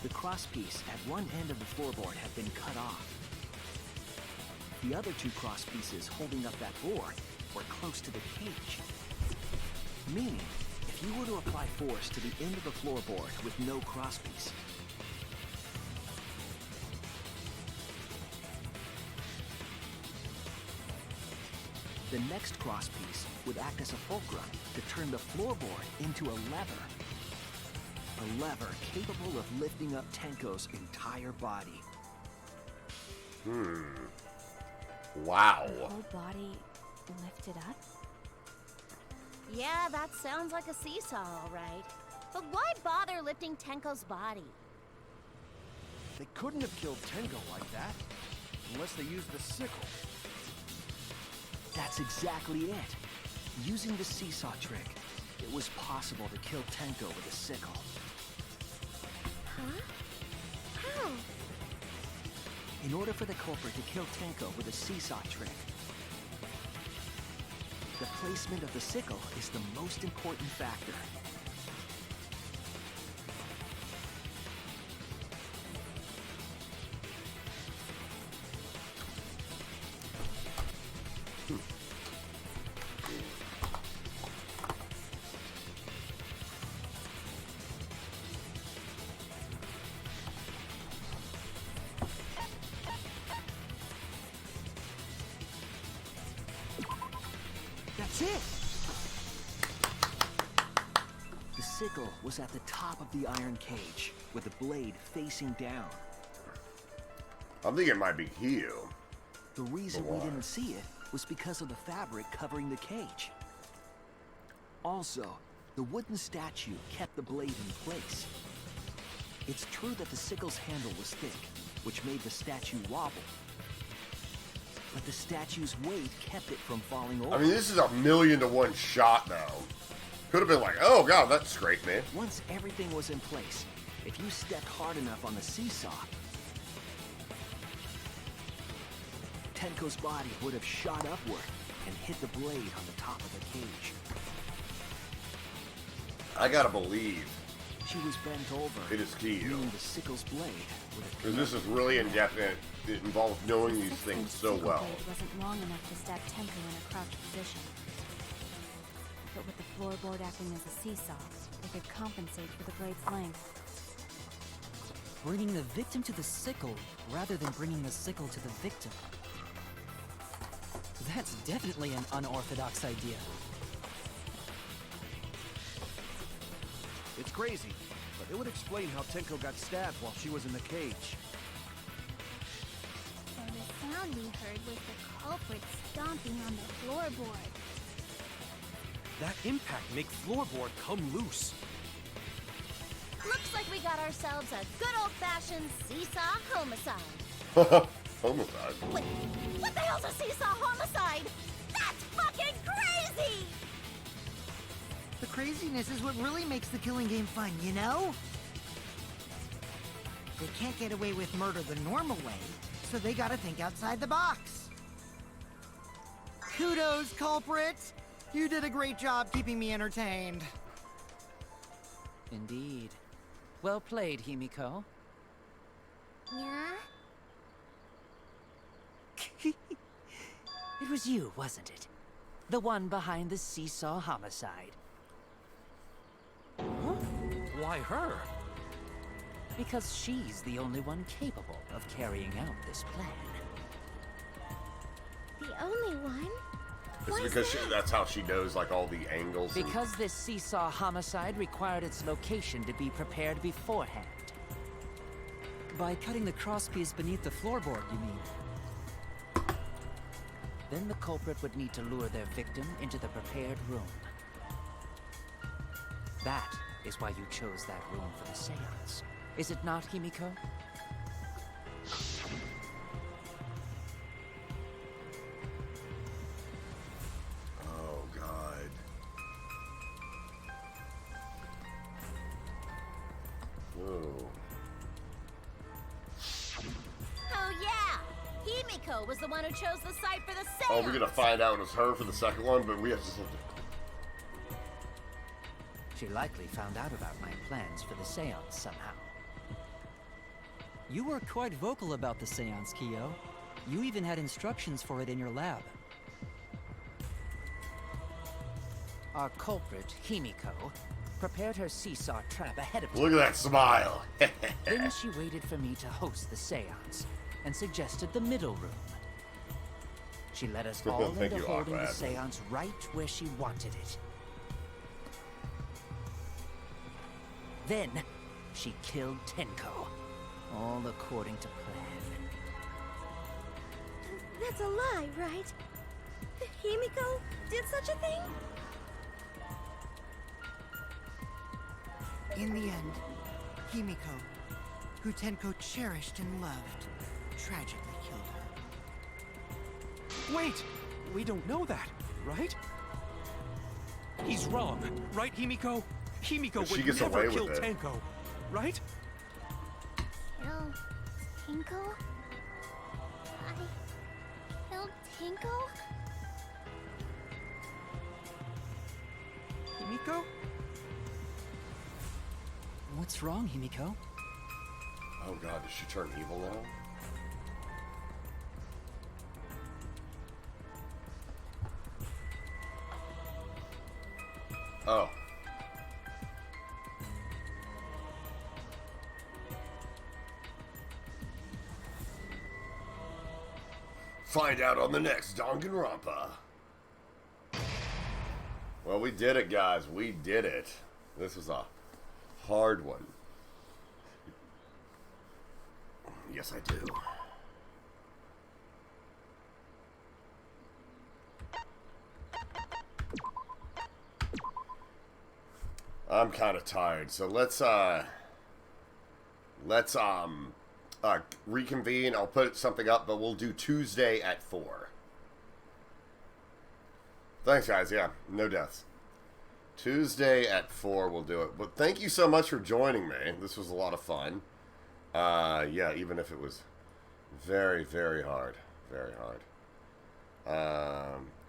The crosspiece at one end of the floorboard had been cut off. The other two crosspieces holding up that board were close to the cage. Meaning, if you were to apply force to the end of the floorboard with no crosspiece, the next crosspiece would act as a fulcrum to turn the floorboard into a lever. A lever capable of lifting up Tenko's entire body. Wow. The whole body lifted up? Yeah, that sounds like a seesaw, all right. But why bother lifting Tenko's body? They couldn't have killed Tenko like that. Unless they used the sickle. That's exactly it. Using the seesaw trick, it was possible to kill Tenko with a sickle. Huh? How? In order for the culprit to kill Tenko with a seesaw trick, the placement of the sickle is the most important factor. That's it! The sickle was at the top of the iron cage, with the blade facing down. I think it might be here. The reason we didn't see it was because of the fabric covering the cage. Also, the wooden statue kept the blade in place. It's true that the sickle's handle was thick, which made the statue wobble. But the statue's weight kept it from falling over. I mean, this is a 1,000,000 to 1 shot, though. Could have been like, oh, God, that's great, man. Once everything was in place, if you stepped hard enough on the seesaw, Tenko's body would have shot upward and hit the blade on the top of the cage. I gotta believe She was bent over. it is key. Meaning the sickle's blade would have Because this is really in-depth, and it involves knowing these things so well. Blade wasn't long enough to stab Tenko in a crouched position. But with the floorboard acting as a seesaw, they could compensate for the blade's length. Bringing the victim to the sickle rather than bringing the sickle to the victim. That's definitely an unorthodox idea. It's crazy, but it would explain how Tenko got stabbed while she was in the cage. So the sound we heard was the culprit stomping on the floorboard. That impact make floorboard come loose. Looks like we got ourselves a good old-fashioned seesaw homicide. Homicide? Wait, what the hell's a seesaw homicide? That's fucking crazy! The craziness is what really makes the killing game fun, you know? They can't get away with murder the normal way, so they gotta think outside the box. Kudos, culprit! You did a great job keeping me entertained. Indeed. Well played, Himiko. Yeah? It was you, wasn't it? The one behind the seesaw homicide. Huh? Why her? Because she's the only one capable of carrying out this plan. The only one? It's because that's how she knows, like, all the angles. Because this seesaw homicide required its location to be prepared beforehand. By cutting the crosspiece beneath the floorboard, you mean? Then the culprit would need to lure their victim into the prepared room. That is why you chose that room for the seance. Is it not, Himiko? Oh, God. Whoa. Oh yeah! Himiko was the one who chose the site for the seance! Oh, we're gonna find out it was her for the second one, but we have to... She likely found out about my plans for the seance somehow. You were quite vocal about the seance, Kyo. You even had instructions for it in your lab. Our culprit, Himiko, prepared her seesaw trap ahead of time. Look at that smile. Then she waited for me to host the seance and suggested the middle room. She led us all Thank into you, holding the Aqua. seance right where she wanted it. Then, she killed Tenko, all according to plan. That's a lie, right? Himiko did such a thing? In the end, Himiko, who Tenko cherished and loved, tragically killed her. Wait! We don't know that, right? He's wrong, right, Himiko? Himiko If she would gets never away with kill it. Tenko, right? Kill Tinko? I killed Tinko? Himiko? What's wrong, Himiko? Oh, God, did she turn evil now? Oh. Find out on the next Danganronpa. Well, we did it, guys. We did it. This was a hard one. Yes, I do. I'm kind of tired, so let's reconvene. I'll put something up, but we'll do Tuesday at 4. Thanks, guys. Yeah, no deaths. Tuesday at 4 we'll do it. But thank you so much for joining me. This was a lot of fun. Yeah, even if it was very, very hard. Very hard.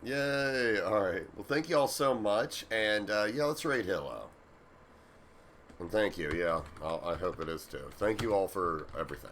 Yay. Alright. Well, thank you all so much. And, yeah, let's raid Hilo. And thank you. Yeah, I hope it is too. Thank you all for everything.